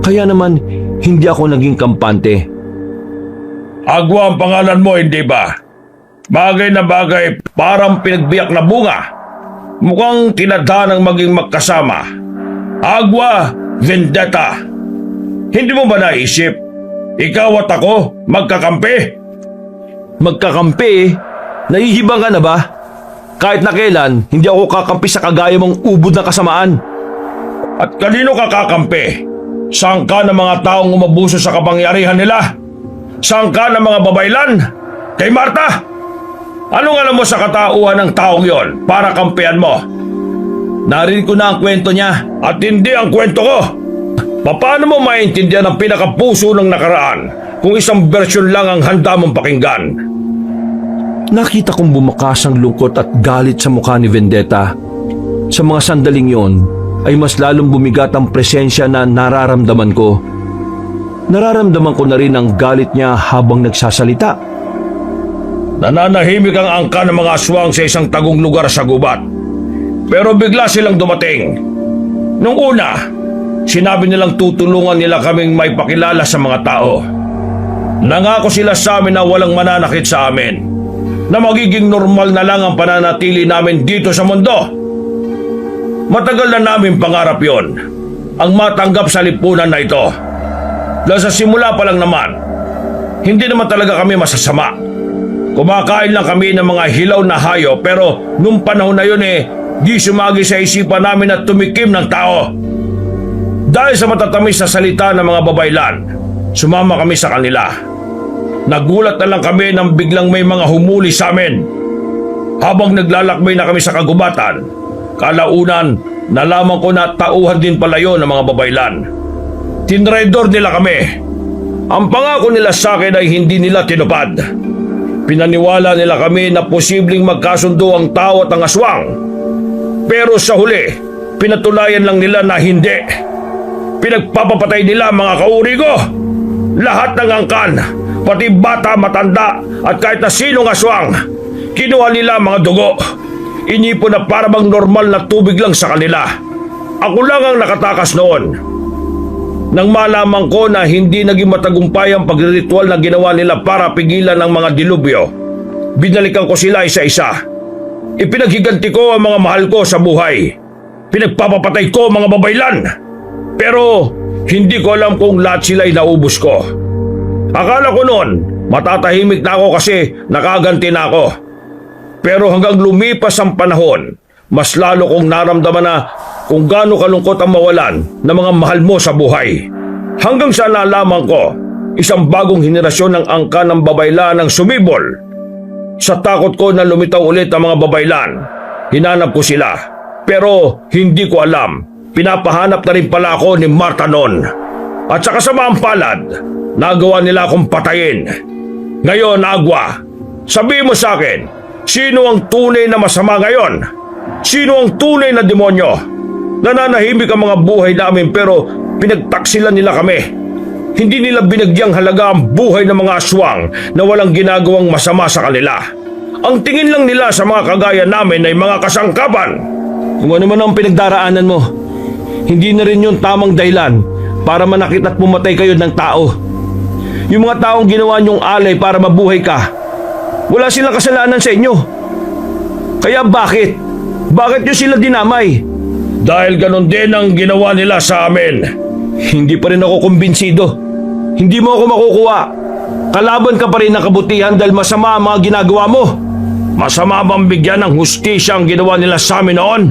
Kaya naman hindi ako naging kampante. Agwa ang pangalan mo, hindi ba? Bagay na bagay, parang pinagbiyak na bunga. Mukhang tinadanang maging magkasama. Agwa Vendetta. Hindi mo ba naisip? Ikaw at ako, magkakampi? Magkakampi eh. Nahihibang ka na ba? Kahit na kailan, hindi ako kakampi sa kagaya mong ubod na kasamaan. At kanino ka kakampi? Saan ka ng mga taong umabuso sa kapangyarihan nila? Saan ka ng mga babaylan? Kay Marta? Anong alam mo sa katauhan ng taong yon para kampihan mo? Narinig ko na ang kwento niya. At hindi ang kwento ko. Paano mo maintindihan ang pinakapuso ng nakaraan kung isang bersyon lang ang handa mong pakinggan? Nakita kong bumakas ang lungkot at galit sa mukha ni Vendetta. Sa mga sandaling yon ay mas lalong bumigat ang presensya na nararamdaman ko. Nararamdaman ko na rin ang galit niya habang nagsasalita. Nananahimik ang angka ng mga aswang sa isang tagong lugar sa gubat. Pero bigla silang dumating. Nung una, sinabi nilang tutulungan nila kaming may pakilala sa mga tao. Nangako sila sa amin na walang mananakit sa amin, na magiging normal na lang ang pananatili namin dito sa mundo. Matagal na namin pangarap yon, ang matanggap sa lipunan na ito. Dahil sa simula pa lang naman, hindi naman talaga kami masasama. Kumakain lang kami ng mga hilaw na hayo, pero nung panahon na yun di sumagi sa isipan namin at tumikim ng tao. Dahil sa matatamis na salita ng mga babaylan, sumama kami sa kanila. Nagulat na lang kami nang biglang may mga humuli sa amin. Habang naglalakbay na kami sa kagubatan, kalaunan nalaman ko na tauhan din pala yun ng mga babaylan. Tinraidor nila kami. Ang pangako nila sa akin ay hindi nila tinupad. Pinaniwala nila kami na posibleng magkasundo ang tao at ang aswang. Pero sa huli, pinatulayan lang nila na hindi. Pinagpapapatay nila mga kauri ko. Lahat ng angkan, pati bata, matanda at kahit na sinong aswang, kinuha nila mga dugo. Inipon na para bang normal na tubig lang sa kanila. Ako lang ang nakatakas noon. Nang malaman ko na hindi naging matagumpay ang pagriritual na ginawa nila para pigilan ang mga dilubyo, binalikan ko sila isa-isa. Ipinaghiganti ko ang mga mahal ko sa buhay. Pinagpapapatay ko mga babaylan. Pero hindi ko alam kung lahat sila ay naubos ko. Akala ko noon matatahimik na ako kasi nakaganti na ako. Pero hanggang lumipas ang panahon, mas lalo kong naramdaman na kung gaano kalungkot ang mawalan ng mga mahal mo sa buhay. Hanggang sa nalaman ko, isang bagong henerasyon ng angka ng babaylan ang sumibol. Sa takot ko na lumitaw ulit ang mga babaylan, hinanap ko sila. Pero hindi ko alam, pinapahanap na rin pala ako ni Marta noon. At sa kasamaang palad, nagawa nila akong patayin. Ngayon, Agwa, sabihin mo sa akin, sino ang tunay na masama ngayon? Sino ang tunay na demonyo? Nananahimik ang mga buhay namin pero pinagtaksilan nila kami. Hindi nila binagyang halaga ang buhay ng mga aswang na walang ginagawang masama sa kanila. Ang tingin lang nila sa mga kagaya namin ay mga kasangkapan. Kung ano man ang pinagdaraanan mo, hindi na rin yung tamang dahilan para manakit at pumatay kayo ng tao. Yung mga taong ginawa niyong alay para mabuhay ka, wala silang kasalanan sa inyo. Kaya bakit? Bakit niyo sila dinamay? Dahil ganon din ang ginawa nila sa amin. Hindi pa rin ako kumbinsido. Hindi mo ako makukuha. Kalaban ka pa rin ng kabutihan dahil masama ang mga ginagawa mo. Masama bang bigyan ng hustisya ang ginawa nila sa amin noon?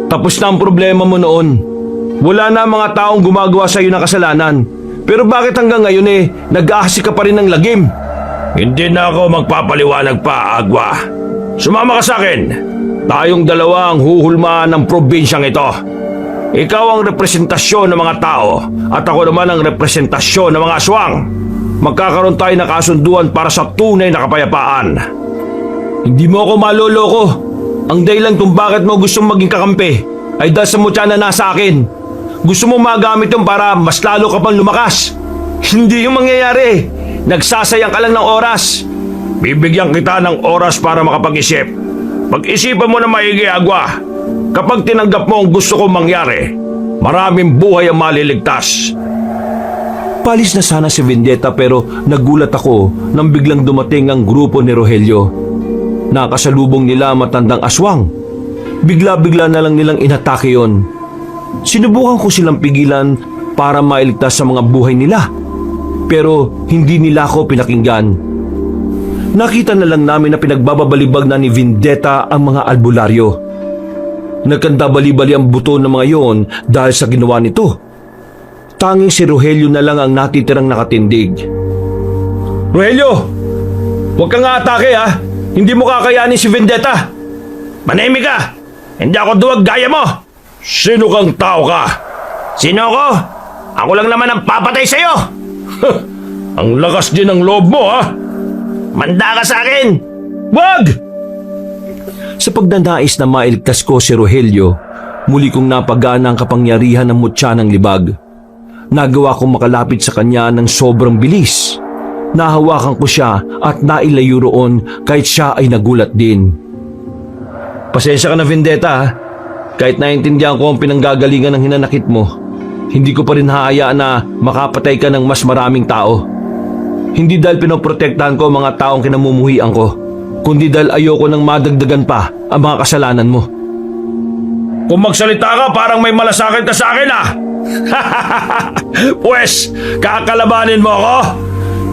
Tapos na ang problema mo noon. Wala na ang mga taong gumagawa sa iyo ng kasalanan. Pero bakit hanggang ngayon nag-aasi ka pa rin ng lagim? Hindi na ako magpapaliwanag pa, Agwa. Sumama ka sa akin. Tayong dalawa ang huhulmaan ng probinsyang ito. Ikaw ang representasyon ng mga tao at ako naman ang representasyon ng mga aswang. Magkakaroon tayo ng kasunduan para sa tunay na kapayapaan. Hindi mo ako maloloko. Ang dahilan kung bakit mo gustong maging kakampi ay dahil sa mutya na nasa akin. Gusto mo magamit yun para mas lalo ka pang lumakas. Hindi yung mangyayari. Nagsasayang ka lang ng oras. Bibigyan kita ng oras para makapag-isip. Pag-isipan mo na maigi, Agwa. Kapag tinanggap mo ang gusto kong mangyari, maraming buhay ang maliligtas. Palis na sana si Vendetta pero nagulat ako nang biglang dumating ang grupo ni Rogelio. Nakasalubong nila matandang aswang. Bigla-bigla na lang nilang inatake yon. Sinubukan ko silang pigilan para mailigtas sa mga buhay nila. Pero hindi nila ako pinakinggan. Nakita na lang namin na pinagbababalibag na ni Vendetta ang mga albularyo. Nagkandabali-bali ang buto ng mga yon dahil sa ginawa nito. Tanging si Rogelio na lang ang natitirang nakatindig. Rogelio! Huwag kang atake ha! Hindi mo kakayanin si Vendetta! Manahimik ka! Hindi ako duwag gaya mo! Sino kang tao ka? Sino ako? Ako lang naman ang papatay sa'yo! Ang lakas din ng loob mo ha! Manda ka sa akin! Wag! Sa pagnanais na mailigtas ko si Rogelio, muli kong napagana ang kapangyarihan ng mutya ng libag. Nagawa kong makalapit sa kanya ng sobrang bilis. Nahawakan ko siya at nailayo roon kahit siya ay nagulat din. Pasensya ka na Vendetta ha. Kahit naiintindihan ko ang pinanggagalingan ng hinanakit mo, hindi ko pa rin haayaan na makapatay ka ng mas maraming tao. Hindi dahil pinoprotektahan ko ang mga taong kinamumuhian ko, kundi dahil ayoko nang madagdagan pa ang mga kasalanan mo. Kung magsalita ka parang may malasakit ka sa akin ah! Pwes, kakalabanin mo ako?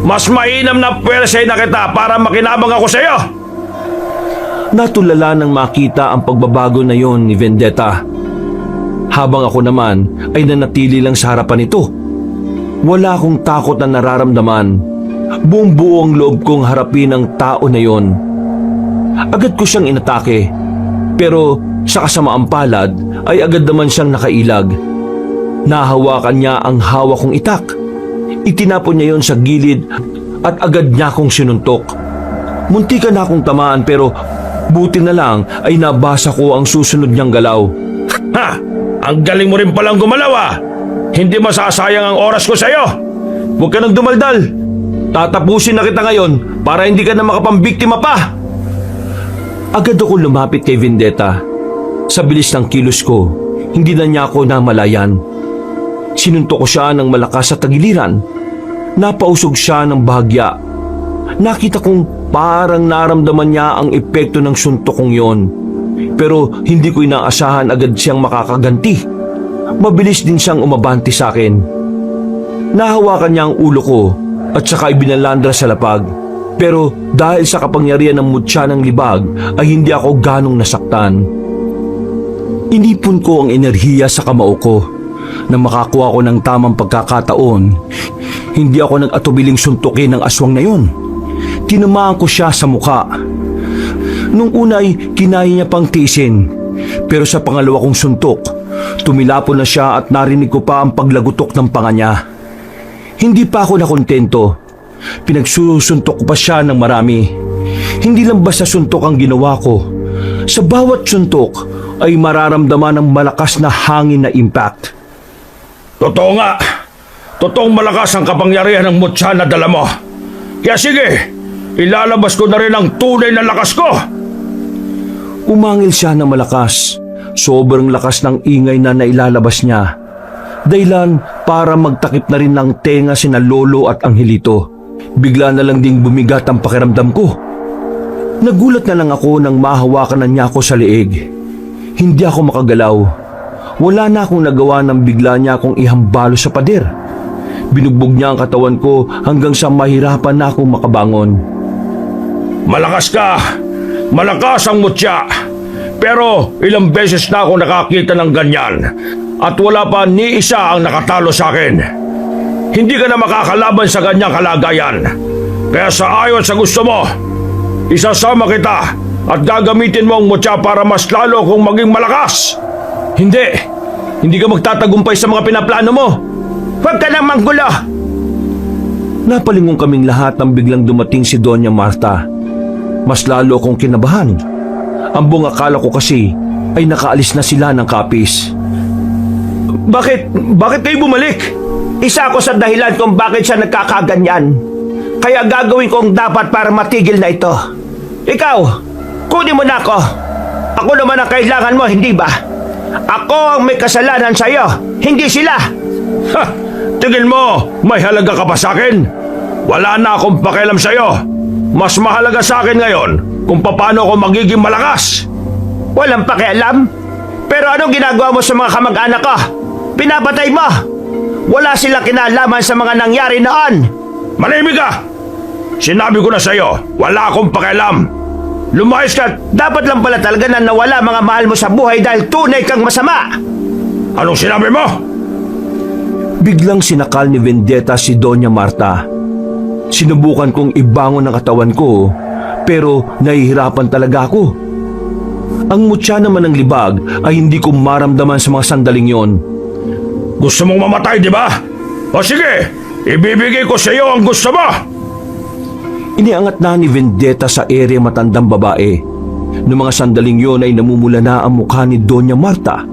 Mas mainam na pwersay na kita para makinabang ako sa'yo! Natulala nang makita ang pagbabago na yon ni Vendetta. Habang ako naman ay nanatili lang sa harapan nito. Wala akong takot na nararamdaman. Buong-buo ang loob kong harapin ang tao na yon. Agad ko siyang inatake. Pero sa kasamaang palad ay agad naman siyang nakailag. Nahawakan niya ang hawak kong itak. Itinapon niya yon sa gilid at agad niya akong sinuntok. Muntikan na akong tamaan pero buti na lang ay nabasa ko ang susunod niyang galaw. Ha! Ang galing mo rin palang gumalaw ah! Hindi masasayang ang oras ko sa'yo! Huwag ka nang dumaldal. Tatapusin na kita ngayon para hindi ka na makapambiktima pa. Agad ako lumapit kay Vendetta. Sa bilis ng kilos ko, hindi na niya ako namalayan. Sinuntok ko siya ng malakas sa tagiliran. Napausog siya ng bahagya. Nakita kong parang naramdaman niya ang epekto ng suntok kong yon. Pero hindi ko inaasahan agad siyang makakaganti. Mabilis din siyang umabante sa akin. Nahawakan niya ang ulo ko at saka ibinalandra sa lapag. Pero dahil sa kapangyarihan ng mutya ng libag ay hindi ako ganong nasaktan. Inipon ko ang enerhiya sa kamao ko. Na makakuha ko ng tamang pagkakataon, hindi ako nag-atubiling suntukin ng aswang na yon. Tinamaan ko siya sa muka. Nung una ay kinaya niya pang tiisin, pero sa pangalawa kong suntok, tumilapon na siya at narinig ko pa ang paglagutok ng panga niya. Hindi pa ako nakontento. Pinagsusuntok ko pa siya ng marami. Hindi lang basta suntok ang ginawa ko. Sa bawat suntok ay mararamdaman ng malakas na hangin na impact. Totoo nga! Totoong malakas ang kapangyarihan ng mutya na dala mo. Kaya sige, ilalabas ko na rin ang tunay na lakas ko! Umangil siya ng malakas. Sobrang lakas ng ingay na nailalabas niya. Dahilan para magtakip na rin ng tenga sina Lolo at Angelito. Bigla na lang ding bumigat ang pakiramdam ko. Nagulat na lang ako nang mahawakan na niya ako sa leeg. Hindi ako makagalaw. Wala na akong nagawa nang bigla niya akong ihambalo sa pader. Binugbog niya ang katawan ko hanggang sa mahirapan na akong makabangon. Malakas ka! Malakas ang mutya! Pero ilang beses na ako nakakita ng ganyan at wala pa ni isa ang nakatalo sa akin. Hindi ka na makakalaban sa ganyang kalagayan. Kaya sa ayon sa gusto mo, isasama kita at gagamitin mo ang mutya para mas lalo kong maging malakas. Hindi ka magtatagumpay sa mga pinaplano mo. Huwag ka nang manggulo! Napalingon kaming lahat nang biglang dumating si Doña Marta. Mas lalo akong kinabahan. Ang buong akala ko kasi ay nakaalis na sila ng kapis. Bakit kayo bumalik? Isa ako sa dahilan kung bakit siya nagkakaganyan. Kaya gagawin ko ang dapat para matigil na ito. Ikaw, kunin mo na ako. Ako naman ang kailangan mo, hindi ba? Ako ang may kasalanan sa'yo, hindi sila. Ha! Tingin mo, may halaga ka pa sa akin? Wala na akong pakialam sa'yo. Mas mahalaga sa akin ngayon kung paano ako magiging malakas. Walang pakialam. Pero anong ginagawa mo sa mga kamag-anak ko? Pinapatay mo. Wala silang kinalaman sa mga nangyari noon. Manahimik ka! Sinabi ko na sa'yo, wala akong pakialam. Lumayas ka! Dapat lang pala talaga na nawala mga mahal mo sa buhay dahil tunay kang masama. Anong sinabi mo? Biglang sinakal ni Vendetta si Doña Marta. Sinubukan kong ibangon ang katawan ko, pero nahihirapan talaga ako. Ang mutya naman ng libag ay hindi ko maramdaman sa mga sandaling yon. Gusto mong mamatay, di ba? O sige, ibibigay ko sa iyo ang gusto mo. Iniangat na ni Vendetta sa ere matandang babae. Noong mga sandaling yon ay namumula na ang mukha ni Doña Marta.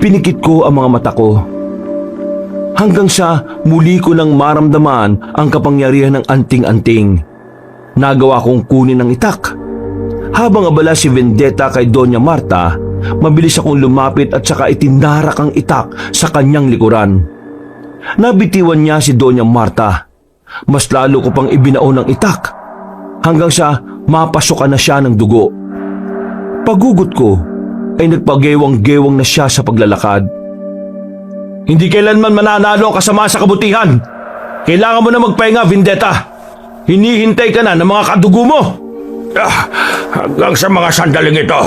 Pinikit ko ang mga mata ko. Hanggang sa muli ko nang maramdaman ang kapangyarihan ng anting-anting. Nagawa kong kunin ang itak. Habang abala si Vendetta kay Doña Marta, mabilis akong lumapit at saka itinarak ang itak sa kanyang likuran. Nabitiwan niya si Doña Marta. Mas lalo ko pang ibinao ng itak hanggang sa mapasokan na siya ng dugo. Pagugot ko ay nagpagewang-gewang na siya sa paglalakad. Hindi kailanman mananalo ang kasama sa kabutihan. Kailangan mo na magpahinga, Vendetta. Hinihintay ka na ng mga kadugo mo. Hanggang sa mga sandaling ito,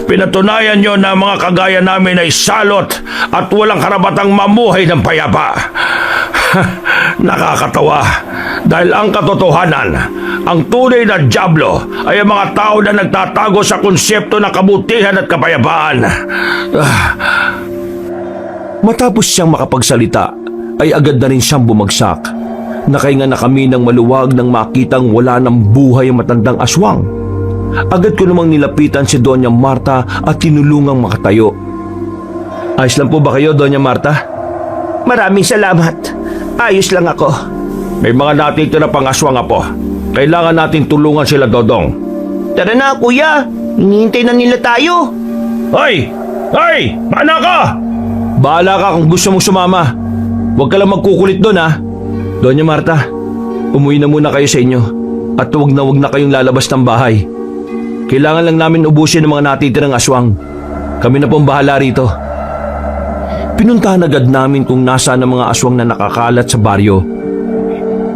pinatunayan nyo na mga kagaya namin ay salot at walang karabatang mamuhay ng payapa. Nakakatawa dahil ang katotohanan, ang tunay na dyablo ay ang mga tao na nagtatago sa konsepto ng kabutihan at kapayapaan. Matapos siyang makapagsalita, ay agad na rin siyang bumagsak. Nakahinga na kami ng maluwag nang makitang wala ng buhay ang matandang aswang. Agad ko namang nilapitan si Doña Marta at tinulungang makatayo. Ayos lang po ba kayo, Doña Marta? Maraming salamat. Ayos lang ako. May mga natitira pang aswang, apo. Kailangan natin tulungan sila, Dodong. Tara na, kuya. Hinihintay na nila tayo. Hoy! Hoy! Paano ka? Bahala ka kung gusto mong sumama. Huwag ka lang magkukulit doon, ha? Doña Marta, umuwi na muna kayo sa inyo at huwag na kayong lalabas ng bahay. Kailangan lang namin ubusin ang mga natitirang aswang. Kami na pong bahala rito. Pinuntahan agad namin kung nasaan ang mga aswang na nakakalat sa baryo.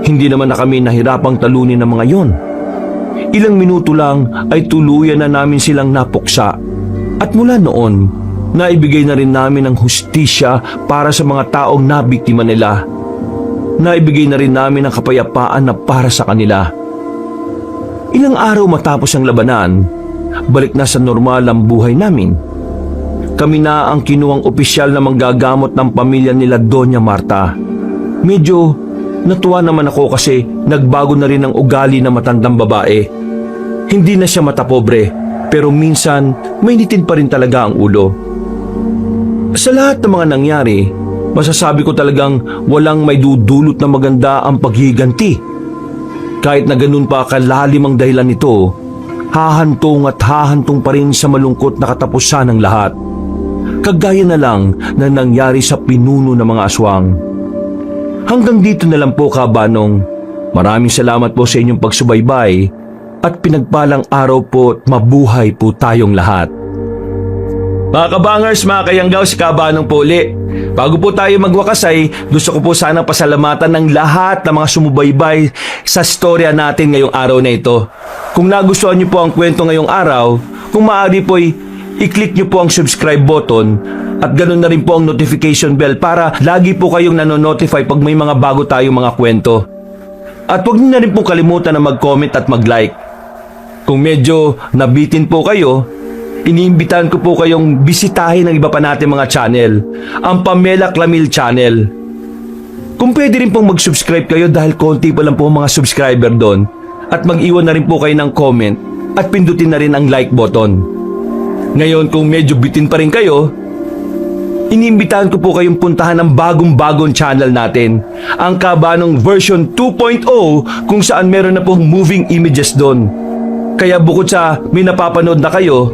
Hindi naman na kami nahirapang talunin ng mga yon. Ilang minuto lang ay tuluyan na namin silang napuksa. At mula noon, naibigay na rin namin ang hustisya para sa mga taong nabiktima nila. Naibigay na rin namin ang kapayapaan na para sa kanila. Ilang araw matapos ang labanan, balik na sa normal ang buhay namin. Kami na ang kinuhang opisyal na manggagamot ng pamilya nila Doña Marta. Medyo natuwa naman ako kasi nagbago na rin ang ugali ng matandang babae. Hindi na siya matapobre, pero minsan mainitin pa rin talaga ang ulo. Sa lahat ng mga nangyari, masasabi ko talagang walang may dudulot na maganda ang paghiganti. Kahit na ganun pa kalalim ang dahilan nito, hahantong at hahantong pa rin sa malungkot na katapusan ng lahat. Kagaya na lang na nangyari sa pinuno ng mga aswang. Hanggang dito na lang po, Kabanong. Maraming salamat po sa inyong pagsubaybay at pinagpalang araw po at mabuhay po tayong lahat. Mga kabangers, mga kayanggaw, si Kabanong po uli. Bago po tayo magwakas ay gusto ko po sana pasalamatan ng lahat ng mga sumubaybay sa storya natin ngayong araw na ito. Kung nagustuhan niyo po ang kwento ngayong araw, kung maaari po i-click niyo po ang subscribe button at ganoon na rin po ang notification bell para lagi po kayong nanonotify pag may mga bago tayong mga kwento. At huwag niyo na rin po kalimutan na mag-comment at mag-like. Kung medyo nabitin po kayo, iniimbitahan ko po kayong bisitahin ang iba pa natin mga channel, ang Pamela Clamil Channel. Kung pwede rin pong mag-subscribe kayo dahil konti pa lang po mga subscriber doon, at mag-iwan na rin po kayo ng comment at pindutin na rin ang like button. Ngayon kung medyo bitin pa rin kayo, iniimbitahan ko po kayong puntahan ang bagong-bagong channel natin, ang Kabanong version 2.0 kung saan meron na pong moving images doon. Kaya bukod sa may napapanood na kayo,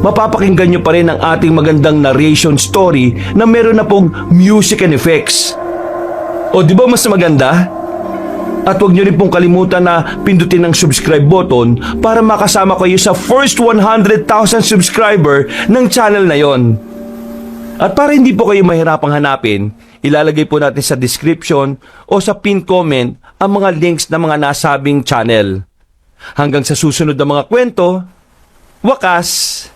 mapapakinggan nyo pa rin ang ating magandang narration story na meron na pong music and effects. O di ba mas maganda? At huwag nyo rin pong kalimutan na pindutin ang subscribe button para makasama kayo sa first 100,000 subscriber ng channel na yon. At para hindi po kayo mahirapang hanapin, ilalagay po natin sa description o sa pinned comment ang mga links ng mga nasabing channel. Hanggang sa susunod na mga kwento, wakas!